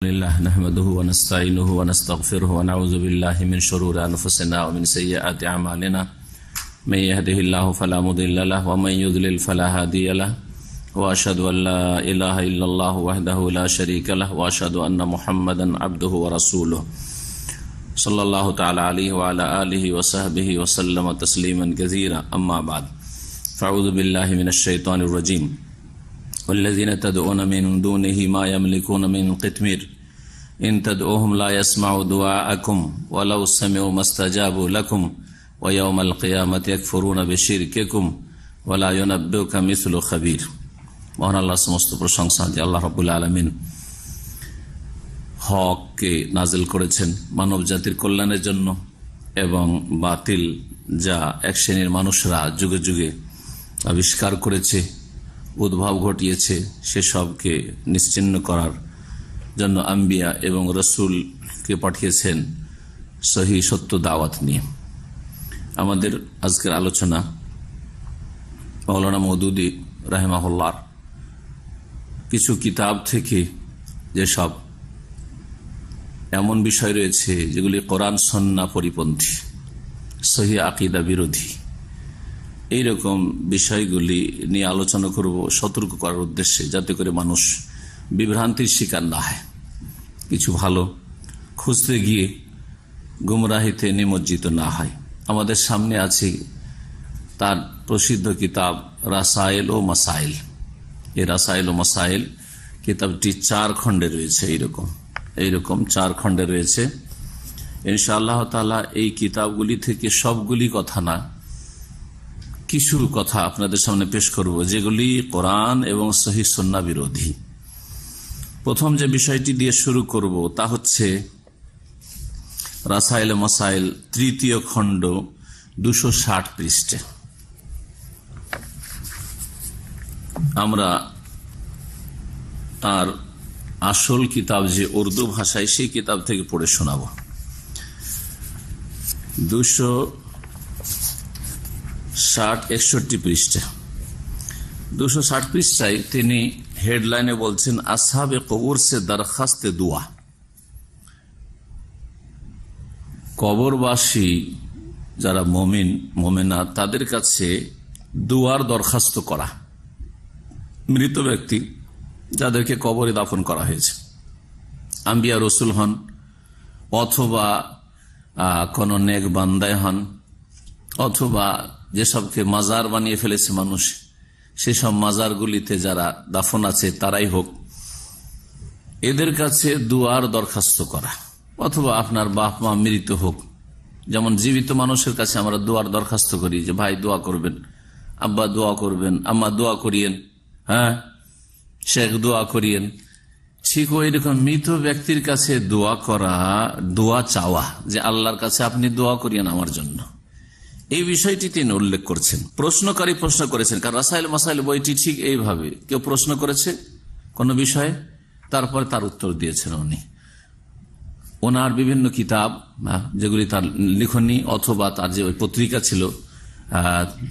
لله نحمده ونستعينه ونستغفره ونعوذ بالله من شرور أنفسنا ومن سيئات أعمالنا من يهده الله فلا مضل له ومن يضلل فلا هادي له وأشهد أن لا إله إلا الله وحده لا شريك له وأشهد أن محمدا عبده ورسوله صلى الله تعالى عليه وعلى آله وصحبه وسلم تسليما كثيرا أما بعد فأعوذ بالله من الشيطان الرجيم والذين تدعون من دونه ما يملكون من قطمير إن تدعوهم لا يسمعوا دعاءكم ولو سمعوا ما استجابوا لكم ويوم القيامة يكفرون بشرككم ولا ينبئك مثل خبير। মহান আল্লাহর সমস্ত প্রশংসা যে আল্লাহ রাব্বুল আলামিন হককে নাজিল করেছেন মানব জাতির কল্যাণের জন্য এবং বাতিল যা এক শ্রেণীর মানুষরা যুগে যুগে আবিষ্কার করেছে উদ্ভব ঘটিয়েছে সেসবকে নিশ্চিহ্ন করার জন্য আম্বিয়া এবং রসুলকে পাঠিয়েছেন সহি সত্য দাওয়াত নিয়ে। আমাদের আজকের আলোচনা মাওলানা মওদুদী রাহিমাহুল্লাহর কিছু কিতাব থেকে যেসব এমন বিষয় রয়েছে যেগুলি কোরআন সুন্নাহ পরিপন্থী, সহি আকীদা বিরোধী, এইরকম বিষয়গুলি নিয়ে আলোচনা করব সতর্ক করার উদ্দেশ্যে, যাতে করে মানুষ বিভ্রান্তির শিকার না হয়, কিছু ভালো খুঁজতে গিয়ে গুমরাহিতে নিমজ্জিত না হয়। আমাদের সামনে আছে তার প্রসিদ্ধ কিতাব রাসায়েল ও মাসাইল। এই রাসায়েল ও মাসাইল কিতাবটি 4 খণ্ডে রয়েছে, এইরকম 4 খণ্ডে রয়েছে। ইনশাআল্লাহ তাআলা এই কিতাবগুলি থেকে সবগুলি কথা না, কিছু কথা আপনাদের সামনে পেশ করব যেগুলি কোরআন এবং সহিহ সুন্নাহ বিরোধী। প্রথম যে বিষয়টি দিয়ে শুরু করব তা হচ্ছে রাসায়েল মাসাইল 3য় খণ্ড 260 পৃষ্ঠা। আমরা তার আসল কিতাব যে উর্দু ভাষায় সেই কিতাব থেকে পড়ে শোনাব। 261 পৃষ্ঠা। 260 পৃষ্ঠায় তিনি হেডলাইনে বলছেন আসহাবে কবর সে দরখাস্তে দুয়া। কবরবাসী যারা মোমেনা তাদের কাছে দুয়ার দরখাস্ত করা। মৃত ব্যক্তি যাদেরকে কবরে দাফন করা হয়েছে, আম্বিয়া রসুল হন অথবা কোন নেক বান্দায় হন অথবা যেসবকে মাজার বানিয়ে ফেলেছে মানুষ, সেসব মাজারগুলিতে যারা দাফন আছে তারাই হোক, এদের কাছে দুয়ার দরখাস্ত করা। অথবা আপনার বাপ মা মৃত হোক, যেমন জীবিত মানুষের কাছে আমরা দুয়ার দরখাস্ত করি যে ভাই দোয়া করবেন, আব্বা দোয়া করবেন, আম্মা দোয়া করিয়েন, হ্যাঁ শেখ দোয়া করিয়েন। ঠিক ওই রকম মৃত ব্যক্তির কাছে দোয়া করা, দোয়া চাওয়া যে আল্লাহর কাছে আপনি দোয়া করিয়েন আমার জন্য, এই বিষয়টি তিনি উল্লেখ করছেন। প্রশ্নকারী প্রশ্ন করেছেন, কারণ রাসায়েল মাসাইল বইটি ঠিক এইভাবে কেউ প্রশ্ন করেছে কোন বিষয়ে, তারপরে তার উত্তর দিয়েছেন উনি। ওনার বিভিন্ন কিতাব যেগুলি তার লিখনী অথবা তার যে ওই পত্রিকা ছিল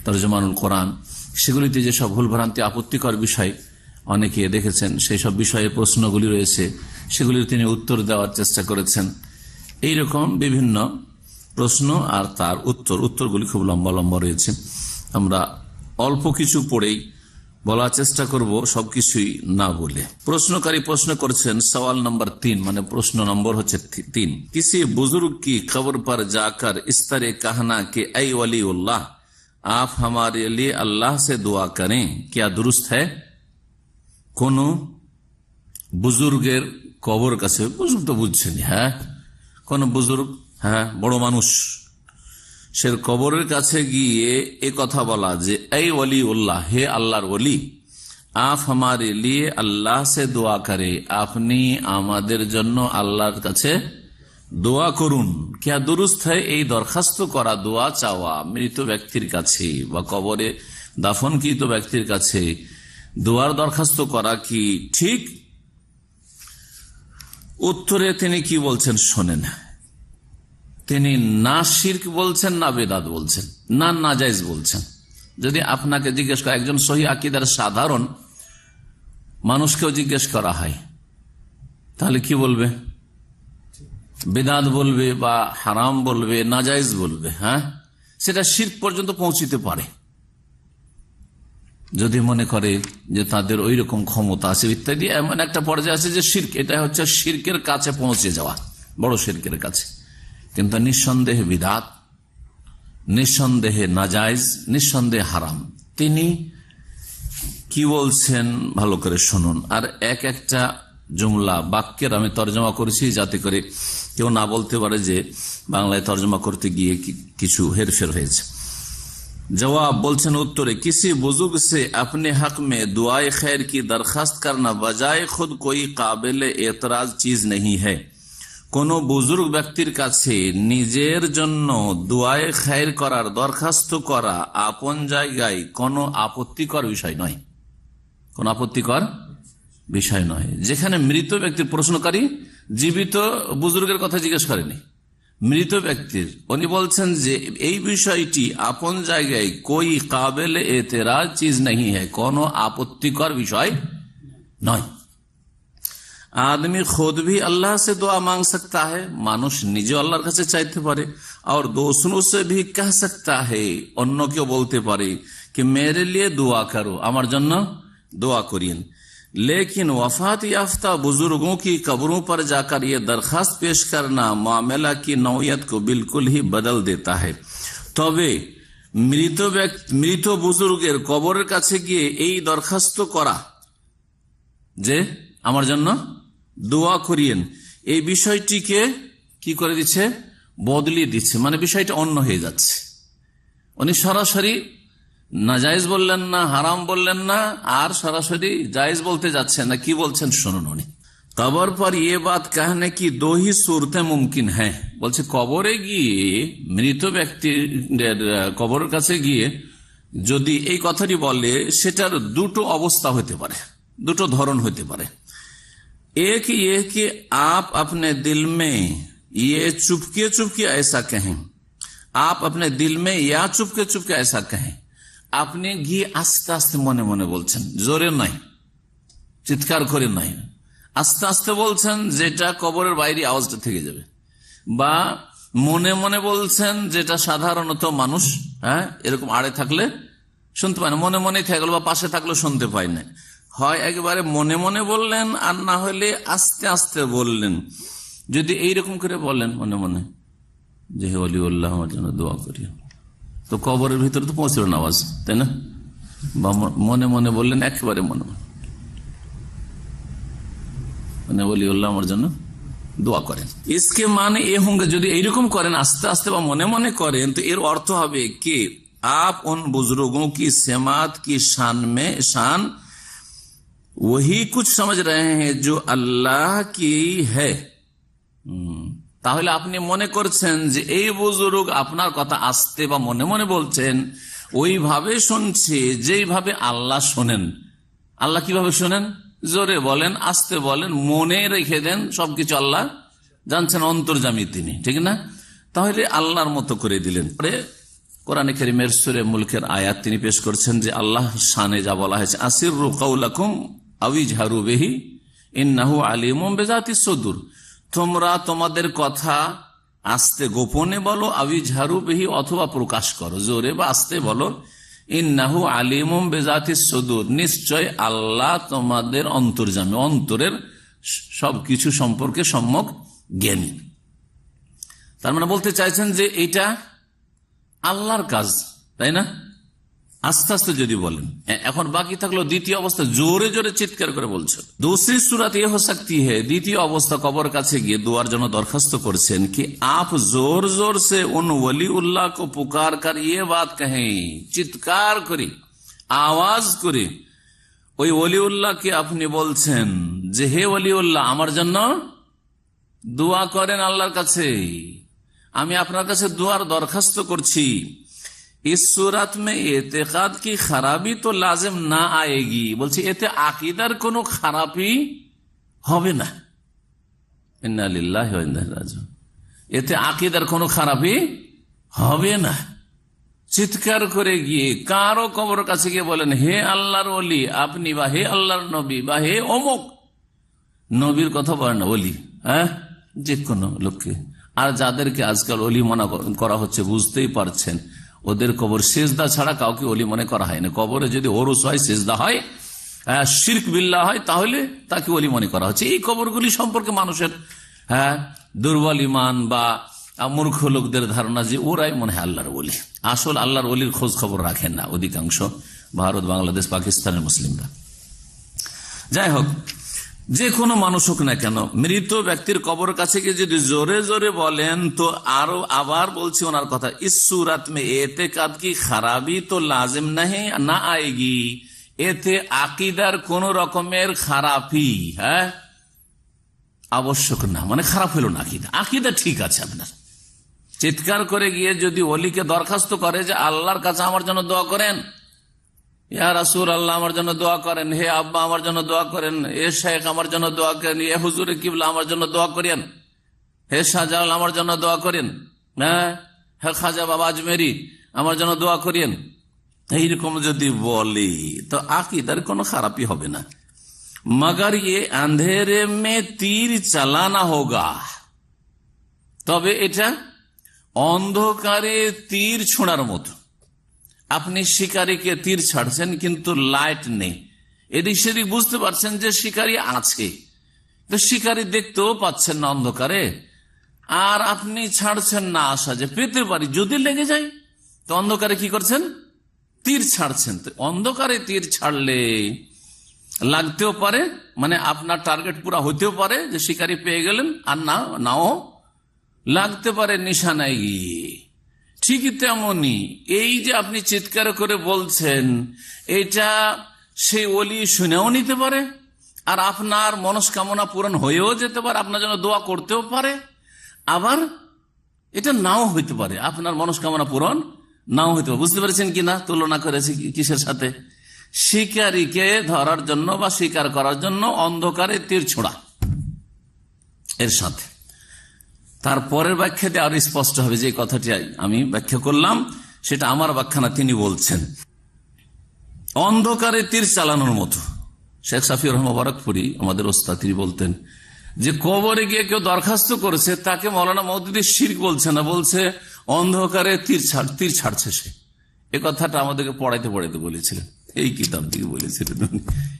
তরজমানুল কোরআন, সেগুলিতে যেসব ভুলভ্রান্তি আপত্তিকর বিষয় অনেকে দেখেছেন, সেই সব বিষয়ে প্রশ্নগুলি রয়েছে, সেগুলির তিনি উত্তর দেওয়ার চেষ্টা করেছেন। এইরকম বিভিন্ন প্রশ্ন আর তার উত্তরগুলি খুব লম্বা লম্বা রয়েছে। আমরা অল্প কিছু পড়েই বলার চেষ্টা করব, সবকিছুই না বলে। প্রশ্নকারী প্রশ্ন করছেন সওয়াল নম্বর 3, মানে প্রশ্ন নম্বর হচ্ছে 3। কিসি বুজুর্গ কি খবর पर जाकर इस तरह कहना कि ऐ वलीउल्लाह आप हमारे लिए अल्लाह से दुआ करें क्या दुरुस्त है? কোন বুজুর্গের কবর কাছে, বুজুর্গ তো বুঝছেন, হ্যাঁ কোন বুজুর্গ, হ্যাঁ বড় মানুষ, সে কবরের কাছে গিয়ে এ কথা বলা যে এই ওয়ালিউল্লাহ, হে আল্লাহর ওলি, আপ হামারে লিয়ে আল্লাহ সে দোয়া করে, আপনি আমাদের জন্য আল্লাহর কাছে দোয়া করুন। क्या दुरुस्त है? এই দরখাস্ত করা, দোয়া চাওয়া মৃত ব্যক্তির কাছে বা কবরে দাফনকৃত ব্যক্তির কাছে দোয়ার দরখাস্ত করা কি ঠিক? উত্তরে তিনি কি বলছেন শোনেন। তিনি না শিরক বলছেন, না বেদাত বলছেন, না নাজায়েজ বলছেন। যদি আপনাকে জিজ্ঞেস করা, একজন সহি আকীদার সাধারণ মানুষকেও জিজ্ঞেস করা হয় তাহলে কি বলবে? বিদআত বলবে বা হারাম বলবে, নাজায়েজ বলবে। হ্যাঁ, সেটা শিরক পর্যন্ত পৌঁছিতে পারে যদি মনে করে যে তাদের ওই রকম ক্ষমতা আছে ইত্যাদি। এমন একটা পর্যায়ে আছে যে শিরক, এটা হচ্ছে শিরকের কাছে পৌঁছে যাওয়া, বড় শিরকের কাছে। কিন্তু নিঃসন্দেহে বিদআত, নিঃসন্দেহে নাজায়েজ, নিঃসন্দেহে হারাম। তিনি কি বলছেন ভালো করে শুনুন। আর এক একটা জুমলা বাক্যের আমি তর্জমা করেছি যাতে করে কেউ না বলতে পারে যে বাংলায় তর্জমা করতে গিয়ে কিছু হেরফের হয়েছে। जवाब बोलছেন उत्तरे किसी बुजुर्ग से अपने हक में दुआए खैर की दरखास्त करना बजाय खुद कोई काबिल एतराज चीज नहीं है। কোনো বুজুর্গ ব্যক্তির কাছে নিজের জন্য দুআয়ে খায়ের করার দরখাস্ত করা আপন জায়গায় কোনো আপত্তিকর বিষয় নয়, কোন আপত্তিকর বিষয় নয়। যেখানে মৃত ব্যক্তির প্রশ্নকারী জীবিত বুজুর্গের কথা জিজ্ঞেস করেনি, মৃত ব্যক্তির, উনি বলছেন যে এই বিষয়টি আপন জায়গায় কোই কাবিল এতেরাজ চিজ नहीं है, কোনো আপত্তিকর বিষয় নয়। आदमी खुद भी अल्लाह से दुआ मांग सकता है, মানুষ নিজে আল্লাহর কাছে চাইতে পারে। और दूसरों से भी कह सकता है, অন্যকেও বলতে পারে कि मेरे लिए दुआ करो, আমার জন্য দোয়া করিয়েন। लेकिन वफात याफ्ता बुजुर्गों की कब्रों पर जाकर ये दरखास्त पेश करना मामला की नौयत को बिल्कुल ही बदल देता है। তবে মৃত বুজুর্গের কবরের কাছে গিয়ে এই দরখাস্ত করা যে আমার জন্য দোয়া করিয়েন, এই বিষয়টিকে কি করে দিচ্ছে, বদলিয়ে দিচ্ছে। মানে বিষয়টা অন্য হয়ে যাচ্ছে। উনি সরাসরি নাজায়েজ বললেন না, হারাম বললেন না, আর সরাসরি জায়েজ বলতে যাচ্ছেন না। কি বলছেন শুনুন। উনি কবর পর ये बात कहने की दो ही सूरतें मुमकिन है, বলছে কবরে গিয়ে, মৃত ব্যক্তির কবরের কাছে গিয়ে যদি এই কথাটি বলে সেটার দুটো অবস্থা হতে পারে, দুটো ধরন হতে পারে। एक ये कि आप अपने दिल में ये चुपके चुपके ऐसा कहें, आप अपने दिल में या चुपके चुपके ऐसा कहें। আপনি গিয়ে আস্তে আস্তে মনে মনে বলছেন, জোরে নাই, চিৎকার করে নাই, আস্তে আস্তে বলছেন, যেটা কবরের বাইরে আওয়াজটা থেকে যাবে। বা মনে মনে বলছেন, যেটা সাধারণত মানুষ এরকম আড়ে থাকলে শুনতে পায় না, মনে মনে থেকে গেল, বা পাশে থাকলে শুনতে পায় না। হয় একেবারে মনে মনে বললেন, আর না হলে আস্তে আস্তে বললেন। যদি এইরকম করে বলেন মনে মনে যে হে ওলিউল্লাহ আমার জন্য দোয়া করি, তো কবরের ভিতরে তো পৌঁছল না আওয়াজ, তাই না? বা মনে মনে বললেন, একেবারে মনে মনে ওলিউল্লাহ আমার জন্য দোয়া করেন। इसके माने ये होंगे, যদি এইরকম করেন আস্তে আস্তে বা মনে মনে করেন, তো এর অর্থ হবে कि आप उन बुजुर्गों की समात की शान में शान वही कुछ समझ रहे हैं जो अल्लाह की है। তাহলে আপনি মনে করছেন যে এই বুজুর্গ আপনার কথা আস্তে বা মনে মনে বলছেন, ওইভাবে শুনছে যেইভাবে আল্লাহ শোনেন। আল্লাহ কিভাবে শোনেন? জোরে বলেন, আস্তে বলেন, মনে রেখে দেন, সবকিছু আল্লাহ জানছেন, অন্তর্যামী তিনি, ঠিক না? তাহলে আল্লাহর মতো করে দিলেন। কোরআনে কারীমের সূরা মুলকের আয়াত তিনি পেশ করছেন যে আল্লাহ শানে যা বলা হয়েছে, আসিররু কাওলাকুম আও ইজহারু বিহি ইন্নাহু আলিমুম বিযাতিস সুদূর, তোমরা তোমাদের কথা আস্তে গোপনে বলো, আও ইজহারু বিহি অথবা প্রকাশ করো, জোরে বা আস্তে বলো। ইন্নাহু আলিমুম বিযাতিস সুদূর, নিশ্চয় আল্লাহ তোমাদের অন্তর্যামী, অন্তরের সবকিছু সম্পর্কে সম্যক জ্ঞানী। তার মানে বলতে চাইছেন যে এটা আল্লাহর কাজ, তাই না? আস্তে আস্তে যদি বলেন। এখন বাকি থাকলো দ্বিতীয় অবস্থা, জোরে জোরে চিৎকার করে বলছেন। दूसरी सूरत ये हो सकती है, দ্বিতীয় অবস্থা, কবর কাছে গিয়ে দোয়ার জন্য দরখাস্ত করছেন कि आप जोर जोर से उन वली उल्लाह को पुकार कर ये बात कहें, চিৎকার করে আওয়াজ করে ওই ওলি উল্লাহকে আপনি বলছেন যে হে ওলি উল্লাহ আমার জন্য দোয়া করেন আল্লাহর কাছে, আমি আপনার কাছে দোয়ার দরখাস্ত করছি। इस सूरत में एतेकाद की खराबी तो लाजिम ना आएगी, বলছি এতে আকীদার কোনো খারাপি হবে না। ইন্না লিল্লাহি ওয়া ইন্না ইলাইহি রাজিউন, এতে আকীদার কোনো খারাপি হবে না। চিৎকার করে গিয়ে কারো কবর কাছে গিয়ে বলেন হে আল্লাহর ওলি আপনি, বা হে আল্লাহর নবী, বা হে অমুক, নবীর কথা বলে না অলি, হ্যাঁ, যে কোনো লোককে। আর যাদেরকে আজকাল অলি মনে করা হচ্ছে, বুঝতেই পারছেন, ওদের কবর সেজদা ছাড়া কাউকে অলি মনে করা হয় না। কবরে যদি ওরস হয়, সেজদা হয়, শিরক বিল্লাহ হয়, তাহলে তাকে অলি মনে করা হচ্ছে। এই কবরগুলি সম্পর্কে মানুষের দুর্বল ইমান বা মূর্খ লোকদের ধারণা যে ওরাই মনে হয় আল্লাহর ওলি। আসল আল্লাহর ওলির খোঁজ খবর রাখেন না অধিকাংশ ভারত, বাংলাদেশ, পাকিস্তানের মুসলিমরা। যাই হোক, যে কোনো মানুষ হোক না কেন, মৃত ব্যক্তির কবর কাছে গিয়ে যদি জোরে জোরে বলেন, তো আরো আবার বলছি ওনার কথা, ইস সুরাত মে এতেকাদ কি খারাপি তো লাজিম নাহি না আয়েগি, এতে আকিদার কোন রকমের খারাপি আবশ্যক না, মানে খারাপ হলো না। আকিদা ঠিক আছে আপনার। চিৎকার করে গিয়ে যদি ওলিকে দরখাস্ত করে যে আল্লাহর কাছে আমার জন্য দোয়া করেন, ইয়া রাসূল আল্লাহ আমার জন্য দোয়া করেন, হে আব্বা আমার জন্য দোয়া করেন, এ শেখ আমার জন্য দোয়া করেন, এ হুজুরে কিবলা আমার জন্য দোয়া করেন, হে শাহজালাল আমার জন্য দোয়া করেন, হে খাজা বাবা আজমেরি আমার জন্য দোয়া করেন, এইরকম যদি বলি তো আকিদার কোনো খারাপই হবে না। মগর ये अंधेरे में तीर চালানা হোগা, তবে এটা অন্ধকারে তীর ছোঁড়ার মতো। আপনি শিকারীকে তীর ছাড়ছেন কিন্তু লাইট নেই, এদিক সেদিক বুঝতে পারছেন যে শিকারী আছে, তো শিকারী দেখতেও পাচ্ছেন না অন্ধকারে, আর আপনি ছাড়ছেন না আশা যে পেতে পারি, যদি লেগে যায় তো অন্ধকারে কি করছেন, তীর ছাড়ছেন। তো অন্ধকারে তীর ছাড়লে লাগতেও পারে, মানে আপনার টার্গেট পুরা হতেও পারে যে শিকারী পেয়ে গেলেন, আর নাও লাগতে পারে নিশানায় গিয়ে। ঠিকই তেমনি এই যে আপনি চিৎকার করে বলছেন, এটা সেই ওলি শুনেও নিতে পারে, আর আপনার মনস্কামনা পূরণ হয়েও যেতে পারে, আপনার জন্য দোয়া করতেও পারে, আবার এটা নাও হইতে পারে, আপনার মনস্কামনা পূরণ নাও হইতে পারে। বুঝতে পেরেছেন কিনা তুলনা করেছি কিসের সাথে? শিকারীকে ধরার জন্য বা শিকার করার জন্য অন্ধকারে তীর ছোড়া এর সাথে। তারপরের ব্যাখ্যাতে আরো স্পষ্ট হবে, যে কথাটি আমি ব্যাখ্যা করলাম সেটা আমার ব্যাখ্যা না, তিনি বলছেন অন্ধকারে তীর চালানোর মতো। শেখ সাফিউর রহমান মুবারকপুরি আমাদের ওস্তাদ, তিনি বলতেন যে কবরে গিয়ে কেউ দরখাস্ত করেছে, তাকে মৌলানা মওদুদী শিরক বলছে না, বলছে অন্ধকারে তীর ছাড়ছে সে। এ কথাটা আমাদেরকে পড়াইতে বলেছিলেন, এই কিতাব থেকে বলেছিলেন।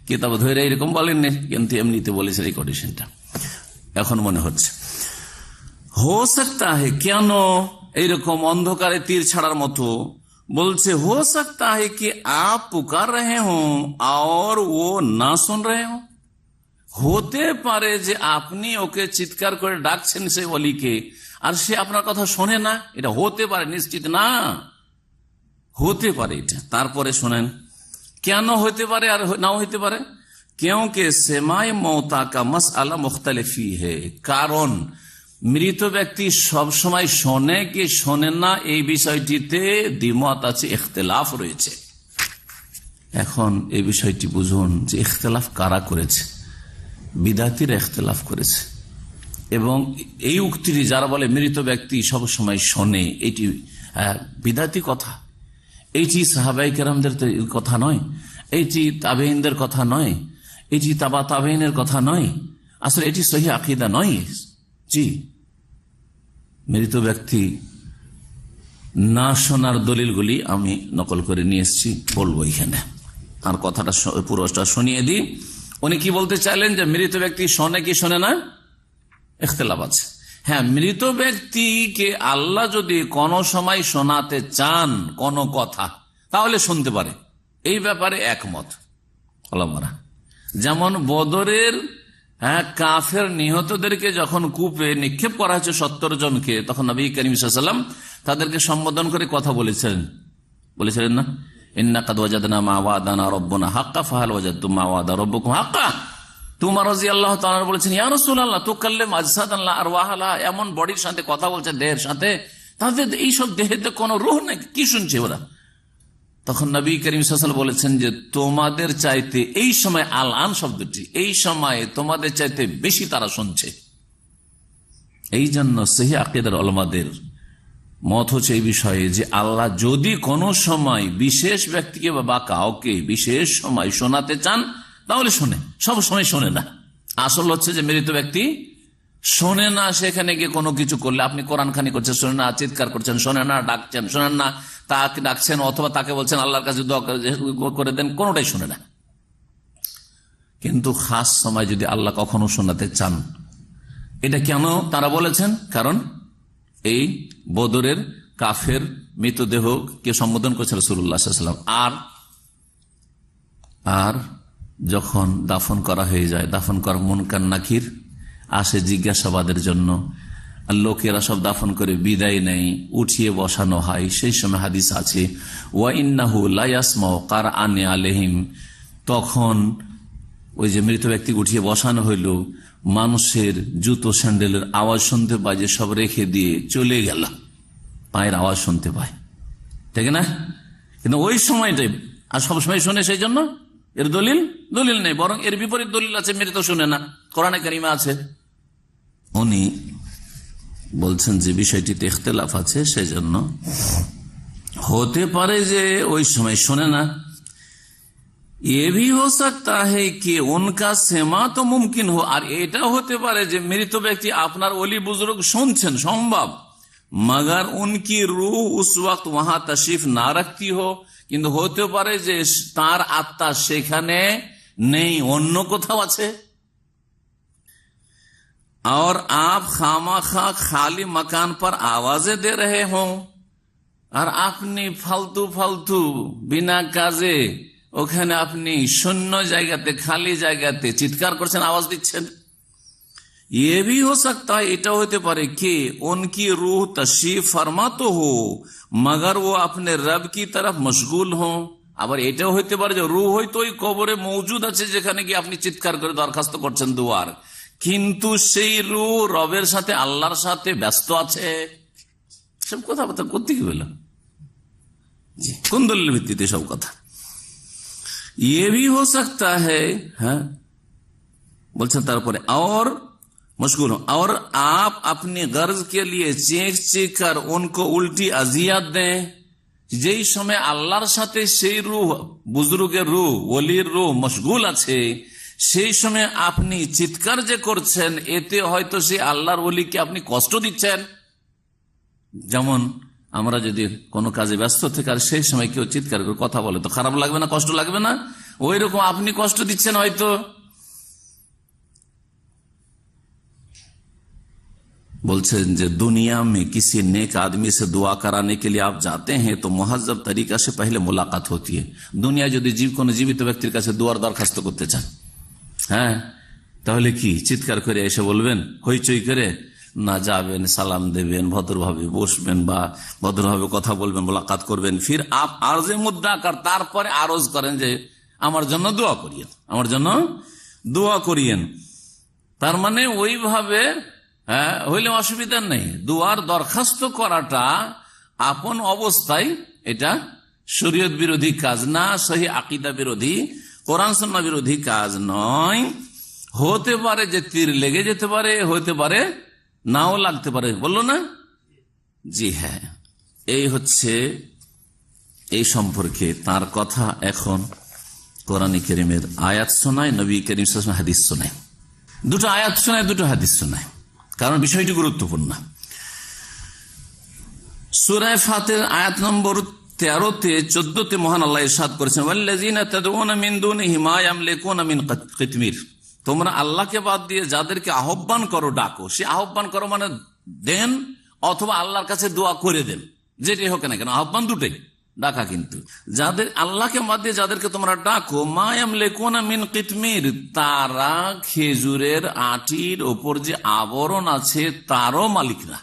কিতাব ধরে এরকম বলেননি, কিন্তু এমনিতে বলেছেন এই কন্ডিশনটা। এখন মনে হচ্ছে হো সকতা হে, কেন এইরকম অন্ধকারে তীর ছাড়ার মতো বলছে, হো সকতা হে কি আপ পুকার রহে হো আর ও না শুন রহে হো, হতে পারে যে আপনি ওকে চিৎকার করে ডাকছেন সে ওলিকে, আর সে আপনার কথা শোনে না। এটা হতে পারে, নিশ্চিত না, হতে পারে এটা। তারপরে শোনেন কেন হতে পারে আর নাও হতে পারে। क्योंकि सेमाए मौता का मसला मुख्तलिफ ही है, কারণ মৃত ব্যক্তি সব সময় শোনে কি শোনে না এই বিষয়টিতে দ্বিমত আছে, ইখতিলাফ রয়েছে। এখন এই বিষয়টি বুঝুন যে ইখতিলাফ কারা করেছে। বিদাতিরা ইখতিলাফ করেছে, এবং এই উক্তিটি যারা বলে মৃত ব্যক্তি সব সময় শোনে, এটি বিদাতি কথা। এইটি সাহাবায়ে কেরামদের কথা নয়, এইটি তাবেঈনদের কথা নয়, এটি তাবা তাবেঈনের কথা নয়, আসলে এটি সহিহ আকীদা নয়। জি, মৃত ব্যক্তি না শোনার দলিলগুলি আমি নকল করে নিয়ে এসেছি, বলবো এখানে। আর কথাটা পুরোটা শুনিয়ে দিই। উনি কি বলতে চাইলেন যে মৃত ব্যক্তি শোনে কি শোনে না, ইখতিলাফ আছে। হ্যাঁ, মৃত ব্যক্তিকে আল্লাহ যদি কোন সময় শোনাতে চান কোন কথা, তাহলে শুনতে পারে, এই ব্যাপারে একমত ওলামারা। যেমন বদরের কাফের নিহতদেরকে যখন কূপে নিক্ষেপ করা হয়েছে 70 জনকে, তখন নবী করিম সাল্লাল্লাহু আলাইহি ওয়াসাল্লাম তাদেরকে সম্বোধন করে কথা বলেছিলেন না, ইন্না কাদ ওয়াজাদনা মা ওয়াদানা রাব্বুনা হাক্কা ফাহাল ওয়াজাদতুম মা ওয়াদা রাব্বুকুম হাক্কা। তোমার রাদিয়াল্লাহু তাআলা বলেছেন, ইয়া রাসূলুল্লাহ তুকাল্লিম আজসাদান লা আরওয়াহা, এমন বডির সাথে কথা বলছে, দেহের সাথে, তাদের এইসব দেহেতে কোনো রূহ নেই, কি শুনছে ওরা? তখন নবী করিম সাল্লাল্লাহু আলাইহি ওয়াসাল্লাম বলেছেন যে তোমাদের চাইতে এই সময়, আল আন শব্দটি, এই সময়ে তোমাদের চাইতে বেশি তারা শুনছে। এই জন্য সহিহ আকীদার উলামাদের মত হচ্ছে এই বিষয়ে যে আল্লাহ যদি কোনো সময় বিশেষ ব্যক্তিকে বা কাউকে বিশেষ সময় শোনাতে চান তাহলে শোনে, সব সময় শোনে না। আসল হচ্ছে যে মৃত ব্যক্তি শোনে না, সেখানে গিয়ে কোনো কিছু করলে আপনি কোরআন খানি করছেন শোনে না, চিৎকার করছেন শোনে না, ডাকছেন শোনেন না, তাকে ডাকছেন অথবা তাকে বলছেন আল্লাহর কাছে দোয়া করে দেন, কোনোটাই শোনে না। কিন্তু খাস সময় যদি আল্লাহ কখনো শোনাতে চান, এটা কেন তারা বলেছেন? কারণ এই বদরের কাফের মৃতদেহকে সম্বোধন করেছে রাসূলুল্লাহ সাল্লাল্লাহু আলাইহি ওয়াসাল্লাম। আর যখন দাফন করা হয়ে যায়, দাফন করা মুনকার নাকির আসে জিজ্ঞাসাবাদের জন্য, লোকেরা সব দাফন করে বিদায় নেই, উঠিয়ে বসানো হয়। সেই সময় হাদিস আছে ওয়া ইন্নাহু লা ইয়াসমাউ কারআনি আলাইহিম, তখন ওই যে মৃত ব্যক্তি উঠিয়ে বসানো হইল, মানুষের জুতো স্যান্ডেলের আওয়াজ শুনতে পায়, যে সব রেখে দিয়ে চলে গেল, পায়ের আওয়াজ শুনতে পায়, ঠিক না? কিন্তু ওই সময়টাই আর সবসময় শুনে, সেই জন্য এর দলিল নেই, বরং এর বিপরীত দলিল আছে, মৃত শুনে না, কোরআনে কারিমে আছে। উনি বলছেন যে বিষয়টিতে ইখতিলাফ আছে, সেই জন্য হতে পারে যে ওই সময় শোনে না। ये भी हो सकता है कि उनका सेमा तो मुमकिन हो, আর এটা হতে পারে যে মৃত ব্যক্তি আপনার ওলি বুজুর্গ শুনছেন, সম্ভব, मगर उनकी रूह उस वक्त वहां तशरीफ ना रखती हो, কিন্তু হতে পারে যে তার আত্মা সেখানে নেই, অন্য কোথাও আছে। और आप खामाखा खाली मकान पर आवाजें दे रहे हो, আর আপনি ফালতু ফালতু বিনা কাজে ওখানে আপনি শূন্য জায়গাতে, খালি জায়গাতে চিৎকার করছেন, আওয়াজ দিচ্ছেন। ये भी हो सकता है, এটা হতে পারে कि उनकी रूह तशरीफ फरमा तो हो मगर वो अपने रब की तरफ मशगूल हो, আবার এটাও হইতে পারে যে রূহ হয়তো ওই কবরে মৌজুদ আছে, যেখানে গিয়ে আপনি চিৎকার করে দরখাস্ত করছেন দুয়ার, কিন্তু সেই রূহ রবের সাথে, আল্লাহর সাথে ব্যস্ত আছে। সব কথাবার্তা করতে কি বললাম, কোন দলিলের ভিত্তিতে সব কথা? ये भी हो सकता है, হ্যাঁ বলছেন তারপরে, और मशगूल हो और आप अपनी गर्ज के लिए चीख चीख कर उनको उल्टी अजियत दें, যেই সময় আল্লাহর সাথে সেই রূহ, বুজুর্গের রূহ, ওলির রূহ মশগুল আছে, সেই সময় আপনি চিৎকার যে করছেন, এতে হয়তো সেই আল্লাহর ওলিকে আপনি কষ্ট দিচ্ছেন। যেমন আমরা যদি কোনো কাজে ব্যস্ত থেকে আর সেই সময় কেউ চিৎকার করে কথা বলে, তো খারাপ লাগবে না, কষ্ট লাগবে না? ওই রকম আপনি কষ্ট দিচ্ছেন হয়তো। बोलছেন যে दुनिया में किसी नेक आदमी से दुआ कराने के लिए आप जाते हैं तो मुहज्जब तरीका से पहले मुलाकात होती है। दुनिया যদি কোনো জীবিত ব্যক্তির কাছে দোয়ার দরখাস্ত করতে চান, হ্যাঁ, তাহলে কি চিৎকার করে এসে বলবেন, হইচই করে? না, যাবেন, সালাম দেবেন, ভদ্রভাবে বসবেন বা ভদ্রভাবে কথা বলবেন, মোলাকাত করবেন। ফির আপ আরজে মুদ্দা কর, তারপরে আরজ করেন যে আমার জন্য দোয়া করিয়েন, আমার জন্য দোয়া করিয়েন। তার মানে ওইভাবে হ্যাঁ হইলে অসুবিধা নেই। দুয়ার দরখাস্ত করাটা আপন অবস্থায় এটা শরীয়ত বিরোধী কাজ না, সহি আকীদা বিরোধী, কোরআন সুন্নাহ বিরোধী কাজ নয়। হতে পারে যে তীর লেগে যেতে পারে, হতে পারে নাও লাগতে পারে, বললো না? জি হ্যাঁ, এই হচ্ছে এই সম্পর্কে তার কথা। এখন কোরআন কারীমের আয়াত শোনায়, নবী করিম সাল্লাল্লাহু আলাইহি ওয়াসাল্লাম হাদিস শোনায়, দুটো আয়াত শোনায়, দুটো হাদিস শোনায়, কারণ বিষয়টি গুরুত্বপূর্ণ। সূরা ফাতির আয়াত নম্বর 13-14 মহান আল্লাহ ইরশাদ করেছেন, ওয়াল্লাযিনা তাদউনা মিন দুনিহি মা ইয়ামলিকুনা মিন কিতমির, তোমরা আল্লাহকে বাদ দিয়ে যাদেরকে আহ্বান করো, ডাকো। সে আহ্বান করো মানে দেন অথবা আল্লাহর কাছে দোয়া করে দেন, যেটাই হোক না কেন, আহ্বান দুটোই, ডাকা। কিন্তু যাদের আল্লাহকে বাদ দিয়ে যাদেরকে তোমরা ডাকো, মা ইয়ামলিকুনা মিন কিতমির, তারা খেজুরের আটির ওপর যে আবরণ আছে তারও মালিক না।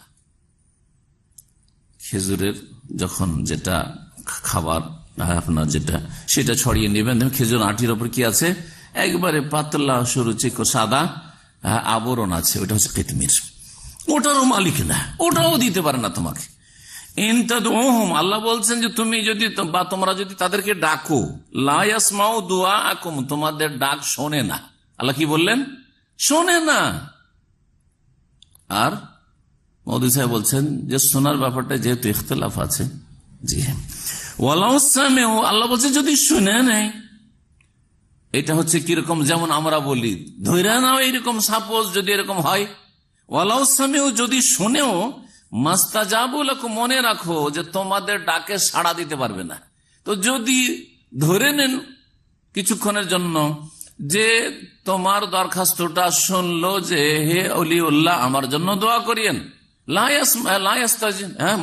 খেজুরের যখন যেটা খাবার আপনার যেটা সেটা ছড়িয়ে নেবেন, খেজুর আটির ওপর কি আছে, একবারে পাতলা সরু চিকো সাদা আবরণ আছে, ওটা হচ্ছে কিতমির। ওটারও মালিক না, ওটাও দিতে পারে না তোমাকে। আল্লাহ বলছেন যে তুমি যদি বা তোমরা যদি তাদেরকে ডাকো, লা ইয়াসমাউ দুআআকুম, তোমাদের ডাক শোনে না। আল্লাহ কি বললেন? শোনে না। আর মওদুদী সাহেব বলছেন যে শোনার ব্যাপারটা যেহেতু ইখতিলাফ আছে, জি হ্যাঁ, ওয়ালাউ সামিউ, আল্লাহ বলছে যদি শুনে নেয়, এটা হচ্ছে কিরকম, যেমন আমরা বলি ধৈর্য নাও, এইরকম সাপোজ যদি এরকম হয়, ওয়ালাউ সামিউ, যদি শুনেও, মাস্তাজাবু লাকুম, মনে রাখো যে তোমাদের ডাকে সাড়া দিতে পারবে না। তো যদি ধরে নেন কিছুক্ষণের জন্য যে তোমার দরখাস্তটা শুনলো যে হে অলিউল্লাহ আমার জন্য দোয়া করিয়েন,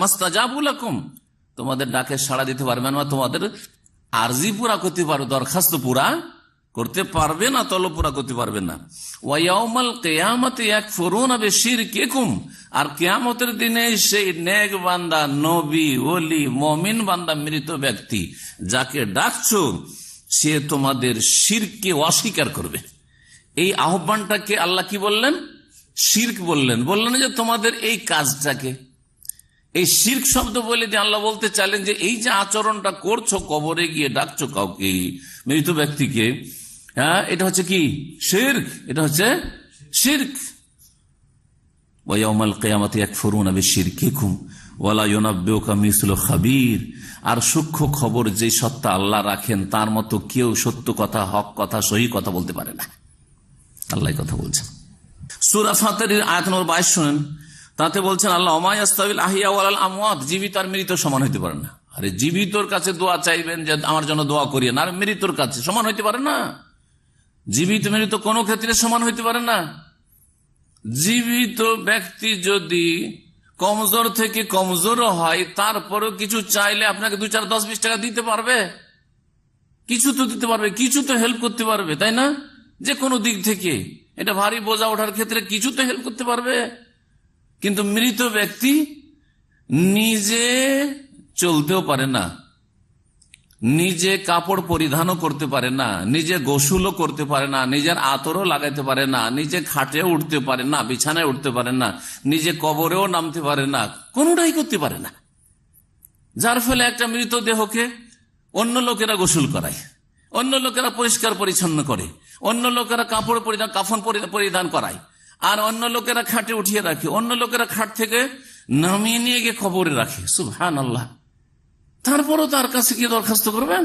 মাস্তাজাবু লাকুম, তোমাদের ডাকে সাড়া দিতে পারবে না, তোমাদের আরজি পুরা করতে পারবে, দরখাস্ত পুরা করতে পারবে না, তলব পুরা করতে পারবে না। ওয়ায়াউমাল কিয়ামতি ইয়াকফুরুনা বিশিরকিকুম, আর কিয়ামতের দিনে সেই নেক বান্দা, নবী, ওলি, মুমিন বান্দা, মৃত ব্যক্তি যাকে ডাকছো, সে তোমাদের শিরকে অস্বীকার করবে। এই আহ্বানটাকে আল্লাহ কি বললেন? শিরক বললেন। বললেন যে তোমাদের এই কাজটাকে, এই শিরক শব্দ বলে দিয়ে আল্লাহ বলতে চাইলেন যে এই যে আচরণটা করছো, কবরে গিয়ে ডাকছো কাউকে, মৃত ব্যক্তিকে, হ্যাঁ, এটা হচ্ছে কি? শিরক। এটা হচ্ছে শিরক। ওয়ায়াউমাল কিয়ামতি ইয়াকফুরুনা বিশিরকিকুম ওয়ালা ইউনাব্বিউকা মিসলু খাবীর, আর সূক্ষ্ম খবর যে সত্তা আল্লাহ রাখেন তার মতো কেউ সত্য কথা, হক কথা, সহি কথা বলতে পারে না। আল্লাহ কথা বলছেন সূরা ফাতিরের আয়াত নম্বর 22 শুনেন। তাতে বলছেন আল্লাহ, ওমা ইয়াস্তাবিল আহইয়া ওয়াল আমওয়াত, জীবিত আর মৃত সমান হইতে পারে না। আরে জীবিতর কাছে দোয়া চাইবেন যে আমার জন্য দোয়া করিয়েন, আর মৃতর কাছে সমান হইতে পারে না। জীবিত মৃত কোনো ক্ষেত্রে সমান হইতে পারে না। জীবিত ব্যক্তি যদি কমজোর থেকে কমজোর হয়, তারপরেও কিছু চাইলে আপনাকে 2, 4, 10, 20 টাকা দিতে পারবে, কিছু তো দিতে পারবে, কিছু তো হেল্প করতে পারবে, তাই না? যে কোনো দিক থেকে এটা ভারী বোঝা ওঠার ক্ষেত্রে কিছু তো হেল্প করতে পারবে। কিন্তু মৃত ব্যক্তি নিজে চলতেও পারে না, নিজে কাপড় পরিধানও করতে পারে না, নিজে গোসলও করতে পারে না, নিজের আতরও লাগাইতে পারে না, নিজে খাটে উঠতে পারে না, বিছানায় উঠতে পারে না, নিজে কবরেও নামতে পারে না, কোনোটাই করতে পারে না। যার ফলে একটা মৃতদেহকে অন্য লোকেরা গোসল করায়, অন্য লোকেরা পরিষ্কার পরিচ্ছন্ন করে, অন্য লোকেরা কাপড় পরিধান, কাফন পরিধান করায়, আর অন্য লোকেরা খাটে উঠিয়ে রাখে, অন্য লোকেরা খাট থেকে নামিয়ে নিয়ে গিয়ে কবরে রাখে। সুবহানাল্লাহ। তারপরও তার কাছে কি দরখাস্ত করবেন?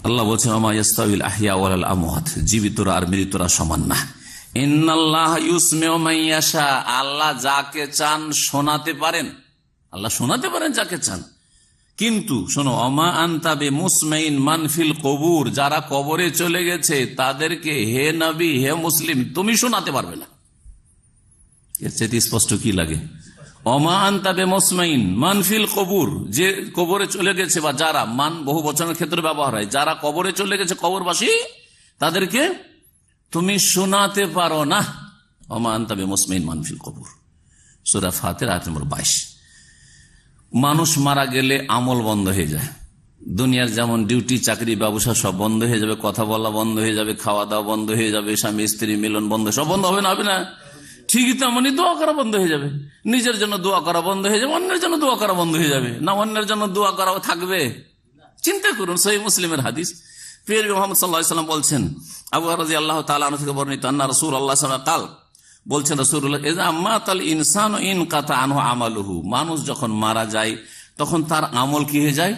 আল্লাহ বলছেন, ওমা ইয়াস্তাবিল আহইয়া ওয়াল আমওয়াত, জীবিতরা আর মৃতরা সমান না। ইন্নাল্লাহ ইউসমিউ মান ইয়াশা, আল্লাহ যাকে চান শোনাতে পারেন, আল্লাহ শোনাতে পারেন যাকে চান। কিন্তু শোনো, ওমা আনতা বিমুসমাইন মান ফিল কুবুর, যারা কবরে চলে গেছে তাদেরকে হে নবী, হে মুসলিম, তুমি শোনাতে পারবে না। এর চেয়ে স্পষ্ট কি লাগে? ওমা আনতা বিমুসমাইন মান ফিল কুবুর, যে কবরে চলে গেছে, বা যারা, মান বহু বচনের ক্ষেত্রে ব্যবহার হয়, যারা কবরে চলে গেছে, কবরবাসী, তাদেরকে তুমি শোনাতে পারো না। ওমা আনতা বিমুসমাইন মান ফিল কুবুর, সূরা ফাতির আয়াত নম্বর 22। মানুষ মারা গেলে আমল বন্ধ হয়ে যায়। দুনিয়ার যেমন ডিউটি, চাকরি, ব্যবসা সব বন্ধ হয়ে যাবে, কথা বলা বন্ধ হয়ে যাবে, খাওয়া দাওয়া বন্ধ হয়ে যাবে, স্বামী স্ত্রী মিলন বন্ধ, সব বন্ধ হবে না? হবে না? ঠিকই তেমনি দোয়া করা বন্ধ হয়ে যাবে। নিজের জন্য দোয়া করা বন্ধ হয়ে যাবে, অন্যের জন্য দোয়া করা বন্ধ হয়ে যাবে। না অন্যের জন্য দোয়া করা থাকবে? চিন্তা করুন, সহিহ মুসলিমের হাদিস, প্রিয় মুহাম্মদ সাল্লাল্লাহু আলাইহি ওয়াসাল্লাম বলছেন, আবু হুরায়রা রাদিয়াল্লাহু তাআলা আনহু থেকে বর্ণিত, আন্না রাসূলুল্লাহ সাল্লাল্লাহু আলাইহি ওয়াসাল্লাম বলছেন, রাসূলুল্লাহ ইযা মাতাল ইনসানু ইনকাতা আনহু আমালুহু, মানুষ যখন মারা যায় তখন তার আমল কি হয়ে যায়?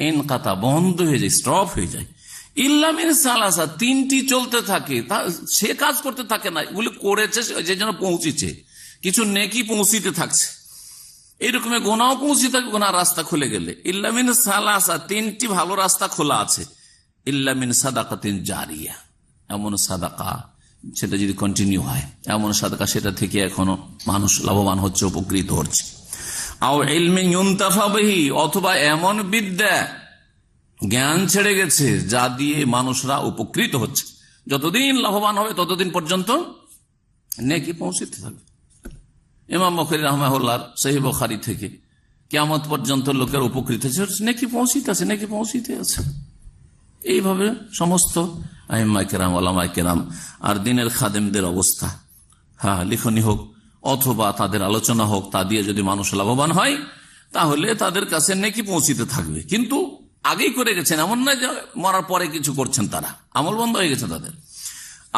ইনকাতা, বন্ধ হয়ে যায়, স্টপ হয়ে যায়। ইল্লা মিন সালাসা, 3টি চলতে থাকে, সে কাজ করতে থাকে না, এগুলি করেছে যে জন্য পৌঁছেছে, কিছু নেকি পৌঁছিতে থাকছে, এইরকম গুনাহও পৌঁছিতে থাকবে, গুনার রাস্তা খুলে গেলে। ইল্লা মিন সালাসা, 3টি ভালো রাস্তা খোলা আছে। ইল্লা মিন সাদাকাতিন জারিয়া, এমন সাদাকা সেটা যদি কন্টিনিউ হয়, এমন সাদাকা সেটা থেকে এখনো মানুষ লাভবান হচ্ছে, উপকৃত হচ্ছে। আও ইলমিন ইউনতাফা বিহি, অথবা এমন বিদ্যা, জ্ঞান ছেড়ে গেছে যা দিয়ে মানুষরা উপকৃত হচ্ছে। যতদিন লাভবান হবে ততদিন পর্যন্ত নেকি পৌঁছতে থাকবে। ইমাম বুখারী রাহমাহুল্লাহ সহিহ বুখারী থেকে কিয়ামত পর্যন্ত লোকের উপকৃত হচ্ছে, নেকি পৌঁছিতে আছে, নেকি পৌঁছিতে আছে। এইভাবে সমস্ত আইম্মায়ে কেরাম, ওলামায়ে কেরাম আর দ্বীনের খাদেমদের অবস্থা, হ্যাঁ, লিখনি হোক অথবা তাদের আলোচনা হোক, তা দিয়ে যদি মানুষ লাভবান হয় তাহলে তাদের কাছে নেকি পৌঁছিতে থাকবে। কিন্তু আগেই করে গেছেন, এমন নয় যে মরার পরে কিছু করছেন, তারা আমল বন্ধ হয়ে গেছে তাদের।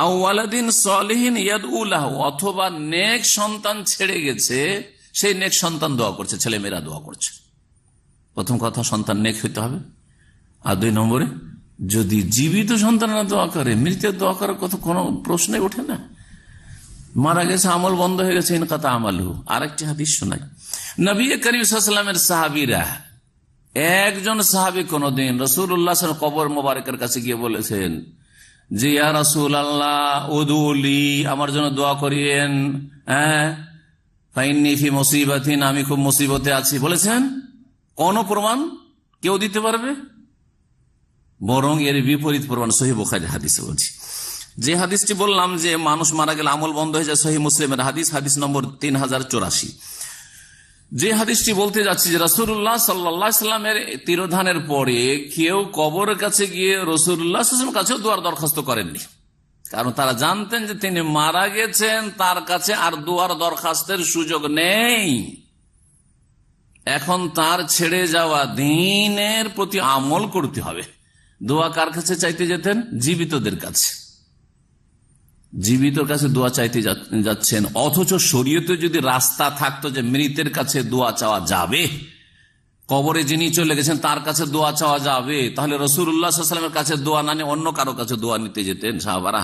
আও ওয়ালাদিন সালিহিন ইয়াদউ লাহু, অথবা নেক সন্তান ছেড়ে গেছে, সেই নেক সন্তান দোয়া করছে, ছেলেমেয়েরা দোয়া করছে। প্রথম কথা, সন্তান নেক হইতে হবে, আর 2 নম্বরে যদি জীবিত সন্তানরা দোয়া করে, মৃতের দোয়া করার কথা কোনো প্রশ্নই ওঠে না। মারা গেছে, আমল বন্ধ হয়ে গেছে, ইনকাতা আমালহু। আরেকটি হাদিস শোনাই, নবী করিম সাল্লাল্লাহু আলাইহি ওয়াসাল্লামের সাহাবীরা, একজন সাহাবী কোনদিন রাসূলুল্লাহ সাল্লাল্লাহু আলাইহি ওয়াসাল্লাম কবর মোবারকের কাছে গিয়ে বলেছেন যে ইয়া রাসূলুল্লাহ উদুলি, আমার জন্য দোয়া করিয়েন, ফাইন্নী ফি মুসিবাতিন, আমি খুব মুসিবতে আছি। বলেছেন, কোন প্রমাণ কেউ দিতে পারবে? বরং এর বিপরীত প্রমাণ সহিহ বুখারী হাদিসে বলছি। যে হাদিসটি বললাম যে মানুষ মারা গেলে আমল বন্ধ হয়ে যায়, সহিহ মুসলিমের হাদিস, হাদিস নম্বর 3084। যে হাদিসটি বলতে যাচ্ছি যে রাসূলুল্লাহ সাল্লাল্লাহু আলাইহি ওয়াসাল্লামের তিরোধানের পরে কেউ কবরের কাছে গিয়ে রাসূলুল্লাহ সাল্লাল্লাহু আলাইহি ওয়াসাল্লামের কাছেও দোয়ার দরখাস্ত করেননি, কারণ তারা জানতেন যে তিনি মারা গেছেন, তার কাছে আর দোয়ার দরখাস্তের সুযোগ নেই। এখন তার ছেড়ে যাওয়া দ্বীনের প্রতি আমল করতে হবে। দোয়া কার কাছে চাইতে যেতেন? জীবিতদের কাছে। জীবিতর কাছে দোয়া চাইতে যাচ্ছেন, অথচ শরীয়তে যদি রাস্তা থাকতো যে মৃতের কাছে দোয়া চাওয়া যাবে, কবরে যিনি চলে গেছেন তার কাছে দোয়া চাওয়া যাবে, তাহলে রাসূলুল্লাহ সাল্লাল্লাহু আলাইহি ওয়াসাল্লামের কাছে দোয়া না নিয়ে অন্য কারো কাছে দোয়া নিতে যেতেন সাহাবারা।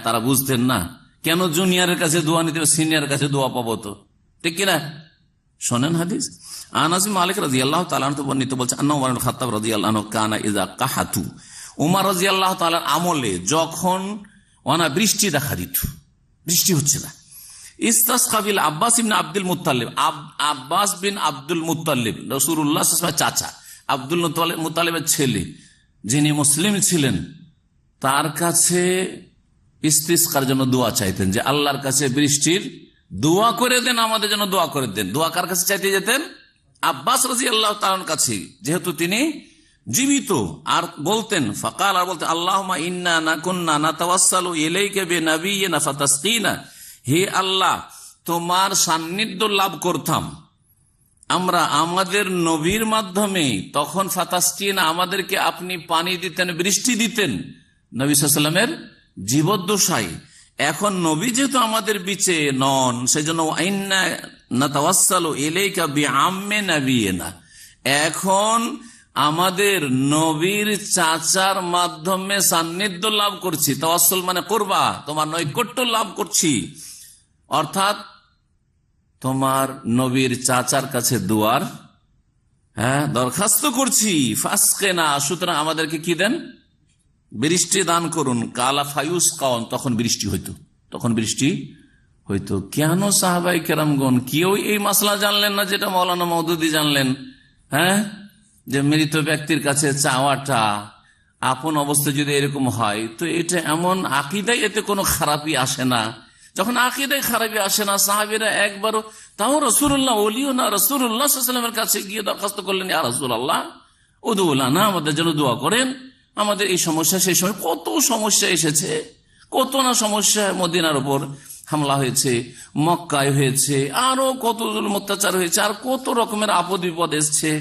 তারা বুঝতেন না কেন জুনিয়রের কাছে দোয়া নিতে, সিনিয়রের কাছে দোয়া পাবো তো, ঠিক কিনা? শোনেন হাদিস, আনাস বিন মালিক রাদিয়াল্লাহু তাআলা আনহু বর্ণিত, বলছে আন্না ওমর ইবনে খাত্তাব রাদিয়াল্লাহু আনহু কানা ইযা কাহাতু, ওমর রাদিয়াল্লাহু তাআলার আমলে যখন বৃষ্টি দেখা দিত, বৃষ্টি হচ্ছে না, ইস্তাসকা বিল আব্বাস ইবনে আব্দুল মুত্তালিব, আব্বাস বিন আব্দুল মুত্তালিব রাসূলুল্লাহ সাল্লাল্লাহু আলাইহি ওয়াসাল্লামের চাচা, আব্দুল মুত্তালিবের ছেলে, যিনি মুসলিম ছিলেন, তার কাছে ইস্তিসকার জন্য দোয়া চাইতেন যে আল্লাহর কাছে বৃষ্টির দোয়া করে দেন, আমাদের জন্য দোয়া করে দেন। দোয়া কার কাছে চাইতে যেতেন? আব্বাস রাদিয়াল্লাহু তাআলার কাছে, যেহেতু তিনি জীবিত। আর বলতেন ফাকাল, আর বলতেন আল্লাহুম্মা ইন্না নাকুন্না নাতাওয়াসসালু ইলাইকা বিনাবিয়িনা ফাতাসকিনা, হে আল্লাহ, তোমার সান্নিধ্য লাভ করতাম আমরা আমাদের নবীর মাধ্যমে, তখন ফাতাসকিনা, আমাদেরকে আপনি পানি দিতেন, বৃষ্টি দিতেন নবী সাল্লাল্লাহু আলাইহি ওয়াসাল্লামের জীবদ্দশায়। এখন নবী যেহেতু আমাদের বিচে নন, সেজন্য ইন্না নাতাওয়াসসালু ইলাইকা বিআম্মি নাবিয়িনা, এখন আমাদের নবীর চাচার মাধ্যমে সান্নিধ্য লাভ করছি। তাওয়াসসুল মানে করবা, তোমার নৈকট্য লাভ করছি, অর্থাৎ তোমার নবীর চাচার কাছে দুয়ার দরখাস্ত করছি। ফাসকেনা, সুতরাং আমাদেরকে কি দেন? বৃষ্টি দান করুন। কালা ফায়ুস কাউন, তখন বৃষ্টি হইতো, তখন বৃষ্টি হইতো। কেন সাহাবায়ে কেরামগণ কেউ এই মাসলা জানলেন না যেটা মাওলানা মওদুদী জানলেন? যে মৃত ব্যক্তির কাছে চাওয়াটা আপন অবস্থা যদি এরকম হয়, তো এটা এমন আকীদায় এতে কোনো খারাপই আসে না। যখন আকীদায় খারাপই আসে না, সাহাবীরা একবারও, তাও রাসূলুল্লাহ ওলিও না, রাসূলুল্লাহ সাল্লাল্লাহু আলাইহি ওয়াসাল্লামের কাছে গিয়ে দরখাস্ত করলেন, ইয়া রাসূলুল্লাহ উদু লানা, আমাদের জন্য দোয়া করেন, আমাদের এই সমস্যা। সেই সময় কত সমস্যা এসেছে, কত না সমস্যা, মদিনার উপর হামলা হয়েছে, মক্কায় হয়েছে, আরো কত অত্যাচার হয়েছে, আর কত রকমের আপদ বিপদ এসছে।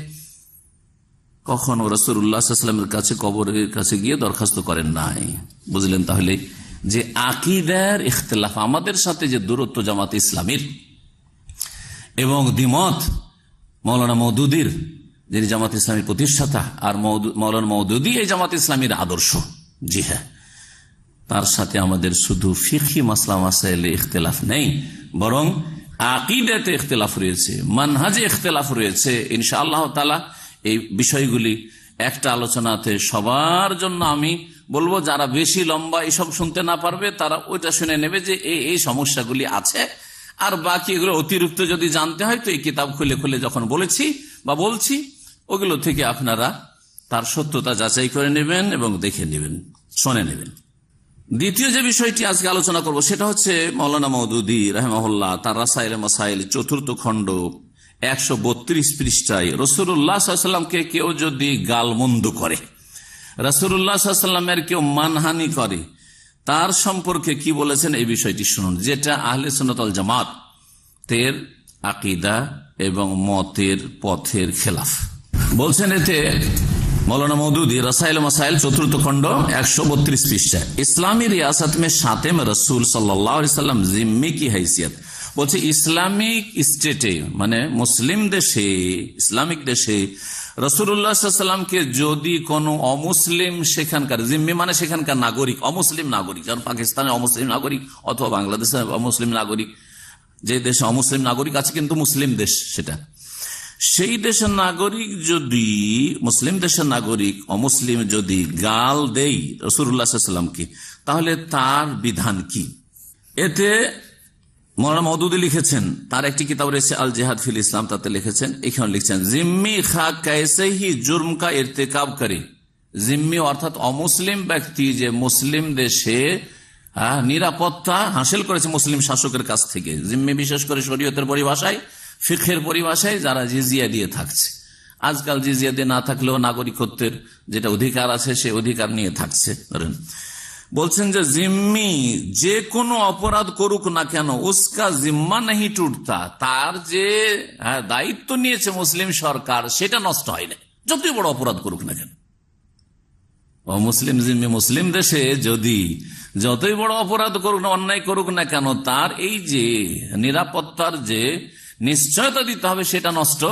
কখনো রাসূলুল্লাহ সাল্লাল্লাহু আলাইহি ওয়াসাল্লামের কাছে কবরের কাছে গিয়ে দরখাস্ত করেন নাই। বুঝলেন তাহলে যে আকীদার ইখতিলাফ, আমাদের সাথে যে দূরত্ব জামাত ইসলামীর এবং দ্বিমত মাওলানা মওদুদীর, যিনি জামাত ইসলামীর প্রতিষ্ঠাতা, আর মাওলানা মওদুদী এই জামাত ইসলামীর আদর্শ, জি হ্যাঁ, তার সাথে আমাদের শুধু ফিকহি মাসলা মাসাইলে ইখতিলাফ নেই, বরং আকীদাতে ইখতিলাফ রয়েছে, মানহাজে ইখতিলাফ রয়েছে। ইনশাআল্লাহ তাআলা এই বিষয়গুলি একটা আলোচনাতে সবার জন্য আমি বলবো, যারা বেশি লম্বা এসব শুনতে না পারবে তারা ওইটা শুনে নেবে যে এই সমস্যাগুলি আছে, আর বাকি এগুলো অতিরিক্ত যদি জানতে হয় তো এই কিতাব খুলে খুলে যখন বলেছি বা বলছি, ওগুলো থেকে আপনারা তার সত্যতা যাচাই করে নেবেন এবং দেখে নেবেন, শুনে নেবেন। দ্বিতীয় যে বিষয়টি আজকে আলোচনা করব সেটা হচ্ছে মাওলানা মওদুদী রাহিমাহুল্লাহ তার রাসায়েল মাসাইল 4th খণ্ড 132 পৃষ্ঠায় রাসূলুল্লাহ সাল্লাল্লাহু আলাইহি ওয়াসাল্লামকে কেউ যদি গালমন্দ করে, রাসূলুল্লাহ সাল্লাল্লাহু আলাইহি ওয়াসাল্লামের কেউ মানহানি করে, তার সম্পর্কে কি বলেছেন এই বিষয়টি শুনুন, যেটা আহলে সুন্নাত ওয়াল জামাতের আকীদা এবং মতের পথের খেলাফ। বলছেন এতে मौलाना मौदूदी रसाइल मसाइल 4th खंड 132 पृष्ठा, इस्लामी रियासत में शातिम रसूल सल्लल्लाहु अलैहि वसल्लम जिम्मी की हैसियत বলছে ইসলামিক স্টেটে মানে মুসলিম দেশে, ইসলামিক দেশে রাসূলুল্লাহ সাল্লাল্লাহু আলাইহি ওয়াসাল্লামকে যদি কোনো অমুসলিম সেখানকার জিম্মি মানে সেখানকার নাগরিক, অমুসলিম নাগরিক, যেমন পাকিস্তানের অমুসলিম নাগরিক অথবা বাংলাদেশের অমুসলিম নাগরিক, যে দেশে অমুসলিম নাগরিক আছে কিন্তু মুসলিম দেশ সেটা, সেই দেশের নাগরিক যদি, মুসলিম দেশের নাগরিক অমুসলিম যদি গাল দেই রাসূলুল্লাহ সাল্লাল্লাহু আলাইহি ওয়াসাল্লামকে, তাহলে তার বিধান কি? এতে মওলানা মওদুদী লিখেছেন, তার একটি কিতাব রয়েছে আল জিহাদ ফিল ইসলাম, তাতে লিখেছেন, এখানে লিখছেন জিম্মি খা कैसे ही जुर्म का इर्तिकाब करे, জিম্মি অর্থাৎ অমুসলিম ব্যক্তি যে মুসলিম দেশে নিরাপত্তা হাসিল করেছে মুসলিম শাসকের কাছ থেকে, জিম্মি বিশেষ করে শরীয়তের পরিভাষায়, ফিকহের পরিভাষায় যারা জিজিয়া দিয়ে থাকছে, আজকাল জিজিয়া দিয়ে না থাকলেও নাগরিকত্বের যেটা অধিকার আছে সে অধিকার নিয়ে থাকছে, ধরেন বলছেন যে জিম্মি যে কোনো অপরাধ করুক না কেন উসকা জিম্মা নেই টুটতা, তার যে দায়িত্ব নিয়েছে মুসলিম সরকার সেটা নষ্ট হয় না, যতই বড় অপরাধ করুক না কেন। মুসলিম জিম্মি মুসলিম দেশে যদি যতই বড় অপরাধ করুক না, অন্যায় করুক না কেন, তার এই যে নিরাপত্তার যে নিশ্চয়তা দিতে হবে সেটা নষ্ট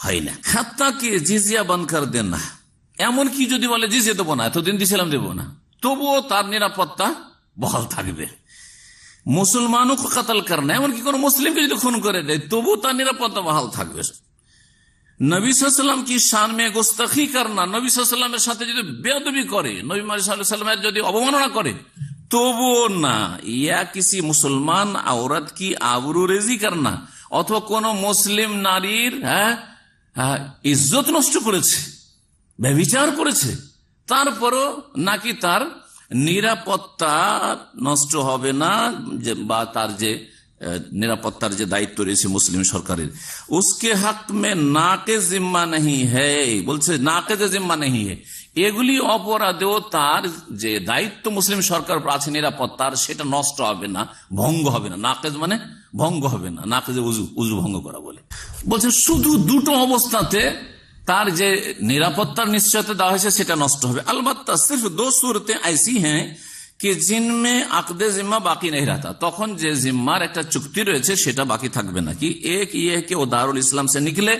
হয় না। খাত্তাকে জিজিয়া বন্ধ করে দেন না, এমনকি যদি বলে জিজিয়া দেবো না, এতদিন দিয়েছিলাম দেবো না, তবুও তার নিরাপত্তা বহাল থাকবে। মুসলমানও কাতাল করে না, এমনকি কোন মুসলিমকে যদি খুন করে দেয় তবুও তার নিরাপত্তা বহাল থাকবে। নবী সাল্লাল্লাহু আলাইহি ওয়াসাল্লাম কি শান মে গুস্তাখি করনা, নবী সাল্লাল্লাহু আলাইহি ওয়াসাল্লামের সাথে যদি বেয়াদবি করে, নবী সাল্লাল্লাহু আলাইহি ওয়াসাল্লামের যদি অবমাননা করে তবুও না, ইয়া কিসি মুসলমান औरत की आबरूरेजी करना, অথবা কোন মুসলিম নারীর ইজ্জত নষ্ট করেছে, ব্যভিচার করেছে, তারপরও নাকি তার নিরাপত্তা নষ্ট হবে না, বা তার যে নিরাপত্তার যে দায়িত্ব রয়েছে মুসলিম সরকারের, উসকে হক মে নাকে জিম্মা নেই হ্যায়, বলছে নাকে যে জিম্মা নেই হ্যায়, এগুলি অপরাধেও তার যে দায়িত্ব মুসলিম সরকার আছে নিরাপত্তার সেটা নষ্ট হবে না, ভঙ্গ হবে না। নাকেজ মানে ভঙ্গ হবে না, নাকেজে উজু ভঙ্গ করা বলে। বলছে শুধু দুটো অবস্থাতে তার যে নিরাপত্তার নিশ্চয়তা দেওয়া হয়েছে সেটা নষ্ট হবে। अलबत्ता सिर्फ दो सूरतें ऐसी हैं कि जिनमें अक़दे जिम्मा बाकी नहीं रहता, তখন যে জিম্মার একটা চুক্তি রয়েছে সেটা বাকি থাকবে না। কি এক ये कि वो दारुल इस्लाम से निकले,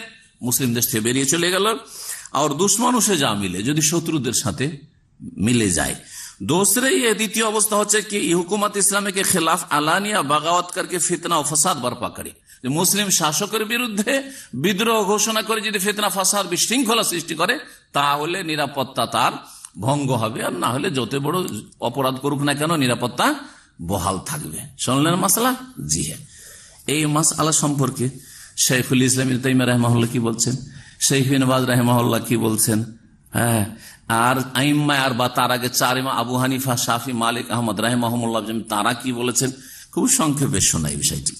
মুসলিম দেশ থেকে বেরিয়ে চলে গেল, और दुश्मनों से जा मिले, যদি শত্রুদের সাথে মিলে যায়। दूसरे ये দ্বিতীয় অবস্থা হচ্ছে कि हुकूमत इस्लामी के खिलाफ आलानिया बगावत करके फितना और फसाद बर्पा करे, মুসলিম শাসকের বিরুদ্ধে বিদ্রোহ ঘোষণা করে যদি ফিতনা ফাসাদ বিশৃঙ্খলা সৃষ্টি করে তাহলে নিরাপত্তা তার ভঙ্গ হবে, আর না হলে যত বড় অপরাধ করুক না কেন নিরাপত্তা বহাল থাকবে। শুনলেন মাসলা? জি হ্যাঁ। এই মাসআলা সম্পর্কে শাইখুল ইসলাম ইবনে তাইমিয়া রাহিমাহুল্লাহ কি বলছেন, শাইখ ইবনে বাজ রাহিমাহুল্লাহ কি বলছেন, হ্যাঁ, আর আইম্মা আর বা তার আগে চার ইমাম আবু হানিফা, শাফি, মালিক, আহমদ রাহিমাহুল্লাহ তারা কি বলেছেন, খুব সংক্ষেপে শোনাই বিষয়টি।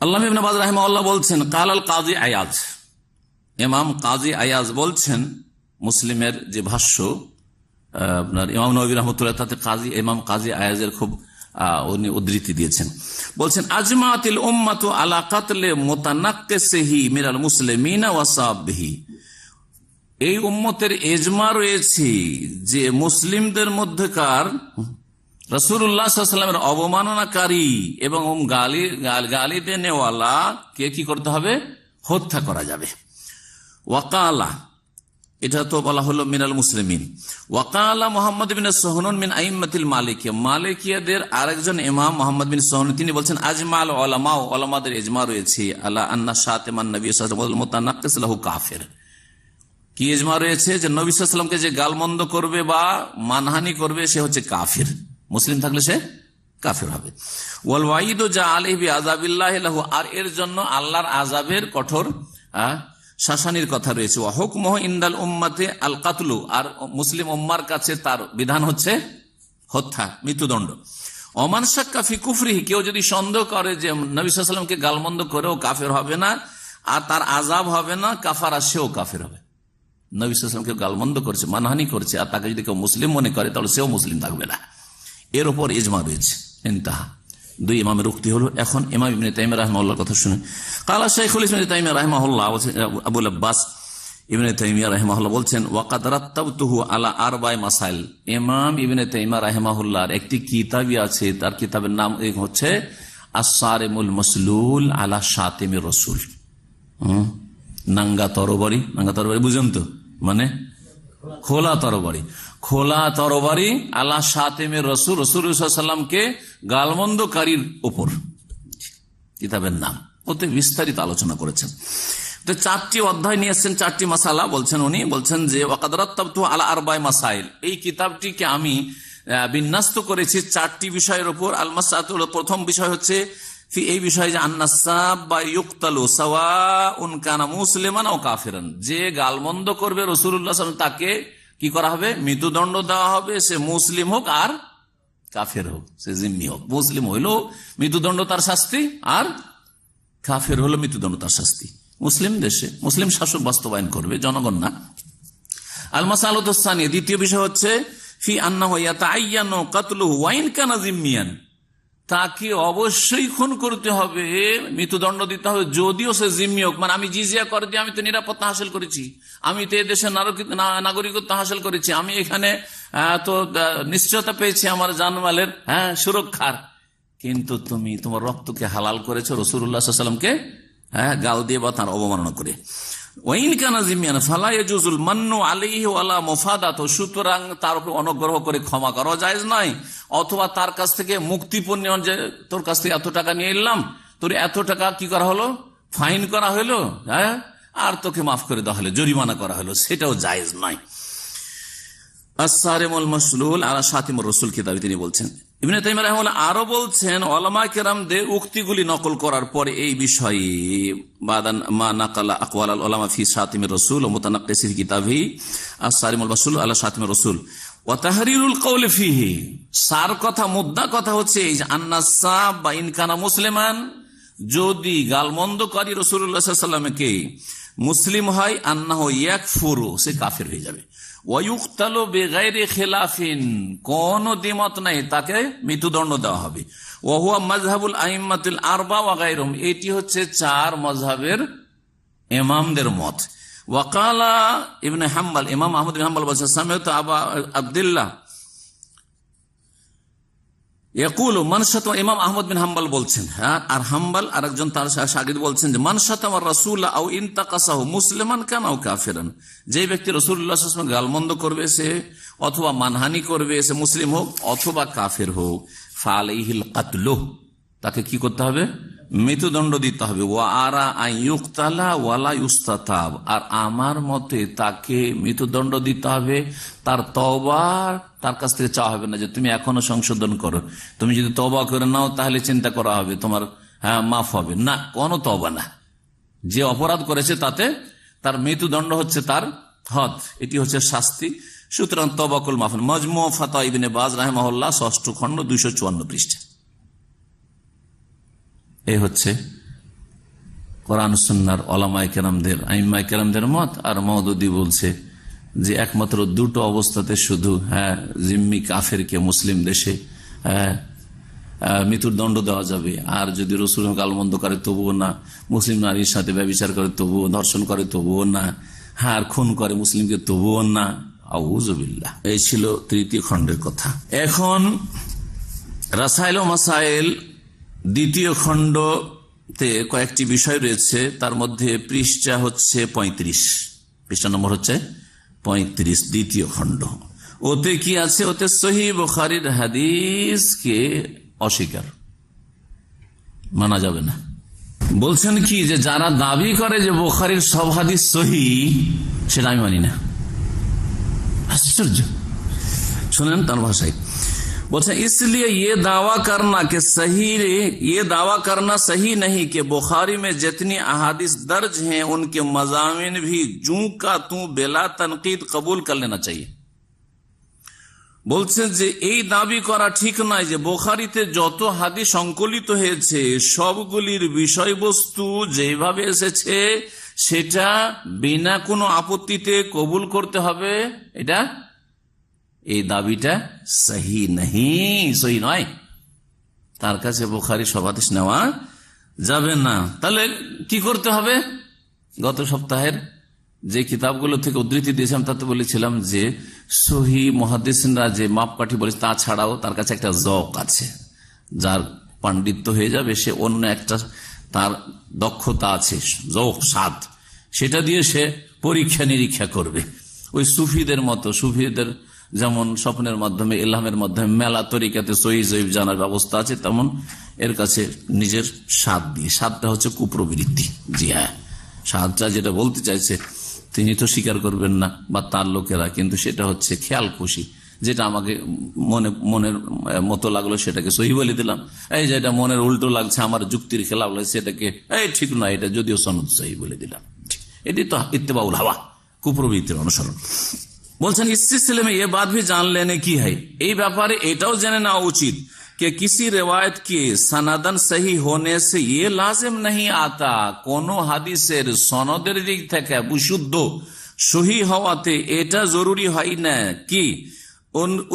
আল্লামা ইবনে বাজ রাহিমাহুল্লাহ বলছেন কাল আল কাজী আয়াজ, ইমাম কাজী আয়াজ বলছেন, মুসলিমের যে ভাষ্য আপনার ইমাম নবী রাহমাতুল্লাহ, তাতে ইমাম কাজী আয়াজের খুব উনি উদ্ধৃতি দিয়েছেন। বলছেন আজমাতিল উম্মাতু আলা কাতলে মুতানাক্কিসিহি মিনাল মুসলিমিনা ওয়া সাববিহি, এই উম্মতের ইজমা রয়েছে যে মুসলিমদের মধ্যকার রাসূলুল্লাহ সাল্লাল্লাহু আলাইহি ওয়াসাল্লামের অবমাননাকারী এবং গালি দেনেওয়ালা কে কি করতে হবে, হত্যা করা যাবে। ওয়াকালা, এটা তো বলা হলো মিনাল মুসলিমিন। ওয়াকালা মুহাম্মদ বিন সুহনুন মিন আইম্মাতিল মালিকিয়া, মালিকিয়াদের আরেকজন ইমাম মুহাম্মদ বিন সুহনুন তিনি বলছেন আজমাল উলামা, উলামাদের ইজমা রয়েছে আলা আন্না শাতিমান নবী সাল্লাল্লাহু আলাইহি ওয়াসাল্লাম মুতানাক্কিস লাহু কাফির, কি ইজমা রয়েছে যে নবী সাল্লাল্লাহু আলাইহি ওয়াসাল্লামকে যে গালমন্দ করবে বা মানহানি করবে সে হচ্ছে কাফির, মুসলিম থাকলে সে কাফির হবে। ওয়াল ওয়াইদু জা আলাইহি বিআযাবিল্লাহি লাহু, আর এর জন্য আল্লাহর আযাবের কঠোর শাসানির কথা রয়েছে। ওয়া হুকমুহু ইনদাল উম্মাতি আল কাতলু, আর মুসলিম উম্মার কাছে তার বিধান হচ্ছে হত্যা, মৃত্যুদণ্ড। ওমান শাক্কা ফি কুফরিহি, কেউ যদি সন্দেহ করে যে নবী সাল্লাল্লাহু আলাইহি ওয়াসাল্লামকে গালমন্দ করেও কাফির হবে না আর তার আযাব হবে না, কাফারা, সেও কাফির হবে। নবী সাল্লাল্লাহু আলাইহি ওয়াসাল্লামকে গালমন্দ করেছে, মানহানি করেছে, আর তাকে যদি কেউ মুসলিম মনে করে তাহলে সেও মুসলিম থাকবে না, এর উপর ইজমা রয়েছে। ইনতাহা। দুই ইমামের উক্তি হলো। এখন ইমাম ইবনে তাইমিয়া রাহিমাহুল্লাহর কথা শুনে কালা শাইখুল ইসলাম ইবনে তাইমিয়া রাহিমাহুল্লাহ আবুল আব্বাস ইবনে তাইমিয়া রাহিমাহুল্লাহ বলছেন ওয়াকাদ রাত্তাবতুহু আলা আরবা'i মাসাইল। ইমাম ইবনে তাইমিয়া রাহিমাহুল্লাহর একটি কিতাবই আছে, তার কিতাবের নাম হচ্ছে আস-সারিমুল মাসলুল আলা শাতিমির রাসূল। নাঙ্গা তরবারি, নাঙ্গা তরবারি বুঝেন তো, মানে খোলা তরবারি, খোলা তরবারি আলা শাতিমির রাসূল, রাসূলুল্লাহ সাল্লাল্লাহু আলাইহি ওয়াসাল্লামকে গালমন্দকারীর উপর কিতাবের নাম। ওতে বিস্তারিত আলোচনা করেছেন। তো 4টি অধ্যায় নিয়েছেন, 4টি মাসালা বলছেন উনি। বলছেন যে ওয়াকাদ রাত্তাবতুহু আলা আরবা'i মাসাইল, এই কিতাবটিকে আমি বিন্যস্ত করেছি 4টি বিষয়ের উপর। আল মাসআলাতুল, প্রথম বিষয় হচ্ছে এই বিষয়ে যে আন্নাসাবা ইউকতালু সাওয়াউন কানা মুসলিমান আও কাফিরান, যে গালমন্দ করবে রাসূলুল্লাহ সাল্লাল্লাহু আলাইহি ওয়াসাল্লাম তাকে কি করা হবে, মৃত্যুদণ্ড দেওয়া হবে, সে মুসলিম হোক আর কাফের হোক, সে জিম্মি হোক। মুসলিম হইল মৃত্যুদণ্ড তার শাস্তি, আর কাফের হলো মৃত্যুদণ্ড তার শাস্তি। মুসলিম দেশে মুসলিম শাসক বাস্তবায়ন করবে, জনগণ না। আল মাসআলাতুস সানিয়া, দ্বিতীয় বিষয় হচ্ছে ফি আন্নাহু ইয়াতাআয়্যানু কাতলুহু ওয়া ইন কানা জিম্মিয়ান, তাকে অবশ্যই খুন করতে হবে, মৃত্যুদণ্ড দিতে হবে যদিও সে জিম্মি হোক। মানে আমি জিজিয়া করে দিয়ে আমি তো নিরাপত্তা হাসিল করেছি, আমি তো এদেশের নাগরিকত্ব হাসিল করেছি, আমি এখানে তো নিশ্চয়তা পেয়েছি আমার জানমালের সুরক্ষার, কিন্তু তুমি তোমার রক্তকে হালাল করেছো রাসূলুল্লাহ সাল্লাল্লাহু আলাইহি ওয়াসাল্লামকে গাল দিয়ে বা তার অবমাননা করে। ওয়াইন কানা জিমিয়ান ফালা ইয়াজুজুল মান্নু আলাইহি ওয়ালা মুফাদাতু, সুতরাং তার উপর অনুগ্রহ করে ক্ষমা করা জায়েজ নয়, অথবা তার কাছ থেকে মুক্তিপণ, যে তোর কাছ থেকে এত টাকা নিয়ে এলাম, তোর এত টাকা কি করা হলো, ফাইন করা হলো, আর তোকে মাফ করে দেওয়া হলো, জরিমানা করা হলো, সেটাও জায়েজ নয়। আস-সারিমুল মাসলুল আলা শাতিমির রাসূল কিতাবে তিনি বলছেন। ইবনে তাইমিয়া রাহিমাহুল্লাহ আরো বলছেন, উলামা কেরামদের উক্তিগুলি নকল করার পরে এই বিষয়ে বাদান মা নাকালা আকওয়াল উলামা ফি শাতিমির রাসূল ওয়া মুতানাক্কিসি কিতাবি আস-সারিমুল মাসলুল আলা শাতিমির রাসূল ওয়া তাহরিরুল কওল ফিহি, সার কথা, মুদ্দা কথা হচ্ছে এই যে আন্নাসাব বা ইন কানা মুসলিমান, যদি গালমন্দকারী রাসূলুল্লাহ সাল্লাল্লাহু আলাইহি ওয়াসাল্লামকে মুসলিম হয়, আন্নাহু ইয়াকফুরু, সে কাফের হয়ে যাবে, ওয়ায়ুকতালু বিগাইরি খিলাফিন, কোন দ্বিমত নাই, তাকে মৃত্যুদণ্ড দেওয়া হবে। ওয়া হুয়া মাযহাবুল আইম্মাতুল আরবা ওয়া গায়রুহুম, এটি হচ্ছে 4 মাযহাবের ইমামদের মত। ওয়া ক্বালা ইবনে হাম্বল, ইমাম আহমদ বিন হাম্বল বলেছেন, সামি'তু আবা আব্দুল্লাহ ইয়াকুলু মান শাতামা, ইমাম আহমদ বিন হাম্বল বলছেন, আর হাম্বল আরেকজন তার শাগির্দ বলছেন যে মান শাতামা রাসূল আও ইনতাকাসাহু মুসলিমান কানা আও কাফিরান, যে ব্যক্তি রাসূলুল্লাহ সাল্লাল্লাহু আলাইহি ওয়াসাল্লাম গালমন্দ করবে, সে অথবা মানহানি করবে, সে মুসলিম হোক অথবা কাফের হোক, ফালাইহিল কাতলু, তাকে কি করতে হবে, মৃত্যুদণ্ড দিতে হবে। ওয়া আরা আন ইউকতালা ওয়ালা ইউস্তাতাব, আর আমার মতে তাকে মৃত্যুদণ্ড দিতে হবে, তার তওবা তার কাছ থেকে চাওয়া হবে না যে তুমি এখনো সংশোধন করো, তুমি যদি তওবা করে নাও তাহলে চিন্তা করা হবে তোমার মাফ হবে না, কোনো তওবা না, যে অপরাধ করেছে তাতে তার মৃত্যুদণ্ড হচ্ছে তার হদ, এটি হচ্ছে শাস্তি। সুতরাং তওবাকুল মাফ। মাজমু ফাতাওয়া ইবনে বাজ রাহিমাহুল্লাহ 6ষ্ঠ খণ্ড 254 পৃষ্ঠা। এই হচ্ছে কোরআন সুন্নাহর উলামায়ে কেরামদের, আইম্মায়ে কেরামদের মত। আর মওদুদি বলছে যে একমাত্র 2টো অবস্থাতে শুধু জিম্মি কাফেরকে মুসলিম দেশে মৃত্যুর দণ্ড দেওয়া যাবে, আর যদি রাসূল গালমন্দ করে তবুও না, মুসলিম নারীর সাথে ব্যভিচার করে তবুও, ধর্ষণ করে তবুও না, আর খুন করে মুসলিমকে তবুও না। আউযুবিল্লাহ। এই ছিল 3য় খণ্ডের কথা। এখন রাসাইল ও মাসাইল 2য় খণ্ডতে কয়েকটি বিষয় রয়েছে, তার মধ্যে পৃষ্ঠা হচ্ছে 35, পৃষ্ঠা নম্বর হচ্ছে 35, 2য় খণ্ড। ওতে কি আছে, ওতে সহিহ বুখারীর হাদিসকে অস্বীকার, মানা যাবে না। বলছেন কি যে যারা দাবি করে যে বুখারীর সব হাদিস সহিহ, সেটা আমি মানি না। আশ্চর্য, শুনেন তার ভাষায় बोलते इसलिए ये दावा करना कि सही, ये दावा करना सही नहीं कि बुखारी में जितनी अहादीस दर्ज हैं उनके मज़ामिन भी जूं का तू बेला तनकीद कबूल कर लेना चाहिए। বলছেন যে এই দাবি করা ঠিক নয় যে বুখারীতে যত হাদিস সংকলিত হয়েছে সবগুলির বিষয়বস্তু যেভাবে এসেছে সেটা বিনা কোনো আপত্তিতে কবুল করতে হবে, এটা এই দাবিটা সহি নাহি, সহি নয়। তার কাছে বুখারী সব হাদিস নেওয়া যাবে না। তাহলে কি করতে হবে? গত সপ্তাহের যে কিতাবগুলো থেকে উদ্ধৃতি দিয়েছিলাম তাতে বলেছিলাম যে সহি মুহাদ্দিসরা যে মাপকাঠি বলেছে তাছাড়াও তার কাছে একটা জক আছে, যার পাণ্ডিত্য হয়ে যাবে সে অন্য একটা তার দক্ষতা আছে, জক স্বাদ, সেটা দিয়ে সে পরীক্ষা নিরীক্ষা করবে। ওই সুফিদের মতো, সুফিদের যেমন স্বপ্নের মাধ্যমে ইলহামের মাধ্যমে মেলা তরিকাতে সহি জয়ীফ জানার ব্যবস্থা আছে, তেমন এর কাছে নিজের স্বাদ দিয়ে, স্বাদটা হচ্ছে কুপ্রবৃত্তি। জি হ্যাঁ, স্বাদটা যেটা বলতে চাইছে তিনি তো স্বীকার করবেন না বা তার লোকেরা, কিন্তু সেটা হচ্ছে খেয়াল খুশি, যেটা আমাকে মনের মতো লাগলো সেটাকে সহি বলে দিলাম, এই যেটা মনের উল্টো লাগছে আমার যুক্তির খেলাফ লাগছে সেটাকে এই ঠিক নয়, এটা যদিও সনদ সহি বলে দিলাম। এটি তো ইত্তেবাউল হাওয়া, কুপ্রবৃত্তির অনুসরণ। বলছেন इस सिलसिले में ये बात भी जान लेने की है, এই ব্যাপারে এটাও জেনে নেওয়া উচিত कि किसी रिवायत के सनदन सही होने से ये लाजिम नहीं आता, কোনো হাদিসের সনদের দিক থেকে বিশুদ্ধ সহি হওয়াতে এটা জরুরি হয় না कि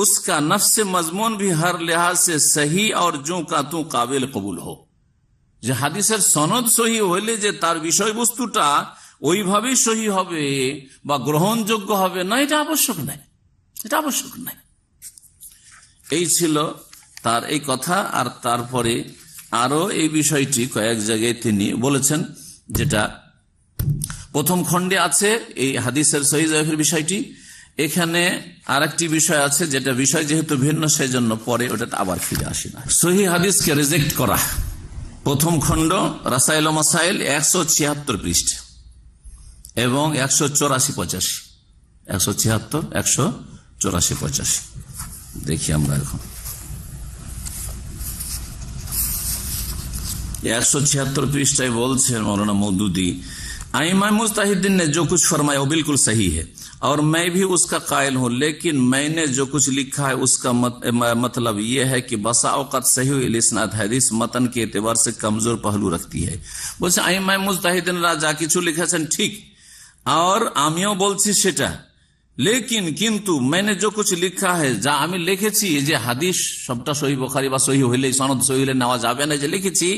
उसका नफ्स मजमून भी हर लिहाज से सही और जो का तू काबिल कबूल हो। যে হাদিসের সনদ সহি হইলে যে তার বিষয়বস্তুটা ওইভাবেই সহি হবে বা গ্রহণযোগ্য হবে না, এটা আবশ্যক নাই, এটা আবশ্যক নাই। এই ছিল তার এই কথা। আর তারপরে আরো এই বিষয়টি কয়েক জায়গায় তিনি বলেছেন, যেটা প্রথম খণ্ডে আছে এই হাদিসের সহি জয়ীফের বিষয়টি। এখানে আর একটি বিষয় আছে, যেটা বিষয় যেহেতু ভিন্ন সেই জন্য পরে ওটাতে আবার ফিরে আসি না। সহি হাদিসকে রিজেক্ট করা, প্রথম খণ্ড রাসাইল ও মাসাইল 176 পৃষ্ঠা এবং 184-85, 176, 184-85 দেখি আমরা এখন। 176 पृष्ठाয় বলছেন मौलाना मौदूदी, आइमा मुस्ताहिदीन ने जो कुछ फरमाया वो बिल्कुल सही है और मैं भी उसका कायल हूँ, लेकिन मैंने जो कुछ लिखा है उसका मतलब ये है कि बसा औक़ात सही इस्नाद हदीस मतन के एतबार से कमजोर पहलू रखती है। বলছে आइमा मुस्ताहिदीनরা যা কিছু লিখেছেন ঠিক, और আমিও বলছি সেটা, লেকিন কিন্তু मैंने जो कुछ लिखा है, যা আমি লিখেছি যে হাদিস সবটা সহি বুখারী বা সহি হইলে সনদ সহি হইলে নেওয়া যাবে না, যে লিখেছি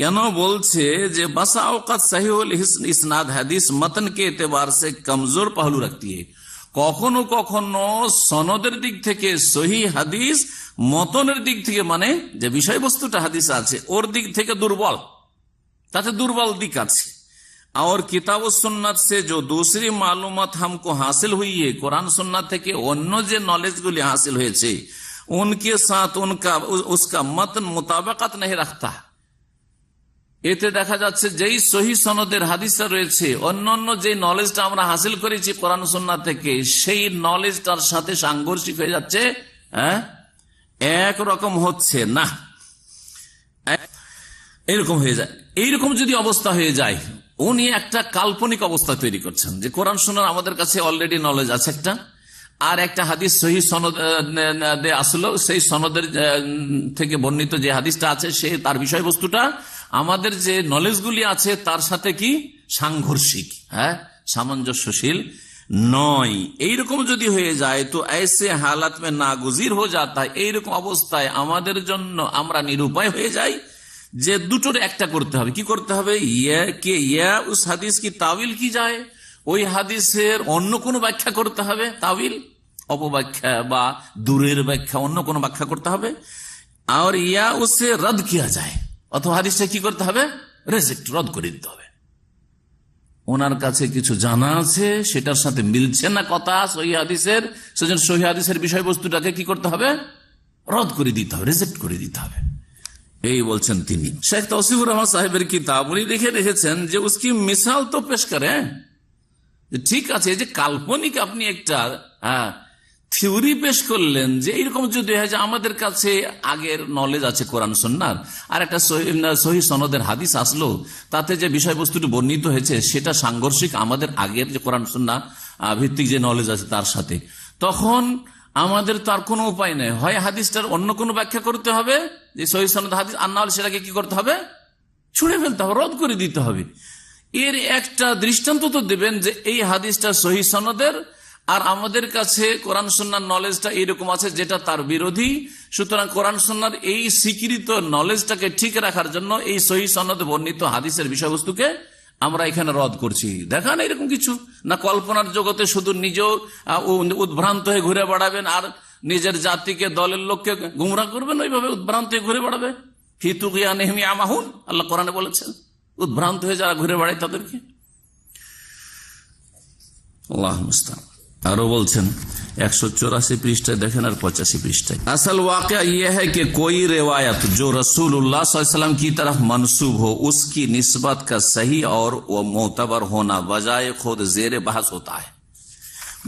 কেন বলছে যে বাসা औक़ात सही इस्नाद हदीस मतन के एतबार से कमजोर पहलू रखती है, কখনো কখনো সনদের দিক থেকে সহি হাদিস মতনের দিক থেকে, মানে যে বিষয়বস্তুটা হাদিস আছে ওর দিক থেকে দুর্বল, তাতে দুর্বল দিক আছে। और किताब सुन्नत से जो दूसरी मालूमात हमको हासिल हुई है, कुरान सुन्नत থেকে অন্য যে নলেজগুলি হাসিল হয়েছে उनके साथ उनका उसका मतन मुताबिकत नहीं रखता। এতে দেখা যাচ্ছে যেই সহি সনদের হাদিসটা রয়েছে অন্যান্য যে নলেজটা আমরা হাসিল করেছি কোরআন সুন্নাহ থেকে, সেই নলেজটার সাথে সাংঘর্ষিক হয়ে যাচ্ছে, একরকম হচ্ছে না, এরকম হয়ে যায়। এইরকম যদি অবস্থা হয়ে যায়, উনি একটা কাল্পনিক অবস্থা তৈরি করছেন যে কোরআন সুন্নাহ আমাদের কাছে অলরেডি নলেজ আছে একটা, আর একটা হাদিস সহি সনদ আসলো, সেই সনদের থেকে বর্ণিত যে হাদিসটা আছে সে তার বিষয়বস্তুটা আমাদের যে নলেজগুলি আছে তার সাথে কি সাংঘর্ষিক, সামঞ্জস্যশীল নয়। এইরকম যদি হয়ে যায় তো ऐसे हालत में नागुजीर हो जाता है, এইরকম অবস্থায় আমাদের জন্য আমরা নিরুপায় হয়ে যাই যে দুটোর একটা করতে হবে। কি করতে হবে? ইয়া উস হাদিস কি তাবিল কি যায়, ওই হাদিসের অন্য কোনো ব্যাখ্যা করতে হবে, তাবিল অপব্যাখ্যা বা দূরের ব্যাখ্যা, অন্য কোনো ব্যাখ্যা করতে হবে। আর ইয়া উসে রদ কিয়া যায়, অথবা হাদিসে কি করতে হবে? রিজেক্ট, রদ করে দিতে হবে। ওনার কাছে কিছু জানা আছে, সেটার সাথে মিলছে না কথা সহি হাদিসের, সেজন্য সহি হাদিসের বিষয়বস্তুটাকে কি করতে হবে? রদ করে দিতে হবে, রিজেক্ট করে দিতে হবে। এই বলছেন তিনি। শেখ তৌসিফুর রহমান সাহেবের কিতাব উনি লিখে রেখেছেন যে উসকি মিসাল তো পেশ করে, ঠিক আছে, যে কাল্পনিক আপনি একটা থিওরি পেশ করলেন যে এইরকম যদি হয় যে আমাদের কাছে আগের নলেজ আছে কোরআন সুন্নাহর, আর একটা সহি সনদের হাদিস আসলো, তাতে যে বিষয়বস্তুটি বর্ণিত হয়েছে সেটা সাংঘর্ষিক আমাদের আগের যে কোরআন সুন্নাহ ভিত্তিক যে নলেজ আছে তার সাথে, তখন আমাদের তার কোনো উপায় নেই, হয় হাদিসটার অন্য কোনো ব্যাখ্যা করতে হবে যে সহি সনদ হাদিস, আর না হলে সেটাকে কি করতে হবে? ছুঁড়ে ফেলতে হবে, রদ করে দিতে হবে। এর একটা দৃষ্টান্ত তো দেবেন যে এই হাদিসটা সহি সনদের, আর আমাদের কাছে কোরআন সুন্নাহর নলেজটা এইরকম আছে যেটা তার বিরোধী। সুতরাং কোরআন সুন্নাহর এই স্বীকৃত নলেজটাকে ঠিক রাখার জন্য এই সহি সনদে বর্ণিত হাদিসের বিষয়বস্তুকে আমরা এখানে রদ করছি। দেখান এরকম কিছু না, কল্পনার জগতে শুধু নিজেও উদ্ভ্রান্ত হয়ে ঘুরে বেড়াবেন আর নিজের জাতিকে, দলের লোককে গুমরা করবেন, ওইভাবে উদ্ভ্রান্ত হয়ে ঘুরে বেড়াবে। ফিতুকিয়ানিহিম আমাহুন, আল্লাহ কোরআনে বলেছেন, উদ্ভ্রান্ত হয়ে যারা ঘুরে বেড়ায় তাদেরকে। আল্লাহ মুস্তান। আরো বলছেন 184 পৃষ্ঠায় দেখেন আর 85 পৃষ্ঠায়, असल वाक़या यह है कि कोई रिवायत जो रसूलुल्लाह सल्लल्लाहु अलैहि वसल्लम की तरफ मंसूब हो उसकी निस्बत का सही और वो मोतबर होना बजाय खुद जेर बहस होता है।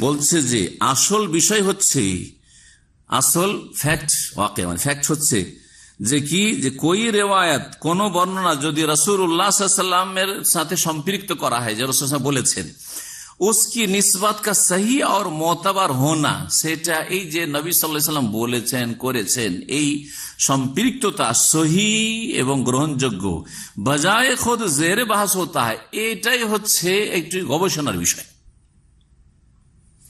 বলছে যে আসল বিষয় হচ্ছে, আসল ফ্যাক্ট, ওয়াকিয়া মানে ফ্যাক্ট হচ্ছে যে কি, যে কোই রেওয়ায়াত, কোন বর্ণনা যদি রাসূলুল্লাহ সাল্লাল্লাহু আলাইহি ওয়াসাল্লামের সাথে সম্পৃক্ত করা হয়, যে রাসূল বলেছেন, उसकी निस्बत का सही और मोतबर होना, সেটা এই যে নবী সাল্লাল্লাহু আলাইহি ওয়াসাল্লাম বলেছেন, করেছেন, এই সম্পৃক্ততা সহি এবং গ্রহণযোগ্য, বজায় খুদ জেরে বাহাস হতা হয়, এটাই হচ্ছে একটি গবেষণার বিষয়,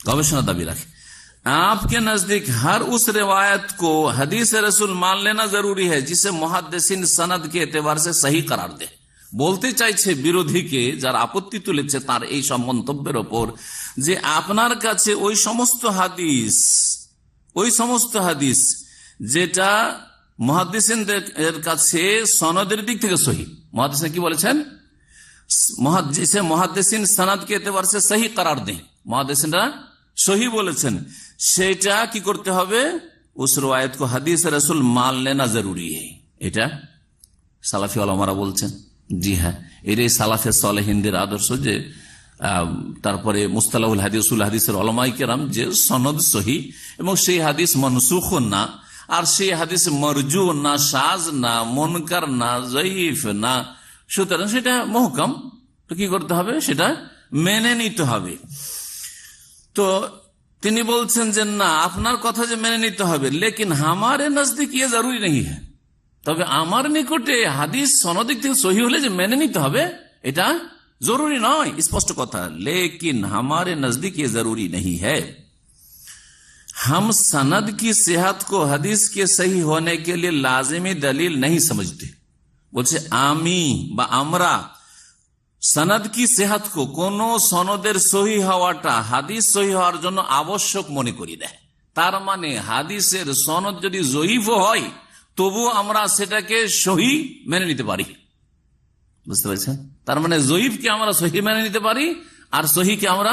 गवेषणा दावी रखे। आपके नजदीक हर उस रिवायत को हदीस रसूल मान लेना जरूरी है जिसे मुहद्दिसिन सनद के एतबार से सही करार दे। বলতে চাইছে বিরোধীকে, যারা আপত্তি তুলেছে তার এই সব মন্তব্যের ওপর, যে আপনার কাছে ওই সমস্ত হাদিস যেটা মুহাদ্দিসিনদের কাছে সনদের দিক থেকে সহি, মুহাদ্দিসিন কি বলেছেন, মুহাদ্দিসিন সনদ के एतबार से सही करार दें, মুহাদ্দিসিনরা সহি বলেছেন, সেটা কি করতে হবে, उस रिवायत को हदीस रसूल मान लेना जरूरी है। এটা সালাফি ওলামারা বলছেন। জি হ্যাঁ, এটাই সালাফে সালেহিনদের আদর্শ, যে তারপরে মুস্তালাহুল হাদিস, উসুল হাদিসের ওলামায়ে কেরাম, যে সনদ সহি এবং সেই হাদিস মনসুখ না, আর সেই হাদিস মরজু না, শাজ না, মুনকার না, যঈফ না, সুতরাং সেটা মুহকাম, তো কি করতে হবে, সেটা মেনে নিতে হবে। তো তিনি বলছেন যে না, আপনার কথা যে মেনে নিতে হবে, লেকিন হামারে নজদিক ইয়ে জরুরি নেই হ্যাঁ, তবে আমার নিকটে হাদিস সনদিক থেকে সহি হলে যে মেনে নিতে হবে এটা জরুরি নয়, স্পষ্ট কথা। লেকিন হামারে নজদিক ইয়ে জরুরি नहीं है, हम सनद की सेहत को हदीस के सही होने के लिए लाजिमी दलील नहीं समझते। বলছে আমি বা আমরা সনদ কি সেহাত কো, কোন সনদের সহি হওয়াটা হাদিস সহি হওয়ার জন্য আবশ্যক মনে করি না। তার মানে হাদিসের সনদ যদি জয়ীফ হয় তবু আমরা সেটাকে সহি মেনে নিতে পারি, বুঝতে পারছেন? তার মানে জয়ীফকে আমরা সহি মেনে নিতে পারি আর সহিকে আমরা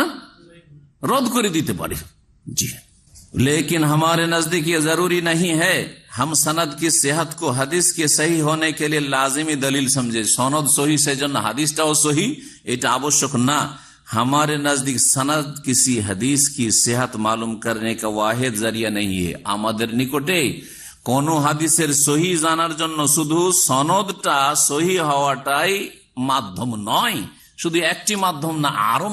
রদ করে দিতে পারি। জি, लेकिन हमारे नजदीक ये जरूरी नहीं है, हम सनद की सेहत को हदीस के सही होने के लिए लाजिमी दलील समझे। सनद सही से जन हदीसटाও सही, এটা আবশ্যক না। हमारे नजदीक सनद किसी हदीस की सेहत मालूम करने का वाहिद जरिया नहीं है। আমাদের নিকটে কোন হাদিসের সহি জানার জন্য শুধু সনদটা সহি হওয়াটাই মাধ্যম নয়, শুধু একটি মাধ্যম না, আরো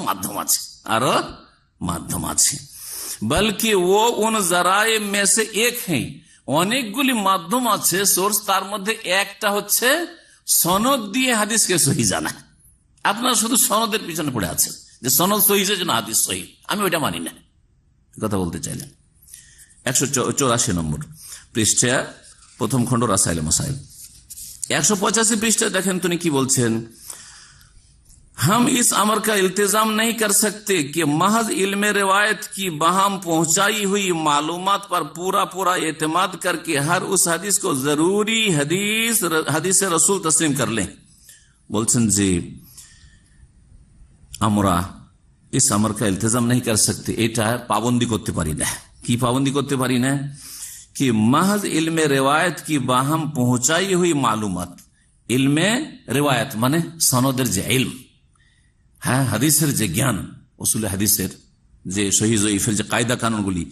মাধ্যম আছে, বলকি ও উন জরায়ে মে সে এক হ্যাঁ, অনেকগুলি মাধ্যম আছে, সোর্স, তার মধ্যে একটা হচ্ছে সনদ দিয়ে হাদিসকে সহি জানা। আপনারা শুধু সনদের পিছনে পড়ে আছেন যে সনদ সহি জন্য হাদিস সহি, আমি ওইটা মানি না, কথা বলতে চাইলেন। 184 নম্বর পৃষ্ঠা, প্রথম খণ্ড রাসাইল মাসাইল। 185 পৃষ্ঠায় দেখেন তিনি কি বলছেন, हम इस अमर का इल्तिजाम नहीं कर सकते कि महज इल्म रिवायत की बहम पहुंचाई हुई मालूमात पर पूरा एतमाद करके हर उस हदीस को जरूरी हदीस रसूल तस्लीम कर लें। बोलছেন যে আমরা इस अमर का इल्तिजाम नहीं कर सकते, এটা পাবন্দি করতে পারি না। কি পাবন্দি করতে পারি না? कि महज इल्म रिवायत की बहम पहुंचाई हुई मालूमात, इल्म रिवायत মানে সনদের যে ইলম, হ্যাঁ, হাদিসের যে জ্ঞান, উসুল হাদিসের যে সহি জয়ীফের যে কায়দা কানুনগুলি,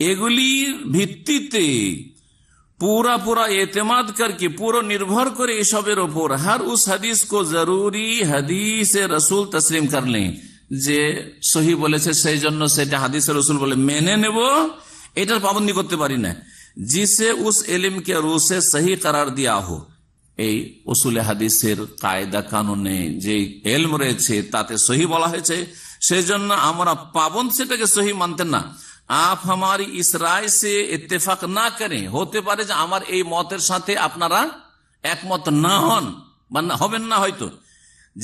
এগুলির ভিত্তিতে पूरा एतमाद करके, पूरा निर्भर करे এসবের ওপর, हर उस हदीस को जरूरी हदीस रसूल तस्लीम कर लें, যে সহি বলেছে সেই জন্য সেটা হাদিস রসুল বলে মেনে নেব, এটার পাবন্দি করতে পারি না। जिसे उस इल्म के रूह से सही करार दिया हो, এই উসুলে হাদিসের কায়দা কানুনে যে ইলম রয়েছে তাতে সহি বলা হয়েছে, সেই জন্য আমরা পাবন্দ সেটাকে সহি মানতেন না। आप हमारी इस राय से इत्तेफाक ना करें, হতে পারে যে আমার এই মতের সাথে আপনারা একমত না হন বা হবেন না হয়তো,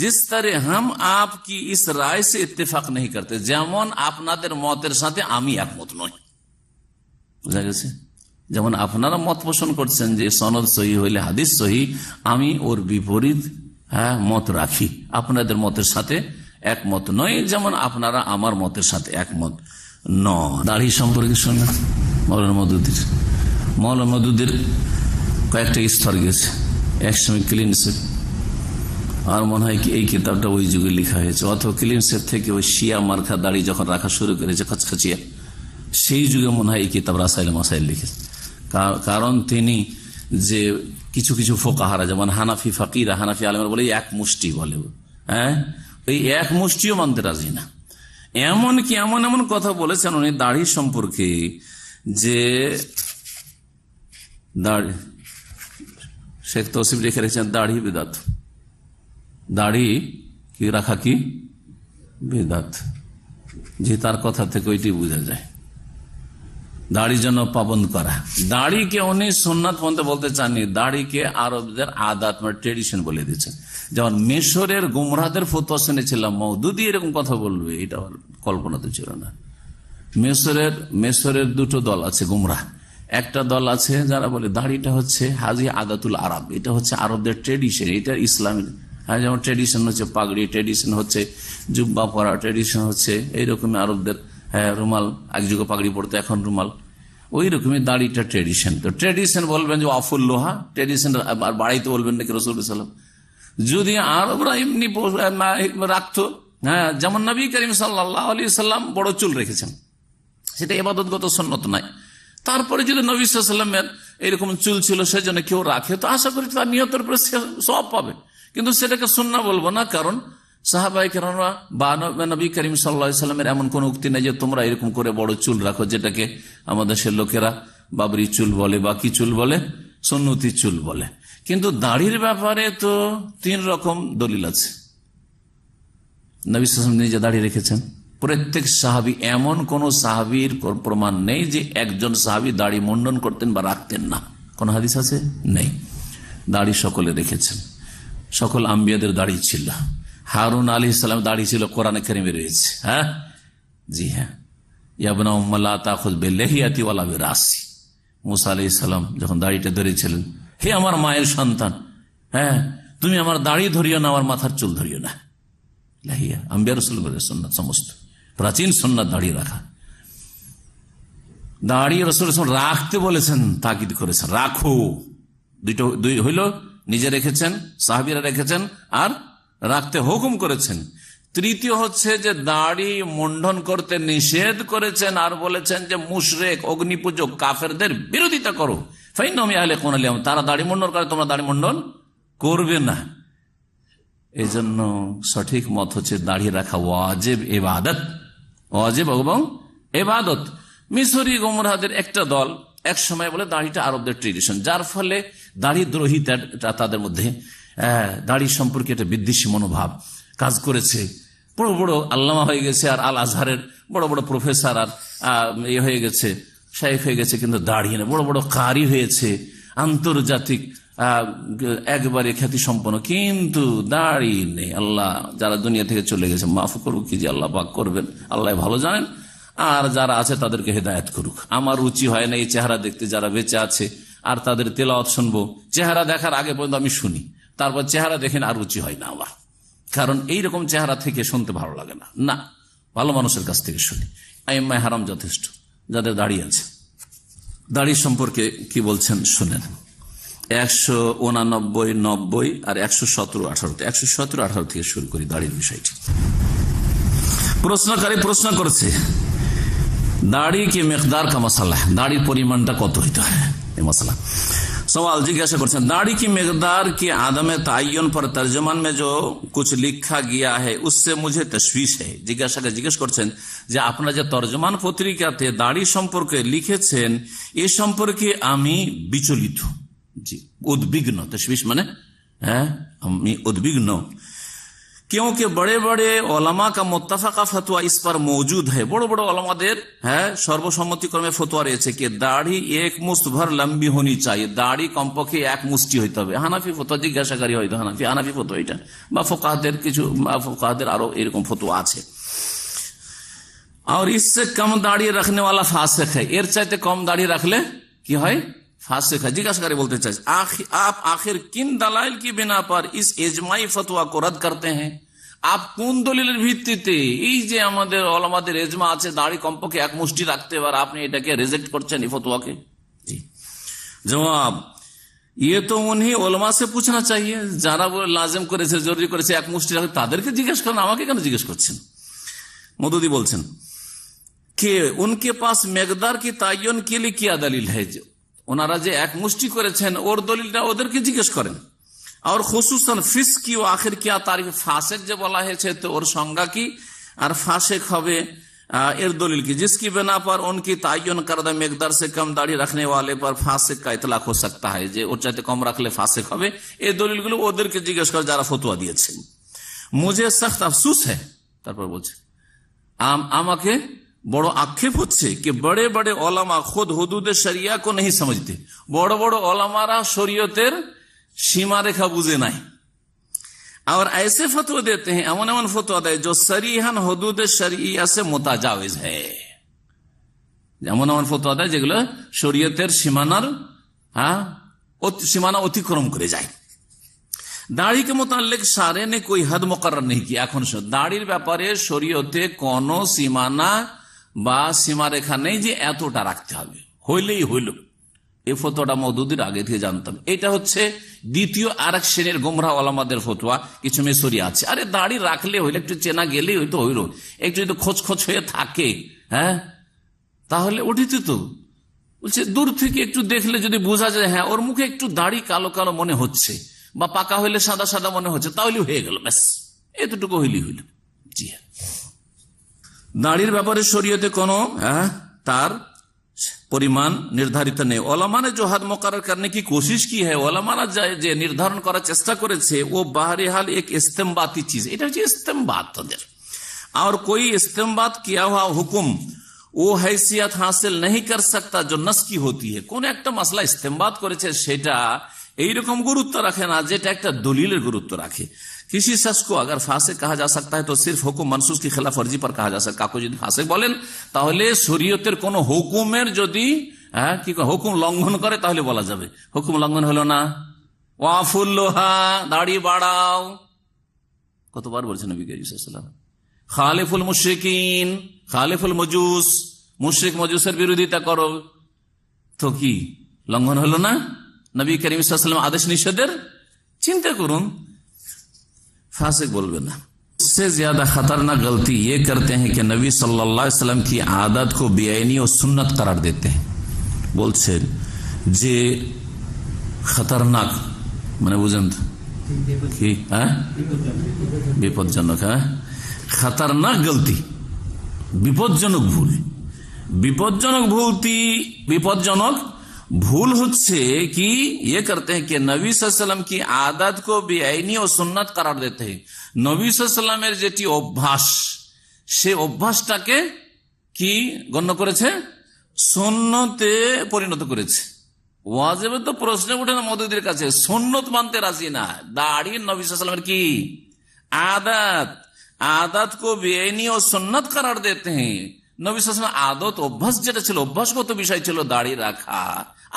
जिस तरह हम आपकी इस राय से इत्तेफाक नहीं करते, যেমন আপনাদের মতের সাথে আমি একমত নই। বুঝা গেছে? যেমন আপনারা মত পোষণ করছেন যে সনদ সহি হইলে হাদিস সহি, আমি ওর বিপরীত মত রাখি, আপনাদের মতের সাথে একমত নয়, যেমন আপনারা আমার মতের সাথে একমত নয়। দাড়ি সম্পর্কে শোনা মৌলানা মওদুদের কয়েকটা স্তর গেছে। একসময় ক্লিন শেভ, আর মনে হয় কি এই কিতাবটা ওই যুগে লেখা হয়েছে, অথবা ক্লিন শেভ থেকে ওই শিয়া মার্কা দাড়ি যখন রাখা শুরু করেছে খচখচিয়া, সেই যুগে মনে হয় এই কিতাব রাসাইল মাসাইল লিখেছে। কারণ তিনি যে কিছু কিছু ফোকাহারা, যেমন হানাফি ফাকিরা, হানাফি আলেমরা বলে এক মুষ্টি বলে, এই এক মুষ্টিও মানতে রাজি না। এমনকি এমন এমন কথা বলেছেন উনি দাড়ি সম্পর্কে, যে দাড়ি শেখ তৌসিফ লিখে রেখেছেন দাড়ি বিদাত, দাড়ি কি রাখা কি বিদাত। যে তার কথা থেকে ওইটি বোঝা যায়, দাড়ি যেন পাবন্দ করা। দাড়িকে উনি সুন্নাত পন্থা বলতে চাননি, দাড়িকে আরবদের আদাত মানে ট্রেডিশন বলে দিচ্ছেন। যেমন মিশরের গুমরাহদের ফতোয়া শুনেছিলাম, মওদুদি এরকম কথা বলবে, এটা কল্পনাতে ছিল না। মিশরের দুটো দল আছে গুমরাহ। একটা দল আছে যারা বলে দাড়িটা হচ্ছে হাজি আদাতুল আরব, এটা হচ্ছে আরবদের ট্রেডিশন, এটা ইসলামের। যেমন ট্রেডিশন হচ্ছে পাগড়ি, ট্রেডিশন হচ্ছে জুব্বা পরা, ট্রেডিশন হচ্ছে এইরকম আরবদের রুমাল, এক যুগে পাগড়ি পড়তে এখন রুমাল, ওই রকমই দাড়িটা ট্রেডিশন। তো ট্রেডিশন বলবেন যে অফুল লোহা ট্রেডিশন, আর বাড়াইতে বলবেন নাকি রাসূল সাল্লাল্লাহু আলাইহি ওয়াসাল্লাম। যদি আরবরা এমনি রাখতো, যেমন নবী করিম সাল্লাল্লাহু আলাইহি ওয়াসাল্লাম বড় চুল রেখেছেন, সেটা ইবাদতগত সুন্নত নাই। তারপরে যদি নবী সাল্লাল্লাহু আলাইহি ওয়াসাল্লামের এরকম চুল ছিল সেজন্য কেউ রাখে, তো আশা করি তার নিয়তের উপরে সওয়াব পাবে, কিন্তু সেটাকে সুন্নাহ বলবো না। কারণ সাহাবায়ে কেরামরা বা নবী করিম সাল্লাল্লাহু আলাইহি ওয়াসাল্লামের এমন কোন উক্তি নেই যে তোমরা এরকম করে বড় চুল রাখো, যেটাকে আমাদের সে লোকেরা বাবরি চুল বলে বা কি চুল বলে, সুন্নতি চুল বলে। কিন্তু দাড়ির ব্যাপারে তো 3 রকম দলিল আছে। নবী সাল্লাল্লাহু আলাইহি ওয়াসাল্লাম নিজে দাড়ি রেখেছেন, প্রত্যেক সাহাবী, এমন কোন সাহাবীর প্রমাণ নেই যে একজন সাহাবী দাড়ি মুন্ডন করতেন বা রাখতেন না, কোন হাদিস আছে? নেই। দাড়ি সকলে রেখেছেন, সকল আম্বিয়াদের দাড়ি ছিল। হারুন আলাইহিস সালাম দাড়ি ছিল, কোরআনে কারিমে রয়েছে। জি হ্যাঁ, ইয়াবনা উম্মা লা তাখুয বিলিহিয়াতি ওয়ালা বিরাসি। মুসা আলাইহিস সালাম যখন দাড়িটা ধরেছিলেন, হে আমার মায়ের সন্তান, তুমি আমার দাড়ি ধরিও না, আমার মাথার চুল ধরিও না। লাহিয়া আম্বিয়া রাসূলুল্লাহর সুন্নাত, সমস্ত প্রাচীন সুন্নাত দাড়ি রাখা। দাড়ি রাসূল রাখতে বলেছেন, তাকিদ করেছেন রাখো। দুই হইল, নিজে রেখেছেন, সাহাবীরা রেখেছেন, আর রাখতে হুকুম করেছেন। তৃতীয় হচ্ছে যে দাড়ি মুন্ডন করতে নিষেধ করেছেন, আর বলেছেন যে মুশরিক, অগ্নিপূজক, কাফেরদের বিরোধিতা করো। ফাইন্নাহুম ইয়াহলিকুনা লিহিম, তারা দাড়ি মুন্ডন করে, তোমরা দাড়ি মুন্ডন করবে না। এই জন্য সঠিক মত হচ্ছে দাড়ি রাখা ওয়াজিব ইবাদত, ওয়াজিব এবং ইবাদত। মিশরি গুমরাহদের একটা দল এক সময় বলে দাড়িটা আরবদের ট্রেডিশন, যার ফলে দাড়ি দ্রোহিতা তাদের মধ্যে, দাড়ি সম্পর্কে একটা বিদ্বেষী মনোভাব কাজ করেছে। বড় বড় আল্লামা হয়ে গেছে, আর আল আজহারের বড় বড় প্রফেসর আর হয়ে গেছে, শাইখ হয়ে গেছে, কিন্তু দাড়ি নেই। বড় বড় কারি হয়েছে, আন্তর্জাতিক একবারে খ্যাতি সম্পন্ন, কিন্তু দাড়ি নেই। আল্লাহ যারা দুনিয়া থেকে চলে গেছে মাফ করুক, কি যে আল্লাহ পাক করবেন, আল্লাহ ভালো জানেন। আর যারা আছে তাদেরকে হেদায়েত করুক। আমার রুচি হয় না এই চেহারা দেখতে, যারা বেঁচে আছে আর তাদের তেলাওয়াত শুনবো, চেহারা দেখার আগে পর্যন্ত আমি শুনি, তারপর চেহারা দেখেন আর রুচি হয় না আমার। কারণ এইরকম চেহারা থেকে শুনতে ভালো লাগে না, না ভালো মানুষের কাছ থেকে শুনি। আইম্মায়ে হারাম যথেষ্ট, যাদের দাড়ি আছে। দাড়ি সম্পর্কে কি বলছেন শুনেন। 189, 90 আর 117, 18। 117, 18 থেকে শুরু করি দাড়ির বিষয়টি। প্রশ্নকারী প্রশ্ন করেছে দাড়ি কি মিকদার কা মশলা, দাড়ির পরিমাণটা কত হইতে হয়, এই মশলা सवाल जिज्ञासा करते हैं। दाढ़ी की मिकदार की आदम तायन पर तर्जमान में जो कुछ लिखा गया है उससे मुझे तशवीश है। जिज्ञासा जिज्ञेस করছেন যে আপনারা যে তরজমান পত্রিকাতে দাড়ি সম্পর্কে লিখেছেন এ সম্পর্কে আমি বিচলিত, জি উদ্বিগ্ন। তশবিশ মানে আমি উদ্বিগ্ন। क्योंकि बड़े बड़े ओलमा का मुत्तफाका फतवा इस पर मौजूद है। बड़े बड़े ओलमाদের সর্বসম্মতিক্রমে ফতোয়া রয়েছে कि দাড়ি এক মুষ্ট ভর লম্বি होनी चाहिए, দাড়ি কমপক্ষে এক মুষ্টি হইতে হবে। হানাফি ফতোয়া জিজ্ঞাসাকারী হয়তো হানাফি ফতোয়া এটা, বা ফোকাহাদের আরো এরকম ফতোয়া আছে। और इससे कम दाढ़ी रखने वाला फासिक है, এর চাইতে কম দাড়ি রাখলে কি হয়? फासिक है। जिज्ञासाकारी बोलते चाहे आप आखिर किन दलाइल की बिना पर इस इजमाई फतवा को रद्द करते हैं? आप কোন দলিলের ভিত্তিতে এই যে আমাদের ওলামাদের ইজমা আছে দাড়ি কমপক্ষে এক মুষ্টি রাখতে হবে, আপনি এটাকে রিজেক্ট করছেন এই ফতোয়াকে? জি জবাব, ये तो उन्हीं ওলামা से पूछना चाहिए যারা লাজিম করেছে, জরুরি করেছে এক মুষ্টি রাখতে, তাদেরকে জিজ্ঞেস করেন, আমাকে কেন জিজ্ঞেস করছেন? মদুদি বলছেন कि उनके पास मिकदार की तायन के लिए क्या दलील है? ওনারা যে এক মুষ্টি করেছেন ওর দলিলটা ওদেরকে জিজ্ঞেস করেন। আর খুসুসান ফিসক কি ও আখির কিয়া তারিফ, ফাসেক যে বলা হয়েছে তো ওর সংজ্ঞা কি, আর ফাসেক হবে এর দলিল কি? जिसकी बिना पर उनकी तायन करदा मिकदार से कम दाढ़ी रखने वाले पर फासिक का इतलाक हो सकता है, যে ওর চাইতে কম রাখলে ফাসেক হবে। এই দলিলগুলো ওদেরকে জিজ্ঞেস করে যারা ফতোয়া দিয়েছেন। मुझे सख्त अफसोस है, তারপর বলছে আমাকে বড় আক্ষেপ হচ্ছে कि बड़े बड़े ओलमा खुद हुदूद शरिया को नहीं समझते, বড় বড় ওলামারা শরীয়তের সীমা রেখা বুঝে নাই, और ऐसे फतवा देते हैं, एमन एमन फतवा देय जो सरीहन हुदूद शरिया से मुताजाविज है, एमन एमन फतवा देय যেগুলো শরীয়তের সীমানা অতিক্রম করে যায়। দাড়ি के मुताल्लिक सारे ने कोई हद मुकर्रर नहीं किया। এখন দাড়ির ব্যাপারে শরীয়তে কোন সীমানা বা সীমারেখা নেই যে এতটা রাখতে হবে, হইলেই হইল। এই ফতোয়াটা মওদুদির আগে থেকে জানতাম। এটা হচ্ছে দ্বিতীয় আরেক শ্রেণীর গোমরাহ ওলামাদের ফতোয়া। কিছু মিশরি আছে, আরে দাড়ি রাখলে হইলে, একটু চেনা গেলেই হইতো হইল, একটু যদি খোঁজ হয়ে থাকে তাহলে উঠিত তো। বলছে দূর থেকে একটু দেখলে যদি বোঝা যায় হ্যাঁ ওর মুখে একটু দাড়ি কালো কালো মনে হচ্ছে, বা পাকা হইলে সাদা সাদা মনে হচ্ছে, তাহলে হয়ে গেল, ব্যাস এতটুকু হইলেই হইল। জি হ্যাঁ, দাড়ির ব্যাপারে শরীয়তে কোনো তার परिमाण निर्धारित नहीं। ओलमा ने जो हद मुकर्रर करने की कोशिश की है, ओलमारा যে নির্ধারণ করার চেষ্টা করেছে, वो बहरहाल एक इस्तेमबाती चीज, এটা হচ্ছে इस्तेमबात তাদের। और कोई इस्तेमबात किया हुआ हुक्म वो हैसियत हासिल नहीं कर सकता जो नस की होती है। কোন একটা মাসলা इस्तेमबात করেছে সেটা এইরকম গুরুত্ব রাখে না যেটা একটা দলিলের গুরুত্ব রাখে। किसी शख्स को अगर फासिक कहा जा सकता है तो सिर्फ हुकुम मनसूस की खिलाफ वर्जी पर कहा जा सकता। काकू যদি ফাসিক বলেন তাহলে শরীয়তের কোন হুকুমের যদি হুকুম লঙ্ঘন করে তাহলে বলা যাবে হুকুম লঙ্ঘন হলো না। ওয়াফুল্লুহা, দাড়ি বাড়াও, কতবার বলছেন নবী করিম সাল্লাল্লাহু আলাইহি ওয়াসাল্লাম। খালিফুল মুশরিকিন, খালিফুল মজুস, মুশরিক মজুসের বিরোধিতা করো, তো কি লঙ্ঘন হলো না নবী করিম সাল্লাল্লাহু আলাইহি ওয়াসাল্লাম আদেশ নিষেধের? চিন্তা করুন, फासिक बोलबे ना। इससे ज्यादा खतरनाक गलती ये करते हैं कि नबी सल्लल्लाहु अलैहि वसल्लम की आदत को बेआईनी और सुन्नत करार देते हैं। बोलছে যে खतरनाक মানে বুঝেন কি বিপজ্জনক, खतरनाक गलती, বিপজ্জনক ভুল। বিপজ্জনক भूल হচ্ছে কি ये करते हैं कि नबी सल्लल्लाहु अलैहि वसल्लम की आदत को बेआईनी और सुन्नत करार देते हैं। नबी सल्लल्लाहु अलैहि वसल्लमेর যেটি অভ্যাস, সে অভ্যাসটাকে কি গণ্য করেছে? সুন্নতে পরিণত করেছে। ওয়াজিবে তো প্রশ্ন ওঠে না মওদুদির কাছে, সুন্নত মানতে রাজি না। দাড়ি নবী সাল্লাল্লাহু আলাইহি ওয়াসাল্লামের কি आदत को बेआईनी और सुन्नत करार देते हैं। নবী সাল্লাল্লাহু আলাইহি ওয়াসাল্লাম আদত অভ্যাস যেটা ছিল, অভ্যাসগত বিষয় ছিল দাড়ি রাখা,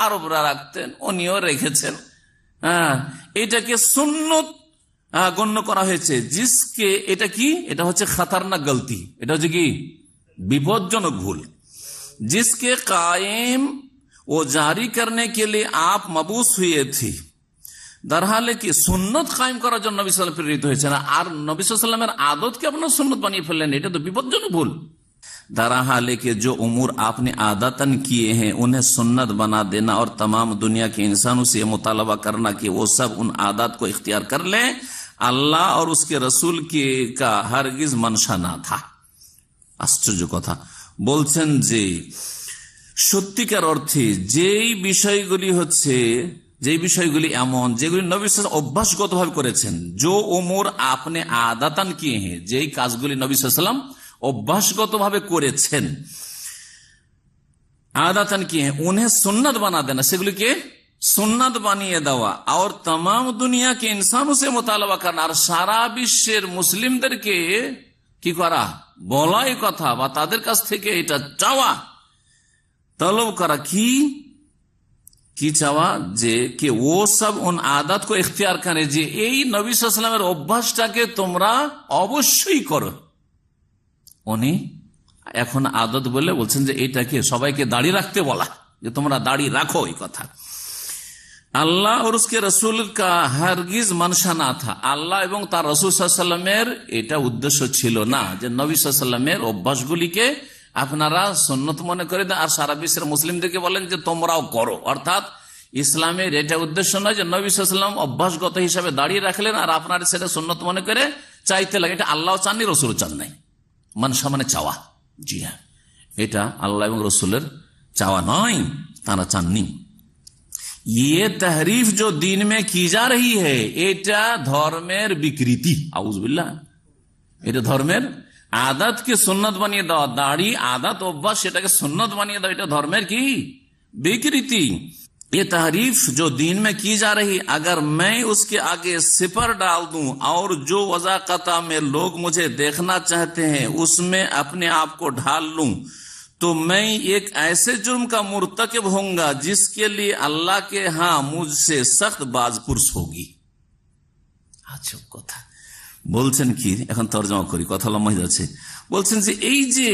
আরবরা রাখতেন, উনিও রেখেছেন, এটাকে সুন্নত গণ্য করা হয়েছে। জিসকে এটা কি, এটা হচ্ছে খতরনাক গলতি, এটা হচ্ছে কি বিপজ্জনক ভুল। जिसके कायम ও জারি करने के लिए आप मबूस हुए थे। দরহালে কি সুন্নত কায়েম করার জন্য নবী সাল্লাল্লাহু আলাইহি ওয়াসাল্লাম প্রেরিত হয়েছেন, আর নবী সাল্লাল্লাহু আলাইহি ওয়াসাল্লামের আদতকে আপনারা সুন্নত বানিয়ে ফেললেন, এটা তো বিপজ্জনক ভুল। दरहाले के जो उमूर आपने आदतन किए हैं उन्हें सुन्नत बना देना और तमाम दुनिया के इंसानों से मुतालबा करना कि वो सब उन आदत को इख्तियार कर लें, अल्लाह और उसके रसूल के का हरगिज मंशा ना था। आश्चर्य कथा বলছেন যে সত্যিকার অর্থে যেই বিষয়গুলি হচ্ছে যে বিষয়গুলি এমন যেগুলি নবী সাল্লাল্লাহু আলাইহি ওয়াসাল্লাম অভ্যাসগতভাবে করেছেন, জো উমুর আপনি আদাতান কিয়ে হ্যাঁ, যেই কাজগুলি নবী সাল্লাল্লাহু আলাইহি ওয়াসাল্লাম অভ্যাসগতভাবে করেছেন, आदतन की है, उन्हें सुन्नत बना देना, সেগুলিকে সুন্নাত বানিয়ে দেওয়া। আর तमाम দুনিয়া के इंसानों से मुतालबा करना, আর সারা বিশ্বের মুসলিমদেরকে কি করা, বলা এই কথা বা তাদের কাছ থেকে এটা চাওয়া, তলব করা। কি চাওয়া, যে कि वो सब उन आदत को इख्तियार करे, যে এই নবী সাল্লাল্লাহু আলাইহি ওয়াসাল্লামের অভ্যাসটাকে তোমরা অবশ্যই করো। উনি এখন আদত বলে বলছেন যে এটাকে সবাইকে দাড়ি রাখতে বলা, যে তোমরা দাড়ি রাখো, এই কথা। আল্লাহ और उसके रसूल का हरगिज मनशा ना था, আল্লাহ এবং তার রাসূল সাল্লাল্লাহু আলাইহি ওয়াসাল্লামের এটা উদ্দেশ্য ছিল না যে নবী সাল্লাল্লাহু আলাইহি ওয়াসাল্লামের অভ্যাসগুলিকে আপনারা সুন্নত মনে করে দেন আর সারা বিশ্বের মুসলিমদেরকে বলেন যে তোমরাও করো। অর্থাৎ ইসলামের এটা উদ্দেশ্য নয় যে নবী সাল্লাল্লাহু আলাইহি ওয়াসাল্লাম অভ্যাসগত হিসাবে দাঁড়িয়ে রাখলেন আর আপনারা সেটা সুন্নত মনে করে চাইতে লাগে। এটা আল্লাহ চাননি, রসুল চান নাই। মানসা মানে চাওয়া, জি হ্যাঁ, এটা আল্লাহ এবং রসুলের চাওয়া নয়, তারা চাননি। ये तहरीफ जो दीन में की जा रही है, এটা ধর্মের বিকৃতি, আউযুবিল্লাহ, এটা ধর্মের আদতকে সুন্নত বানিয়ে দেওয়া, দাড়ি আদত অভ্যাস সেটাকে সুন্নত বানিয়ে দেওয়া, এটা ধর্মের কি বিকৃতি। ये तहरीफ जो दीन में की जा रही, अगर मैं उसके आगे सिपर डाल दूं और जो वज़ाक़ता में लोग मुझे देखना चाहते हैं उसमें अपने आप को ढाल लूं, तो मैं एक ऐसे जुर्म का मुर्तकिब होऊंगा जिसके लिए अल्लाह के यहाँ मुझसे सख्त बाजपुरस होगी। আচ্ছা, কথা বলছেন কি, এখন তরজমা করি, কথা লম্বা হয়ে যাচ্ছে। বলছেন যে এই যে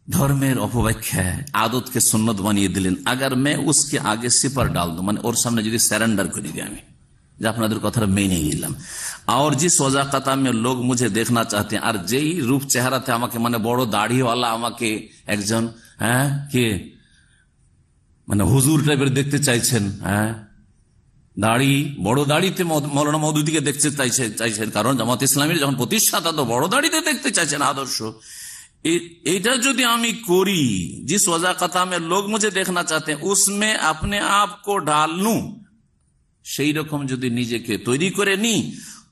ধর্মের অপব্যাখ্যা, আদতকে সুন্নত বানিয়ে দিলেন, अगर मैं उसके आगे सिपर डाल दूं, মানে ওর সামনে যদি সারেন্ডার করে দিই আমি, যে আপনাদের কথাটা মেনে নিলাম, और जिस वज़ाक़ता में लोग मुझे देखना चाहते हैं, আর যেই রূপ চেহারাতে আমাকে, মানে বড় দাড়িওয়ালা আমাকে একজন কে মানে হুজুর টাইপের দেখতে চাইছেন, দাড়ি বড় দাড়িতে মৌলানা মওদুদীকে দেখতে চাইছেন, কারণ জামাত ইসলামীর যখন প্রতিষ্ঠাতা তো বড় দাড়িতে দেখতে চাইছেন আদর্শ। এটা যদি আমি করি, जिस वज़ाक़ता में लोग मुझे देखना चाहते हैं उसमें अपने आप को डाल लूं, সেই রকম যদি নিজেকে তৈরি করে নি,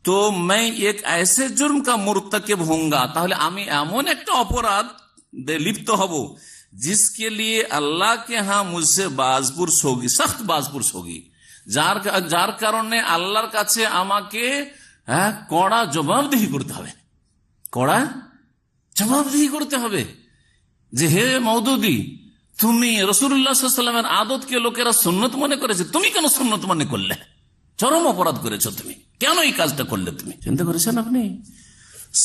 তো मैं एक ऐसे जुर्म का मुर्तकिब होऊंगा, তাহলে আমি এমন একটা অপরাধ লিপ্ত হব जिसके लिए अल्लाह के यहाँ मुझसे बाजपुरस होगी, सख्त बाजपुरस होगी, যার কারণে আল্লাহর কাছে আমাকে কড়া জবাবদিহি করতে হবে, কড়া জবাবদিহি করতে হবে যে হে মওদুদী, তুমি রাসূলুল্লাহ সাল্লাল্লাহু আলাইহি ওয়াসাল্লামের আদতকে লোকেরা সুন্নত মনে করেছে, তুমি কেন সুন্নত মনে করলে? চরম অপরাধ করেছো তুমি, কেন এই কাজটা করলে? তুমি চিন্তা করেছেন আপনি?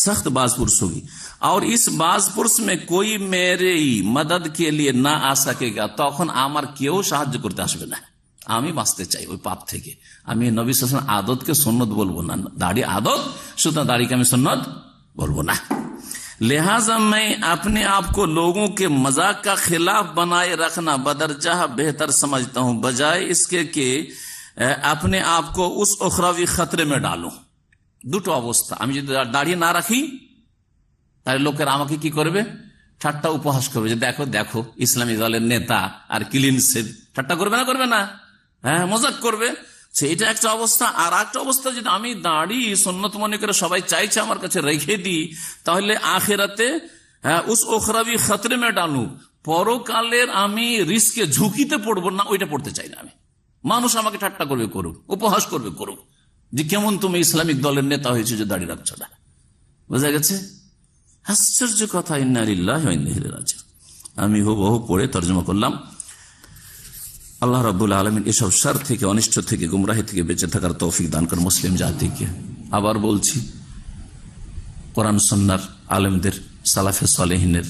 सख्त बाजपुरस होगी और इस बाजपुरस में कोई मेरे मदद के लिए ना आ सकेगा, তখন আমার কেউ সাহায্য করতে আসবে না। আমি বাঁচতে চাই ওই পাপ থেকে, আমি নবী সাল্লাল্লাহু আলাইহি ওয়াসাল্লাম আদতকে সুন্নত বলবো না, দাড়ি আদত, সুতরাং দাড়িকে আমি সুন্নত বলবো না। लिहाजा मैं अपने आप को लोगों के मजाक का खिलाफ बनाए रखना बदरजा बेहतर समझता हूं, बजाय इसके कि अपने आप को उस उखरावी खतरे में डालूं। দুটো অবস্থা, আমি যদি দাঁড়িয়ে না রাখি তাহলে লোকেরা আমাকে কি করবে, ঠাট্টা উপহাস করবে, যে দেখো দেখো ইসলামী দলের নেতা আর ক্লিন সেভ, ঠাট্টা করবে না, করবে না, মজাক করবে, এটা একটা অবস্থা। আর একটা অবস্থা, যদি আমি দাঁড়ি সুন্নত মনে করে সবাই চাইছে আমার কাছে রেখে দিই, তাহলে আখিরাতে উস ওখরাবি খতরে মে ডালু, পরকালের আমি রিস্কে ঝুঁকিতে পড়বো না, ওইটা পড়তে চাই না আমি। মানুষ আমাকে ঠাট্টা করবে, করুক, উপহাস করবে, করুক, যে কেমন তুমি ইসলামিক দলের নেতা হয়েছে যে দাঁড়িয়ে রাখছো না। বোঝা গেছে? আশ্চর্য কথা। ইন্না লিল্লাহি ওয়া ইন্না ইলাইহি রাজিউন। আমি হুবহু পড়ে তরজমা করলাম। আল্লাহ রাব্বুল আলামিন এসব শার থেকে, অনিষ্ট থেকে, গুমরাহি থেকে বেঁচে থাকার তৌফিক দান করেন মুসলিম জাতিকে। আবার বলছি, কোরআন সুন্নাহর আলেমদের, সালাফে সালেহিনের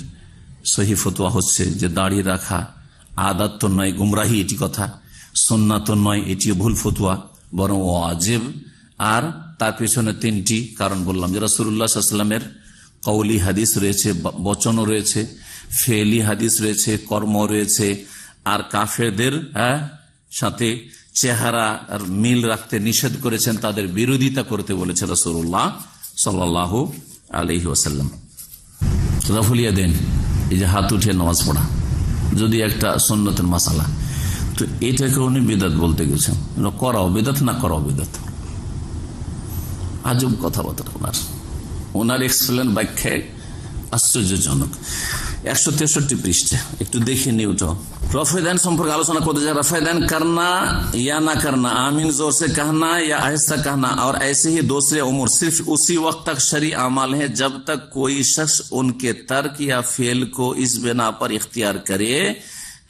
সহি ফতোয়া হচ্ছে যে দাঁড়িয়ে রাখা আদাত তো নয়, গুমরাহি এটি কথা, সুন্নাত তো নয়, এটিও ভুল ফতোয়া, বরং ওয়াজিব। আর তার পেছনে তিনটি কারণ বললাম, যে রাসূলুল্লাহ সাল্লাল্লাহু আলাইহি ওয়াসাল্লামের কওলি হাদিস রয়েছে, বচনও রয়েছে, ফেলি হাদিস রয়েছে, কর্ম রয়েছে, আর কাফেরদের সাথে চেহারা আর মিল রাখতে নিষেধ করেছেন, তাদের বিরোধিতা করতে বলেছে রাসূলুল্লাহ সাল্লাল্লাহু আলাইহি ওয়াসাল্লাম। রফুলিয়া দেন, এই যে হাত উঠিয়ে নামাজ পড়া, যদি একটা সুন্নতের মাসালা, তো এটাকে উনি বিদাত বলতে গেছেন, করাও বিদাত না করাও বিদাত। আজব কথাবার্তা ওনার এক্সপ্লেন ব্যাখ্যায় আশ্চর্যজনক। 163 পৃষ্ঠা একটু দেখে নি ওটা। रफ़-ए-दैन संपर्क आलोचना करते हैं। रफ़-ए-दैन करना या ना करना, आमीन जोर से कहना या आहिस्ता कहना, और ऐसे ही दूसरे उमूर सिर्फ उसी वक्त तक शरई अमल है जब तक कोई शख्स उनके तर्क या फेल को इस बिना पर इख्तियार करे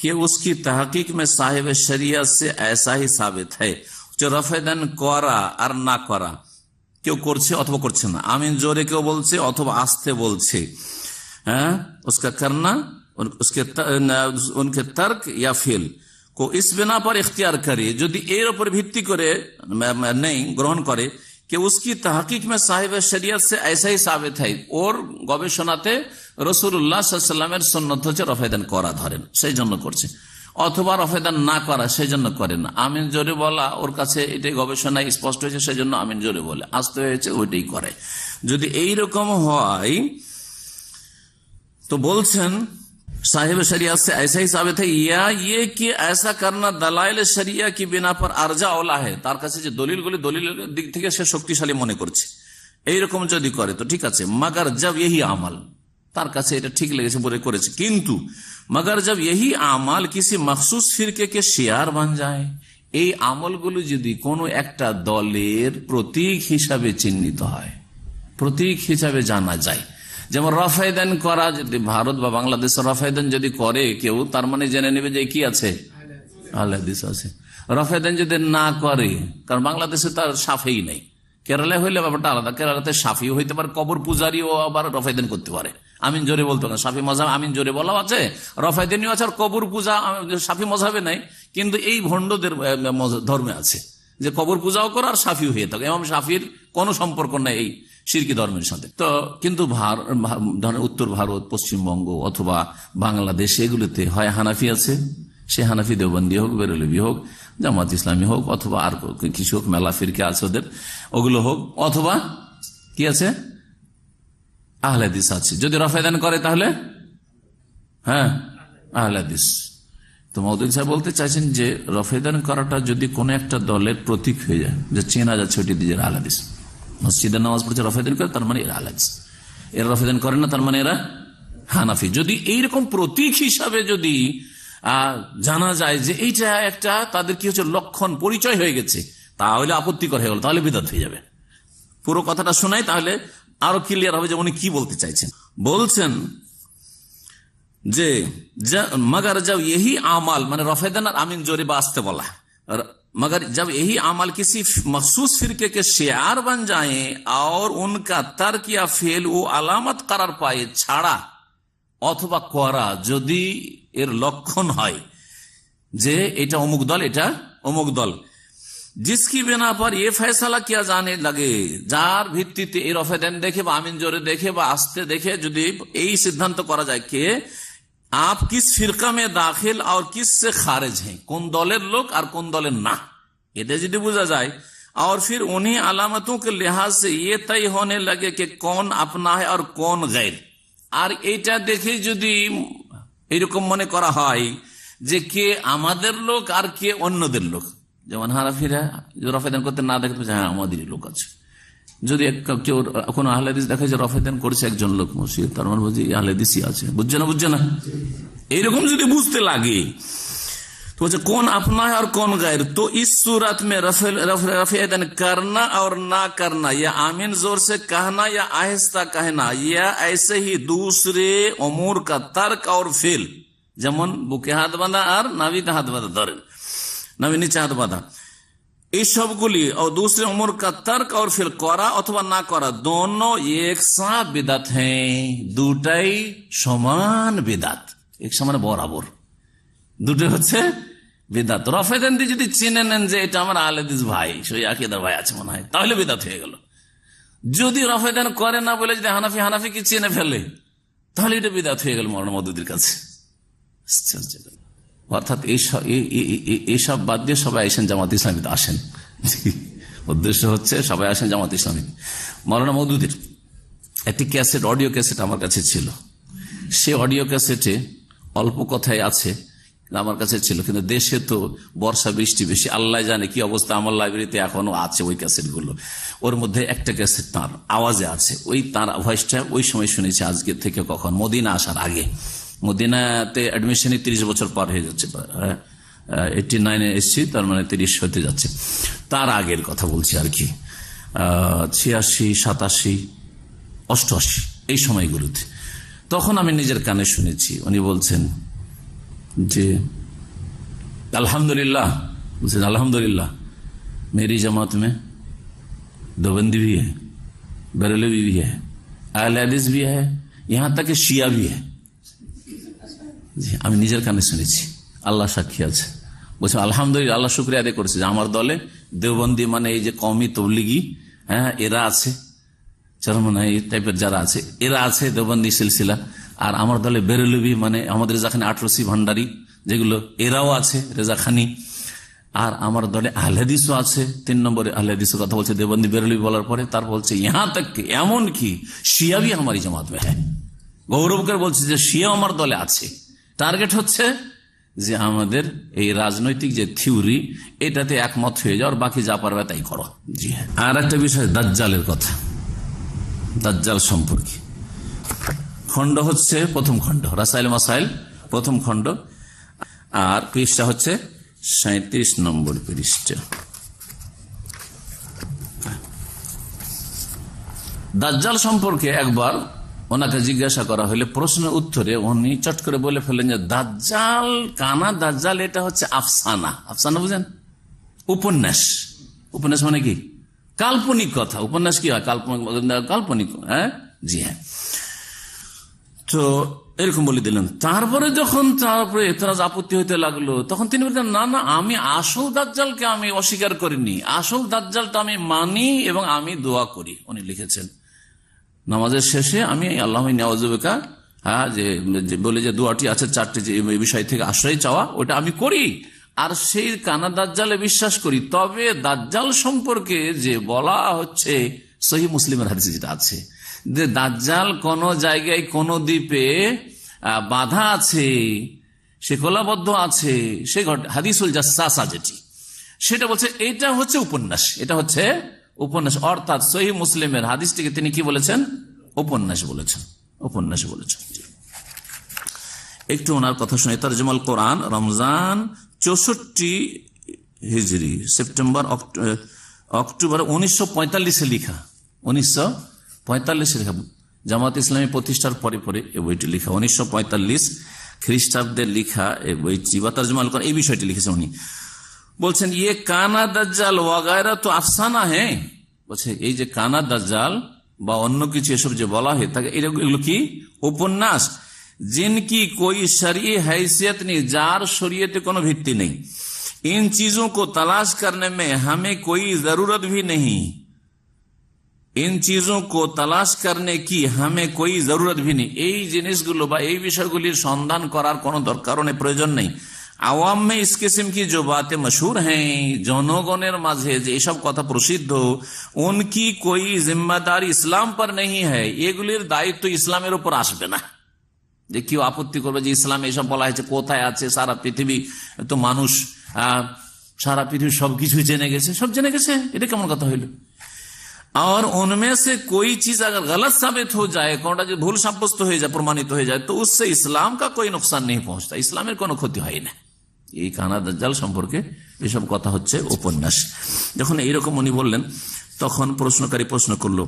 कि उसकी तहकीक में साहिब शरियत से ऐसा ही साबित है। जो रफ़-ए-दैन करा और ना करा, কেউ করছে অথবা করছে না, আমিন জোরে কেউ বলছে অথবা আস্তে বলছে, হ্যাঁ, उसका करना उसके उनके तर्क या फेल को इस बिना पर इख्तियार करे, যদি এর উপর ভিত্তি করে নেই গ্রহণ করে कि उसकी तहकीक में साहिब शरीयत से ऐसा ही साबित है, ওর গবেষণাতে রাসূলুল্লাহ সাল্লাল্লাহু আলাইহি ওয়াসাল্লামের সুন্নাত হচ্ছে রফেদান করা ধরেন, সেই জন্য করছে, অথবা রফেদান না করা সেই জন্য করে না। আমিন জোরে বলা ওর কাছে এটাই গবেষণায় স্পষ্ট হয়েছে, সেই জন্য আমিন জোরে বলে, আসতে হয়েছে ওইটাই করে। যদি এইরকম হয় তো বলছেন साहिब शरियत से ऐसा ही साबित है, या ये कि ऐसा करना दलाइल शरिया की बिना पर अर्जा औला है, তার কাছে যে দলিলগুলি দলিলের দিক থেকে সে শক্তিশালী মনে করছে, এইরকম যদি করে তো ঠিক আছে। मगर जब यही अमल, তার কাছে এটা ঠিক লেগেছে বলে করেছে, কিন্তু मगर जब यही अमल किसी मखसूस फिरके के शियार बन जाए, এই আমলগুলো যদি কোনো একটা দলের প্রতীক হিসাবে চিহ্নিত হয়, প্রতীক হিসাবে জানা যায়, যেমন রফায়দান করা, যদি ভারত বা বাংলাদেশের রফায়দান যদি করে কেউ, তার মানে জেনে নেবে যে কি আছে, আহলে হাদিস আছে। রফায়দান যদি না করে, কারণ বাংলাদেশে তার সাফেই নেই, কেরালায় হইলে ব্যাপারটা আলাদা, কেরালাতে সাফিও হইতে পারে, কবর পূজারিও আবার রফায়দান করতে পারে, আমিন জোরে বলতে পারে। সাফি মজাব আমিন জোরে বলাও আছে, রফায়দানিও আছে, আর কবর পূজা সাফি মজাবে নাই, কিন্তু এই ভণ্ডদের ধর্মে আছে যে কবর পূজাও করে আর সাফিও হয়ে থাকে। ইমাম সাফির কোনো সম্পর্ক নাই এই শিরকি ধর্মের সাথে। তো কিন্তু উত্তর ভারত, পশ্চিমবঙ্গ অথবা বাংলাদেশ, এগুলোতে হয় হানাফি আছে, সে হানাফি দেওবন্দি হোক, বেরলভি হোক, জামাত ইসলামী হোক, অথবা আর কিছু হোক, মেলা ফিরকে আছে ওদের, ওগুলো হোক, অথবা কি আছে আহলে হাদিস আছে। যদি রফায়দান করে তাহলে হ্যাঁ আহলে হাদিস। তো মওদুদী সাহেব বলতে চাইছেন যে রফায়দান করাটা যদি কোনো একটা দলের প্রতীক হয়ে যায়, যে চেনা যাচ্ছে ওটি দিয়ে আহলে হাদিস, মসজিদে নামাজ পড়ছে রফায়দান করে, তার মানে এরা আহলে হাদিস, এরা রফায়দান করে না তার মানে এরা হানাফি। যদি এইরকম প্রতীক হিসাবে যদি জানা যায় যে এইটা একটা তাদের কি হচ্ছে লক্ষণ, পরিচয় হয়ে গেছে, তাহলে আপত্তিকর হয়ে গেল, তাহলে বিদআত হয়ে যাবে। পুরো কথাটা শোনাই তাহলে আরো ক্লিয়ার হবে যে উনি কি বলতে চাইছেন। বলছেন যে মগর জব यही আমাল, মানে রফায়দান আর আমিন জোরে বা আসতে বলা, मगर जब यही अमल किसी मखसूस फिरके के शियार बन जाए और उनका तर्क या फेल वो अलामत करार पाए, ছাড়া অথবা করা যদি এর লক্ষণ হয় যে এটা অমুক দল, এটা অমুক দল, जिसकी बिना पर ये फैसला किया जाने लगे, যার ভিত্তিতে এই রফায়দান দেখে বা আমিন জোরে দেখে বা আসতে দেখে যদি এই সিদ্ধান্ত করা যায় কে आप किस फिरका में दाखिल और किस से खारिज हैं, কোন দলের লোক আর কোন দলের না, এটা যদি বোঝা যায়, और फिर उन्हीं अलामतों के लिहाज से ये तय होने लगे कि कौन अपना है और कौन गैर, আর এটা দেখে যদি এরকম মনে করা হয় যে কে আমাদের লোক আর কে অন্যদের লোক, যেমন হানাফিরা রফায়দান করতে না দেখতে হ্যাঁ আমাদেরই লোক আছে, যদি কেউ কোন আহলে হাদিস দেখে যে রফায়দান করছে একজন লোক মসজিদ, তার মানে বুঝি আহলে হাদিসই আছে, বুঝছে না এইরকম যদি বুঝতে লাগে তো বলছে কোন আপনা है और कौन गैर, तो इस सूरत में रफ़-ए-दैन करना और ना करना, या आमीन जोर से कहना या आहिस्ता कहना, या ऐसे ही दूसरे उमूर का तर्क और फेल, যেমন বুকে হাত বাঁধা আর নাভিতে হাত বাঁধা, ধরেন নাভি নিচে হাত বাঁধা, এই সবগুলি और दूसरे उमूर का तर्क और फेल করা অথবা না করা, दोनों एक साथ बिदअत हैं, দুটাই সমান বিদআত, এক সমান বরাবর, দুটো হচ্ছে বিদআত। রফায়দান দিয়ে যদি চিনে নেন যে এটা আমার আহলে হাদিস ভাই, সেই আকীদার ভাই আছে মনে হয়, তাহলে বিদআত হয়ে গেল। যদি রফায়দান করে না বলে যদি হানাফি কি চিনে ফেলে, তাহলে এটা বিদআত হয়ে গেল মওলানা মওদুদীর কাছে। অর্থাৎ এইসব বাদ দিয়ে সবাই আসেন জামাত ইসলামীতে আসেন, উদ্দেশ্য হচ্ছে সবাই আসেন জামাত ইসলামী। মওলানা মওদুদীর একটি ক্যাসেট, অডিও ক্যাসেট আমার কাছে ছিল, সে অডিও ক্যাসেটে অল্প কথায় আছে আমার কাছে ছিল, কিন্তু দেশে তো বর্ষা বৃষ্টি বেশি, আল্লাহ জানে কি অবস্থা। আমার লাইব্রেরিতে এখনো আছে ওই ক্যাসেটগুলো, ওর মধ্যে একটা ক্যাসেট তাঁর আওয়াজে আছে, ওই তাঁর ভয়েসটা ওই সময় শুনেছি, আজকে থেকে কখন মদিনা আসার আগে। মদিনাতে অ্যাডমিশনে 30 বছর পার হয়ে যাচ্ছে, 89-এ এসছি, তার মানে 30 হতে যাচ্ছে। তার আগের কথা বলছি আর কি, 86, 87, 88 এই সময়গুলোতে। তখন আমি নিজের কানে শুনেছি, উনি বলছেন যে अल्हम्दुलिल्लाह, बल्कि अल्हम्दुलिल्लाह मेरी जमात में देवबंदी भी है, बरेलवी भी है, अहले हदीस भी है, यहाँ तक कि शिया भी है। আমি নিজের কানে শুনেছি, আল্লাহ সাক্ষী আছে। বলছে আলহামদুলিল্লাহ, আল্লাহ শুকরিয়া আদায় করেছে যে আমার দলে দেওবন্দি মানে এই যে কওমি তবলিগি, হ্যাঁ এরা আছে, চরমনা এই টাইপের যারা আছে এরা আছে দেওবন্দি সিলসিলা। আর আমার দলে বেরেলভি মানে আমাদের যেখানে 18 ভান্ডারি যেগুলো, এরাও আছে, রেজাখানি। আর আমার দলে আহলে হাদিসও আছে, 3 নম্বরে আহলে হাদিসের কথা বলছে দেওবন্দি বেরেলভি বলার পরে। তার বলছে ইহা তক এমন কি শিয়া भी हमारी जमात में है। গৌরব করে বলছে যে শিয়া আমার দলে আছে। টার্গেট হচ্ছে যে আমাদের এই রাজনৈতিক যে থিওরি, এটাতে একমত হয়ে যাও, আর বাকি যা পারবে তাই করো। জি হ্যাঁ। আর একটা বিষয় দাজ্জালের কথা, দাজ্জাল সম্পর্কে খণ্ড হচ্ছে প্রথম খণ্ড, রাসাইল মাসাইল প্রথম খণ্ড, আর পৃষ্ঠা হচ্ছে 37 নম্বর পৃষ্ঠা। দাজ্জাল সম্পর্কে একবার ওনাকে জিজ্ঞাসা করা হলে প্রশ্নের উত্তরে উনি চট করে বলে ফেলেন যে দাজ্জাল, কানা দাজ্জাল এটা হচ্ছে আফসানা। আফসানা বুঝেন? উপন্যাস। উপন্যাস মানে কি? কাল্পনিক কথা। উপন্যাস কি হয়? কাল্পনিক। হ্যাঁ, জি হ্যাঁ। তো এরকম বলে দিলেন। তারপরে যখন তারপরে এতরাজ আপত্তি হইতে লাগলো, তখন তিনি বলতেন না না, আমি আসল দাজ্জালকে আমি অস্বীকার করিনি, আসল দাজ্জালটা আমি মানি এবং আমি দোয়া করি। উনি লিখেছেন নামাজের শেষে আমি আল্লাহ নেওয়াজুবেকা, হ্যাঁ, যে বলে যে দোয়াটি আছে 4টি, যে বিষয় থেকে আশ্রয় চাওয়া, ওটা আমি করি। আর সেই কানা দাজ্জালে বিশ্বাস করি। তবে দাজ্জাল সম্পর্কে যে বলা হচ্ছে সহিহ মুসলিমের হাদিসে যেটা আছে যে দাজ্জাল কোন জায়গায় কোন দ্বীপে বাধা আছে, সে কোলাবদ্ধ আছে, সে হাদিসুল জাসাসা যেটি, সেটা বলছে এটা হচ্ছে উপন্যাস। এটা হচ্ছে উপন্যাস, অর্থাৎ সহিহ মুসলিমের হাদিসটিকে তিনি কি বলেছেন? উপন্যাস বলেছেন। উপন্যাস বলেছেন। একটু ওনার কথা শুনে। তরজমাল কোরআন, রমজান 64 হিজরি, সেপ্টেম্বর অক্টোবর 1945 লিখা। 1945 লেখা, জামাত ইসলামী প্রতিষ্ঠার পরে পরে এই বইটি লিখা। 1945 খ্রিস্টাব্দের লিখা এই বইটি বা তরজমাল কোরআন, এই বিষয়টি লিখেছেন উনি। বলছেন ইয়ে কানা দাজ্জাল ওয়াগায়রা তো আফসানা হ্যাঁ। বলছে এই যে কানা দাজ্জাল বা অন্য কিছু এসব যে বলা হয় তাকে, এগুলো কি উপন্যাস, जिनकी कोई शरई हैसियत नहीं, जार शरीयत कोनो भित्ति नहीं, इन चीजों को तलाश करने में हमें कोई जरूरत भी नहीं, इन चीजों को तलाश करने की हमें कोई जरूरत भी नहीं। এই জিনিসগুলো বা এই বিষয়গুলির সন্ধান করার কোনো দরকার নেই, প্রয়োজন নেই। আওয়াম में इस किस्म की जो बातें मशहूर हैं, জনগণের মাঝে যে এসব কথা প্রসিদ্ধ, उनकी कोई जिम्मेदारी इस्लाम पर नहीं है, এগুলির দায়িত্ব ইসলামের উপর আসবে না। যে কেউ আপত্তি করবে যে ইসলাম এসব বলা হয়েছে কোথায় আছে, সারা পৃথিবী তো মানুষ, সারা পৃথিবী সবকিছুই জেনে গেছে, সব জেনে গেছে, এটা কেমন কথা হইল? और उनमें से कोई चीज अगर गलत साबित हो जाए, कोनটা যদি ভুল সাব্যস্ত হয়ে যায়, প্রমাণিত হয়ে যায়, তো उससे इस्लाम का कोई नुकसान नहीं पहुंचता, ইসলামের কোনো ক্ষতি হয় না। এই কানা দাজ্জাল সম্পর্কে এসব কথা হচ্ছে উপন্যাস। যখন এইরকম উনি বললেন, তখন প্রশ্নকারী প্রশ্ন করলো,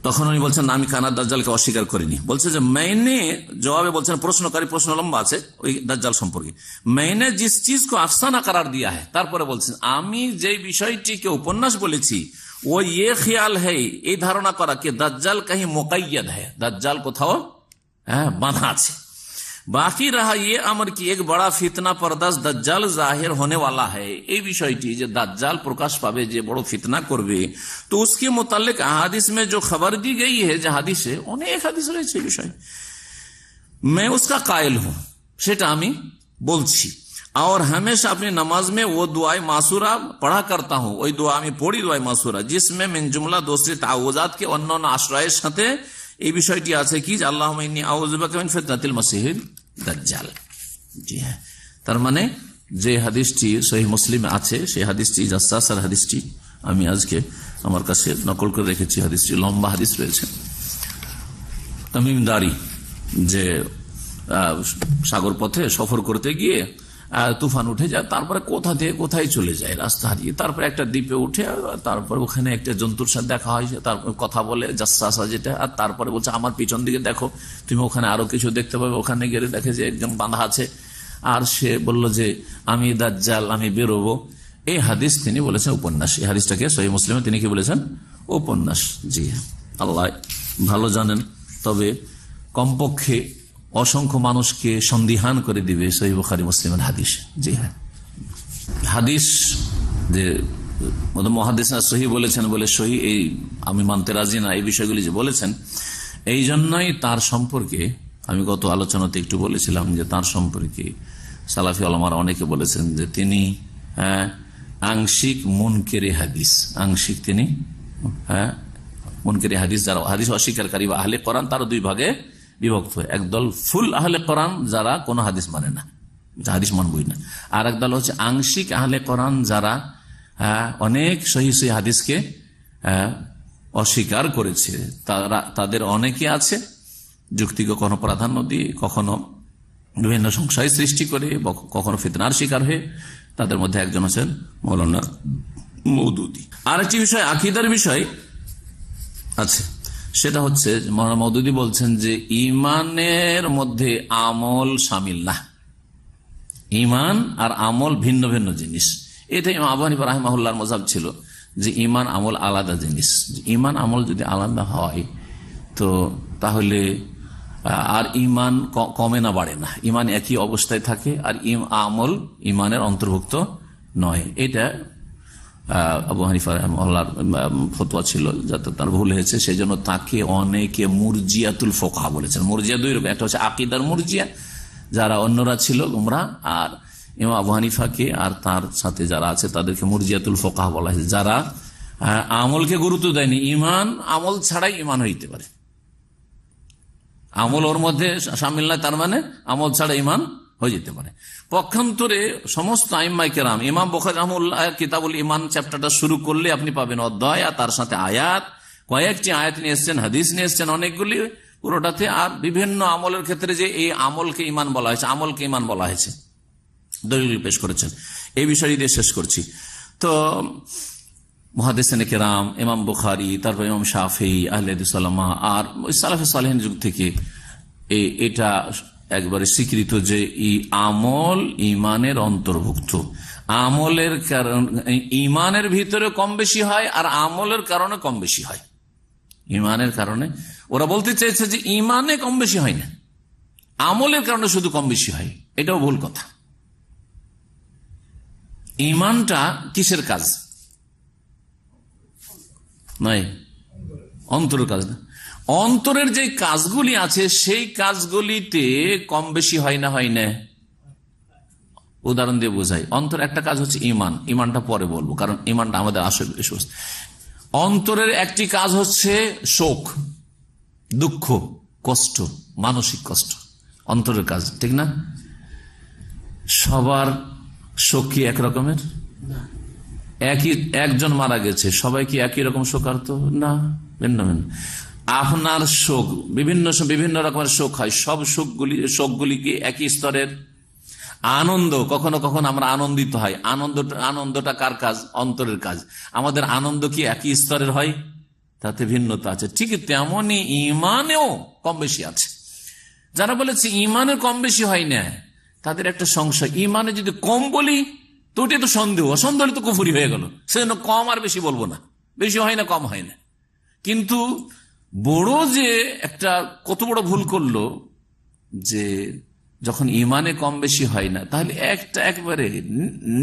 তখন উনি বলছেন আমি কানা দাজ্জালকে অস্বীকার করিনি। বলছে যে मैंने, জবাবে বলছেন প্রশ্নকারী, প্রশ্ন লম্বা আছে ওই দাজ্জাল সম্পর্কে, मैंने जिस चीज को अफसाना करार दिया है, তারপরে বলছেন আমি যে বিষয়টিকে উপন্যাস বলেছি, ও ये ख्याल है, এই ধারণা করা कि দাজ্জাল कहीं मुक़य्यद है, দাজ্জাল কোথাও বাঁধা আছে। बाकी रहा ये अमर की एक बड़ा फितना परदास दज्जाल जाहिर होने वाला है, এই বিষয়টি যে দাজ্জাল প্রকাশ পাবে, যে বড় ফিতনা করবে, তো उसके मुताल्लिक हादिस में जो खबर दी गई है, যে হাদিসে অনেক হাদিস রয়েছে এই বিষয়ে, मैं उसका कायल हूं, সেটা আমি বলছি। और हमेशा अपनी नमाज में वो दुआए मासूरा पढ़ा करता हूं, ওই দোয়া আমি পড়ি, দুআয়ে মাসুরা, जिसमें मिन जुमला दूसरे ताउज़ात के অন্যান্য আশ্রয়ের সাথে এই বিষয়টি আছে কি যে আল্লাহুম্মা ইন্নী আউযু বিকা মিন ফিতনাতিল মাসিহিদ দাজ্জাল। জি হ্যাঁ, তার মানে যে হাদিসটি সহিহ মুসলিমে আছে সেই হাদিসটি জাসাসার হাদিসটি আমি আজকে আমার কাছে নকল করে রেখেছি। হাদিসটি লম্বা হাদিস রয়েছে। তামিম দারি যে সাগর পথে সফর করতে গিয়ে তুফান উঠে যায়, তারপরে কোথা থেকে কোথায় চলে যায়, রাস্তা হারিয়ে, তারপরে একটা দ্বীপে উঠে, তারপর ওখানে একটা জন্তুর সাথে দেখা হয়, তারপর কথা বলে জাসাসা যেটা, আর তারপরে বলছে আমার পিছন দিকে দেখো, তুমি ওখানে আরো কিছু দেখতে পাবে। ওখানে গেলে দেখে যে একজন বাঁধা আছে, আর সে বলল যে আমি দাজ্জাল, আমি বেরোবো। এই হাদিস তিনি বলেছেন উপন্যাস। এই হাদিসটাকে সহিহ মুসলিমে তিনি কি বলেছেন? উপন্যাস। জি আল্লাহ ভালো জানেন, তবে কমপক্ষে অসংখ্য মানুষকে সন্দিহান করে দিবে সহিহ বুখারী মুসলিমের হাদিস। জি হ্যাঁ, হাদিস যে মুহাদ্দিসরা সহিহ বলেছেন বলে সহিহ এই আমি মানতে রাজি না, এই বিষয়গুলি যে বলেছেন, এই জন্যই তার সম্পর্কে আমি গত আলোচনাতে একটু বলেছিলাম যে তার সম্পর্কে সালাফি উলামারা অনেকে বলেছেন যে তিনি আংশিক মুনকেরে হাদিস, আংশিক তিনি মুনকেরে হাদিস, যারা হাদিস অস্বীকারী বা আহলে কোরআন, তার দুই ভাগে বিভক্ত। একদল ফুল আহলে কোরআন যারা কোনো হাদিস মানে না, হাদিস মানবই না, আর একদল হচ্ছে আংশিক আহলে কোরআন যারা অনেক সহিহ সহিহ হাদিসকে অস্বীকার করেছে। তাদের অনেকে আছে যুক্তিকে কখনো প্রাধান্য দিয়ে, কখনো বিভিন্ন সংশয় সৃষ্টি করে, কখনো ফিতনার শিকার হয়ে। তাদের মধ্যে একজন আছেন মৌলানা মওদুদী। আর একটি বিষয় আকীদার বিষয় আছে, সেটা হচ্ছে মৌলানা মওদুদী বলছেন যে ইমানের মধ্যে আমল শামিল না, ইমান আর আমল ভিন্ন ভিন্ন জিনিস। এটা ইমাম আবু হানিফা রাহিমাহুল্লাহর মাযহাব ছিল যে ইমান আমল আলাদা জিনিস। ইমান আমল যদি আলাদা হয় তো তাহলে আর ইমান কমে না বাড়ে না, ইমান একই অবস্থায় থাকে, আর আমল ইমানের অন্তর্ভুক্ত নয়। এটা আবু হানিফা রাহিমাহুল্লাহর ফতোয়া ছিল, যাতে তার ভুল হয়েছে সেই জন্য তাকে অনেকে মুরজিয়াতুল ফোকাহা বলেছেন। মুরজিয়া দুই রকম, একটা হচ্ছে আকীদার মুরজিয়া, যারা অন্যরা ছিল গুমরাহ, আর ইমাম আবু হানিফাকে আর তার সাথে যারা আছে তাদেরকে মুরজিয়াতুল ফোকাহা বলা হয়েছে, যারা আমলকে গুরুত্ব দেয়নি। ইমান আমল ছাড়াই ইমান হইতে পারে, আমল ওর মধ্যে শামিল নয়, তার মানে আমল ছাড়া ইমান হয়ে যেতে পারে। পক্ষান্তরে সমস্ত আইম্মায়ে কেরাম, ইমাম বুখারী রাহিমাহুল্লাহ কিতাবুল ইমান চ্যাপ্টারটা শুরু করলে আপনি পাবেন অধ্যায়, আর তার সাথে আয়াত, কয়েকটি আয়াত নিয়ে এসছেন, হাদিস নিয়ে এসছেন অনেকগুলি পুরোটাতে। আর বিভিন্ন আমলের ক্ষেত্রে যে এই আমলকে ইমান বলা হয়েছে, আমলকে ইমান বলা হয়েছে, দলিল পেশ করেছেন। এই বিষয় দিয়ে শেষ করছি। তো মুহাদ্দিসিনে কেরাম, ইমাম বুখারী, তারপর ইমাম শাফিঈ, আহলে হাদিস উলামা, আর সালাফে সালেহিন যুগ থেকে এটা একবারে স্বীকৃত যে আমল ইমানের অন্তর্ভুক্ত। আমলের কারণ ইমানের ভিতরে কম বেশি হয়, আর আমলের কারণে কম বেশি হয়। ইমানের কারণে ওরা বলতে চাইছে যে ইমানে কম বেশি হয় না, আমলের কারণে শুধু কম বেশি হয়। এটাও ভুল কথা। ইমানটা কিসের কাজ? নয়, অন্তরের কাজ না। অন্তরের যে কাজগুলি আছে সেই কাজগুলিতে কম বেশি হয় না, হয় না। উদাহরণ দিয়ে বোঝাই। অন্তর একটা কাজ হচ্ছে ইমান, ইমানটা পরে বলবো কারণ ইমানটা আমাদের আসলে বিশ্বস্ত। অন্তরের একটি কাজ হচ্ছে শোক, দুঃখ, কষ্ট, মানসিক কষ্ট, অন্তরের কাজ, ঠিক না? সবার শোক কি এক রকমের? একজন মারা গেছে, সবাই কি একই রকম শোকার্ত? না, ভিন্ন ভিন্ন। আপনার শোক বিভিন্ন রকমের শোক হয়, সব শোকগুলি কি একই স্তরের? আনন্দ, কখনো কখনো আমরা আনন্দিত হয়, আনন্দটা কার কাজ? অন্তরের কাজ। আমাদের আনন্দ কি একই স্তরের হয়? তাতে ভিন্নতা আছে। ঠিক তেমনি ইমানেও কম বেশি আছে। যারা বলেছে ইমানের কম বেশি হয় না, তাদের একটা সংশয়, ইমানে যদি কম বলি তো ওটা তো সন্দেহ, সন্দেহ হলে তো কুফরি হয়ে গেল। সেজন্য কম আর বেশি বলবো না, বেশি হয় না কম হয় না। কিন্তু বড় যে একটা কত বড় ভুল করলো যে যখন ইমানে কম বেশি হয় না, তাহলে একটা একবারে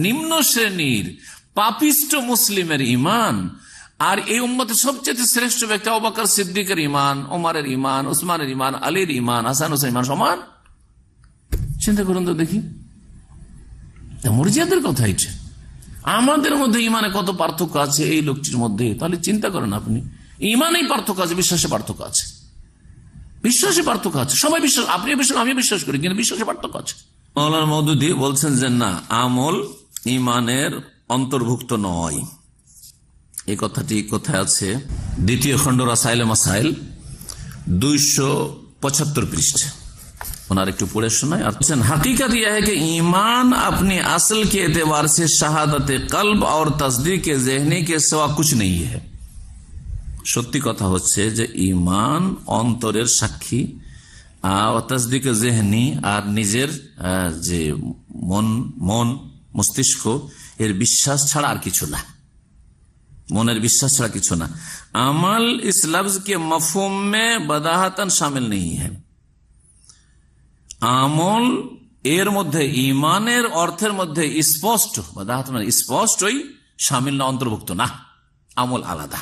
নিম্ন শ্রেণীর পাপিষ্ট মুসলিমের ইমান আর এই উম্মতের সবচেয়ে শ্রেষ্ঠ ব্যক্তি আবু বকর সিদ্দিকের ইমান, ওমরের ইমান, উসমানের ইমান, আলীর ইমান, হাসান হোসেন ইমান সমান। চিন্তা করুন তো দেখি, মুরজিয়াদের কথা এটা। আমাদের মধ্যে ইমানে কত পার্থক্য আছে এই লোকটির মধ্যে, তাহলে চিন্তা করেন আপনি। ইমানেই পার্থক্য আছে, বিশ্বাসে পার্থক্য আছে। বিশ্বাসে পার্থক্য আছে, সবাই বিশ্বাস, আপনি বিশ্বাস আমি বিশ্বাস করি, কিন্তু বিশ্বাসে পার্থক্য আছে। মওলানা মওদুদী বলছেন যে না, আমল ইমানের অন্তর্ভুক্ত নয়। এই কথাটি কোথায় আছে? দ্বিতীয় খণ্ড রাসাইল মাসাইল 275 পৃষ্ঠা। ওনার একটু পড়ে শোনায়। আর हकीकत यह है कि ईमान अपने असल के एतबार से शहादत कल्ब और तस्दीक ज़हनी के सिवा कुछ नहीं है। সত্যি কথা হচ্ছে যে ঈমান অন্তরের সাক্ষী, তসদিক জেহনি আর নিজের যে মন মস্তিষ্ক এর বিশ্বাস ছাড়া আর কিছু না, মনের বিশ্বাস ছাড়া কিছু না। আমল ইস লফজ के मफहूम में बदाहतन शामिल नहीं है। আমল এর মধ্যে ঈমানের অর্থের মধ্যে স্পষ্ট, বদাহতন স্পষ্টই শামিল না, অন্তর্ভুক্ত না, আমল আলাদা।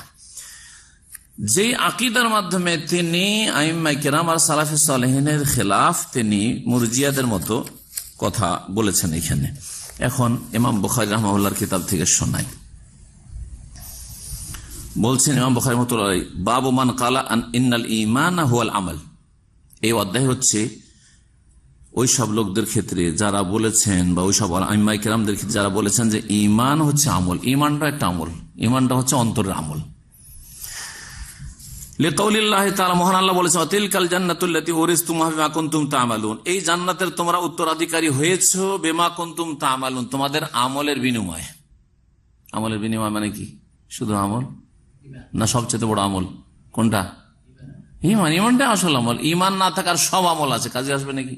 যে আকীদার মাধ্যমে তিনি আইম্মায়ে কেরাম আর সালাফে সালেহিনের খেলাফ, তিনি মুরজিয়াদের মতো কথা বলেছেন এখানে। এখন ইমাম বুখারী রাহমাহুল্লাহর কিতাব থেকে শোনাই। বলছেন ইমাম বুখারী রাহমাতুল্লাহ আলাইহি, বাবু মান ক্বালা ইন্নাল ঈমানা হুয়াল আমাল। এই অধ্যায় হচ্ছে ওই সব লোকদের ক্ষেত্রে যারা বলেছেন, বা ওই সব আইম্মায়ে কেরামদের ক্ষেত্রে যারা বলেছেন যে ঈমান হচ্ছে আমল। ঈমানটা একটা আমল, ঈমানটা হচ্ছে অন্তরের আমল। লিকাউলিল্লাহি তাআলা, মহান আল্লাহ বলেছেন, তিলকাল জান্নাতুল্লাতী উরিসতুমুহা বিমা কুনতুম তা'মালুন। এই জান্নাতের তোমরা উত্তরাধিকারী হয়েছো বিমা কুনতুম তা'মালুন, তোমাদের আমলের বিনিময়ে। আমলের বিনিময় মানে কি? শুধু আমল না, সবচেয়ে বড় আমল কোনটা? ঈমান। ঈমানটা আসল আমল। ঈমান না থাকার সব আমল আছে, কাজে আসবে নাকি?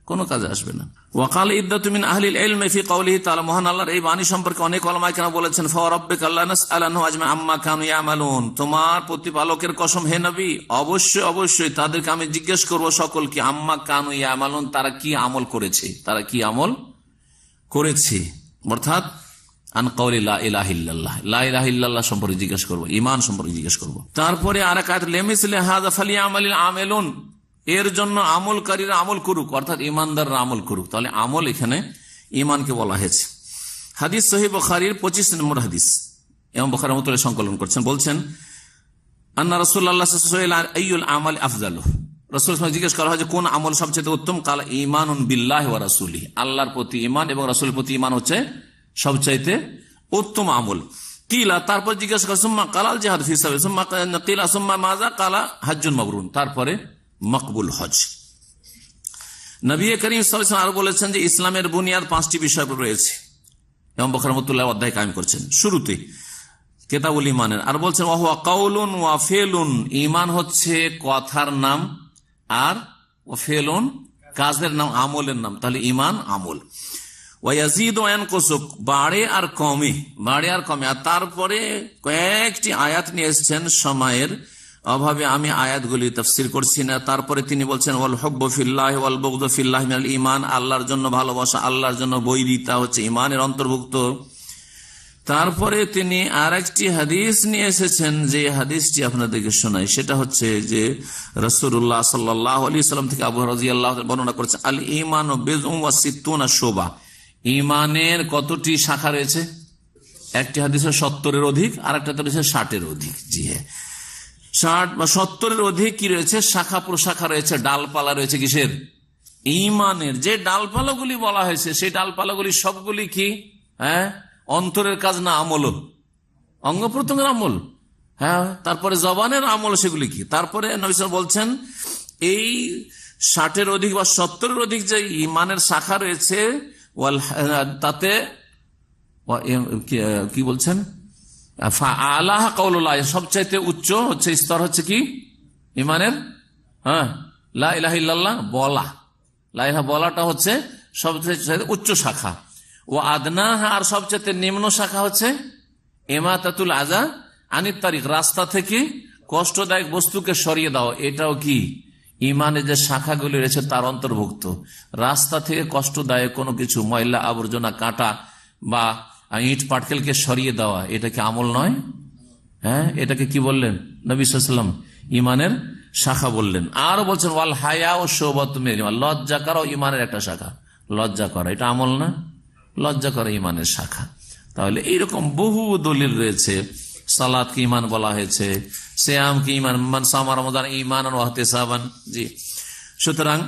কোনো কাজে আসবে না। ওয়াকাল ইদ্দাতু মিন আহলিল ইলমি ফি কওলিহি তাআলা, মহান আল্লাহর এই বাণী সম্পর্কে অনেক উলামায়ে কেরাম বলেছেন, ফারাব্বিকা লা নাসআলানহু আজমা আম্মা কানু ইয়ামালুন। তোমার প্রতিপালকের কসম হে নবী, অবশ্যই অবশ্যই তাদেরকে আমি জিজ্ঞেস করব সকলকে, আম্মা কানু ইয়ামালুন, তারা কি আমল করেছে, তারা কি আমল করেছে, অর্থাৎ আন কওলি লা ইলাহা ইল্লাল্লাহ, লা ইলাহা ইল্লাল্লাহ সম্পর্কে জিজ্ঞেস করব, ঈমান সম্পর্কে জিজ্ঞেস করব। তারপরে আরেক আয়াত, লিমিসলি হাযা ফালিয়ামালিল আমিলুন, এর জন্য আমলকারীরা আমল করুক, অর্থাৎ ইমানদাররা আমল করুক। তাহলে আমল এখানে ইমানকে বলা হয়েছে। হাদিস সহিহ বুখারীর 25 নম্বর হাদিস, ইমাম বুখারী রাহমাতুল্লাহ সংকলন করছেন। বলছেন, আন্না রাসূলুল্লাহ সাল্লাল্লাহু আলাইহি ওয়াসাল্লাম আইয়ুল আমাল আফজালু, রাসূলুল্লাহ জিজ্ঞেস করা হয় যে কোন আমল সবচেয়ে উত্তম? কাল ঈমানুন বিল্লাহি ওয়া রাসূলিহি, আল্লাহর প্রতি ঈমান এবং রাসূলের প্রতি ঈমান হচ্ছে সবচাইতে উত্তম আমল। কিলা, তারপর জিজ্ঞেস করা, সুম্মা কালাল জিহাদ ফি সাবিল, সুম্মা কিলা সুম্মা মাযা, কালা হজ্জুন মাবরুর, তারপরে মকবুল হজ। নবী করিম সাল্লাল্লাহু আলাইহি ওয়াসাল্লাম আরো বলেছেন যে ইসলামের বুনিয়াদ 5টি বিষয় রয়েছে। ইমাম বুখারী রাহমাতুল্লাহ অধ্যায় কায়েম করছেন শুরুতে কিতাবুল ঈমানের। আর বলছেন, ওয়া হুয়া কাউলুন ওয়া ফিলুন, ঈমান হচ্ছে কথার নাম, আর ওয়া ফিলুন কাজের নাম, আমলের নাম। তাহলে ঈমান আমল। ওয়া ইয়াজিদু ওয়া ইয়ানকুসু, বাড়ে আর কমে, বাড়ে আর কমে। আর তারপরে কয়েকটি আয়াত নিয়ে এসেছেন, সময়ের অভাবে আমি আয়াতগুলি তাফসীর করছি না। তারপরে তিনি বলছেন, ওয়াল হুব্বু ফিল্লাহি ওয়াল বুগদু ফিল্লাহি মিনাল ঈমান, আল্লাহর জন্য ভালোবাসা, আল্লাহর জন্য বৈরিতা হচ্ছে ঈমানের অন্তর্ভুক্ত। তারপরে তিনি আরেকটি হাদিস নিয়ে এসেছেন, যে হাদিসটি আপনাদেরকে শোনাই, সেটা হচ্ছে যে রাসূলুল্লাহ সাল্লাল্লাহু আলাইহি ওয়াসাল্লাম থেকে আবু রাদিয়াল্লাহু আনহু বর্ণনা করেছেন, আল ঈমানু বিদউন ওয়া সিত্তুনা শুবা, ঈমানের কতটি শাখা রয়েছে? একটি হাদিসে 70-এর অধিক, আর একটা রয়েছে 60-এর অধিক। জি হ্যাঁ, 60 বা 70-এর অধিক কি রয়েছে? শাখা প্রশাখা রয়েছে, ডালপালা রয়েছে। কিসের? ঈমানের। যে ডালপালাগুলি বলা হয়েছে, সেই ডালপালাগুলি সবগুলি কি হ্যাঁ অন্তরের কাজ না, আমল, অঙ্গ প্রত্যঙ্গের আমল। হ্যাঁ, তারপরে জবানের আমল, সেগুলি কি? তারপরে নবী সাল্লাল্লাহু আলাইহি ওয়াসাল্লাম বলছেন, এই 60-এর অধিক বা 70-এর অধিক যে ঈমানের শাখা রয়েছে, তাতে কি বলছেন, আলাহ কাউলুল্লাহ, সবচাইতে উচ্চ হচ্ছে স্তর হচ্ছে কি ঈমানের? হ্যাঁ, লা ইলাহা ইল্লাল্লাহ বলা, লা ইলাহা বলাটা হচ্ছে সবচেয়ে উচ্চ শাখা। ও আদনাহা, আর সবচেয়ে নিম্ন শাখা হচ্ছে ইমাতাতুল আযা আনিত তারিক, রাস্তা থেকে কষ্টদায়ক বস্তুকে সরিয়ে দাও। এটাও কি ঈমানের যে শাখাগুলি রয়েছে তার অন্তর্ভুক্ত। রাস্তা থেকে কষ্টদায়ক কোনো কিছু, ময়লা আবর্জনা, কাঁটা বা ইট পাটকেলকে সরিয়ে দেওয়া, এটা কি আমল নয়? হ্যাঁ, এটাকে কি বললেন নবী সাল্লাল্লাহু আলাইহি ওয়াসাল্লাম? ঈমানের শাখা বললেন। আর বলছেন, ওয়াল হায়া ও শুবাতুম মিনাল ঈমান, লজ্জা করা ঈমানের একটা শাখা। লজ্জা করা এটা আমল না? লজ্জা করা ঈমানের শাখা। তাহলে এইরকম বহু দলিল রয়েছে সালাতকে ঈমান বলা হয়েছে, সিয়ামকে ঈমান, মান সামা রমাদান ঈমানান ওয়া ইহতিসাবান। জি, সুতরাং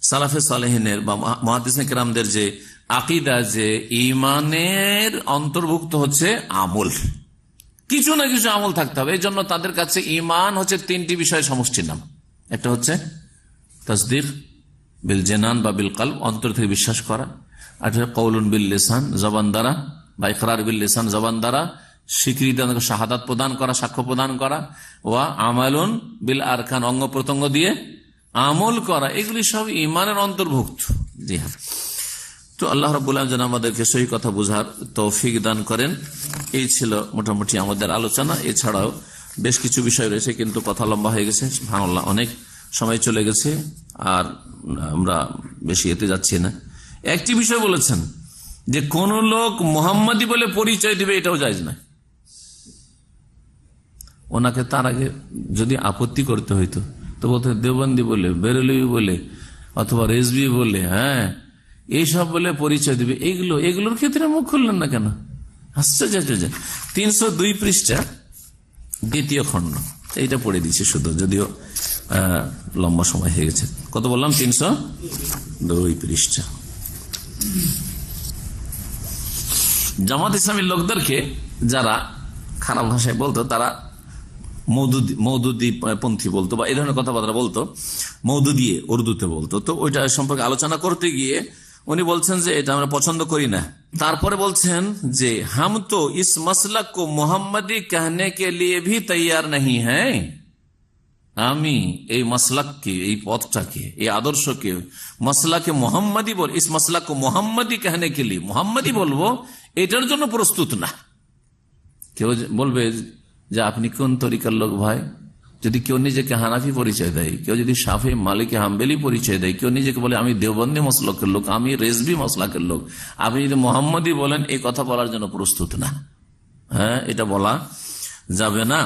সালাফে সালেহিনের বা মুহাদ্দিসিন কিরামদের যে আকীদা, যে ঈমানের অন্তর্ভুক্ত হচ্ছে আমল, কিছু না কিছু আমল থাকতে হবে। এই জন্য তাদের কাছে ঈমান হচ্ছে তিনটি বিষয় সমষ্টির নাম। একটা হচ্ছে তাসদীক বিল জানান বা বিল কলব, অন্তর থেকে বিশ্বাস করা। আর কওলুন বিল লিসান, জবান দ্বারা, বা ইকরার বিল লিসান, জবান দ্বারা স্বীকৃতি, শাহাদাত প্রদান করা, সাক্ষ্য প্রদান করা। ওয়া আমালুন বিল আরকান, অঙ্গ প্রত্যঙ্গ দিয়ে আমল করা। এগুলি সব ঈমানের অন্তর্ভুক্ত। জি হ্যাঁ। তো আল্লাহ রাব্বুল আলামিন যেন আমাদেরকে সহি কথা বুঝার তৌফিক দান করেন। এই ছিল মোটামুটি আমাদের আলোচনা। এছাড়াও বেশ কিছু বিষয় রয়েছে, কিন্তু কথা লম্বা হয়ে গেছে, সুবহানাল্লাহ, অনেক সময় চলে গেছে, আর আমরা বেশি এতে যাচ্ছি না। একটি বিষয় বলেছেন যে কোন লোক মুহাম্মাদি বলে পরিচয় দিবে, এটাও জায়েজ না। ওনাকে তার আগে যদি আপত্তি করতে হইতো তো বলতে দেওবন্দি বলে, বেরেলভি বলে, অথবা রেজভি বলে, হ্যাঁ এইসব বলে পরিচয় দিবে। এগুলোর ক্ষেত্রে মুখ খুললেন না কেন? আশ্চর্য। 302 পৃষ্ঠা, দ্বিতীয় খণ্ড, এইটা পড়ে দিচ্ছি শুধু, যদিও লম্বা সময় হয়ে গেছে। কত বললাম? 302 পৃষ্ঠা। জামাত ইসলামী লোকদেরকে যারা খারাপ ভাষায় বলতো, তারা মৌদুদি পন্থী বলতো, বা এই ধরনের কথাবার্তা বলতো, মৌদুদিয়ে উর্দুতে বলতো। তো ওইটা সম্পর্কে আলোচনা করতে গিয়ে উনি বলছেন যে এটা আমরা পছন্দ করি না। তারপরে বলছেন যে হাম তো ইস মসলক কো মোহাম্মদি कहने के लिए भी तैयार नहीं है। আমি এই মাসলাককে, এই পথটাকে, এই আদর্শকে, মাসলাকে মোহাম্মদি বল, ইস মাসলাক কো মোহাম্মদি कहने के लिए, মোহাম্মদি বলবো, এটার জন্য প্রস্তুত না। কেউ বলবে যে আপনি কোন তরিকার লোক ভাই? যদি কেউ নিজেকে হানাফি পরিচয় দেয়, কেউ যদি শাফি, মালিকি, হাম্বেলি পরিচয় দেয়, কেউ নিজেকে বলে আমি দেওবন্দি মসলকের লোক, আমি রেজভি মসলাকের লোক, আপনি যদি মোহাম্মদি বলেন, এই কথা বলার জন্য প্রস্তুত না। হ্যাঁ, এটা বলা যাবে না।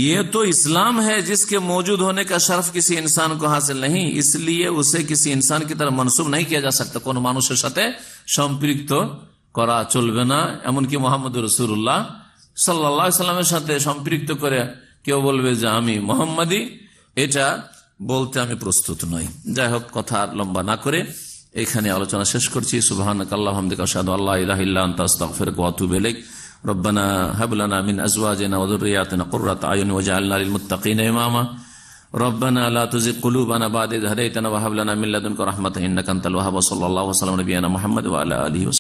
ये तो इस्लाम है जिसके मौजूद होने का शर्फ किसी इंसान को हासिल नहीं, इसलिए उसे किसी इंसान की तरह मनसूब नहीं किया जा सकता। কোন মানুষের সাথে সম্পৃক্ত করা চলবে না। এমনকি মুহাম্মদ রাসূলুল্লাহ সাল্লাল্লাহু আলাইহি সাল্লামের সাথে সম্পৃক্ত করে কেউ বলবে যে আমি মুহাম্মাদি, এটা বলতে আমি প্রস্তুত নই। যাই হোক, কথা আর লম্বা না করে এখানে আলোচনা শেষ করছি। সুবহানাকাল্লাহু ওয়া বিহামদিকা আশহাদু আল্লা ইলাহা ইল্লা আনতা আস্তাগফিরুকা ওয়া আতুবু ইলাইক। রব্বানা হাব লানা মিন আজওয়াজিনা ওয়া যুররিয়াতিনা কুররাতা আয়ুন ওয়াজআলনা লিল মুত্তাকিনা ইমামা। রব্বানা লা তুযিগ কুলুবানা বা'দা ইয হাদাইতানা ওয়া হাব লানা মিন লাদুনকা রাহমাতান ইন্নাকা আনতাল ওয়াহ্হাব। সাল্লাল্লাহু আলাইহি ওয়া সাল্লাম নবিয়ানা মুহাম্মদ ওয়া আলা আলিহি ওয়া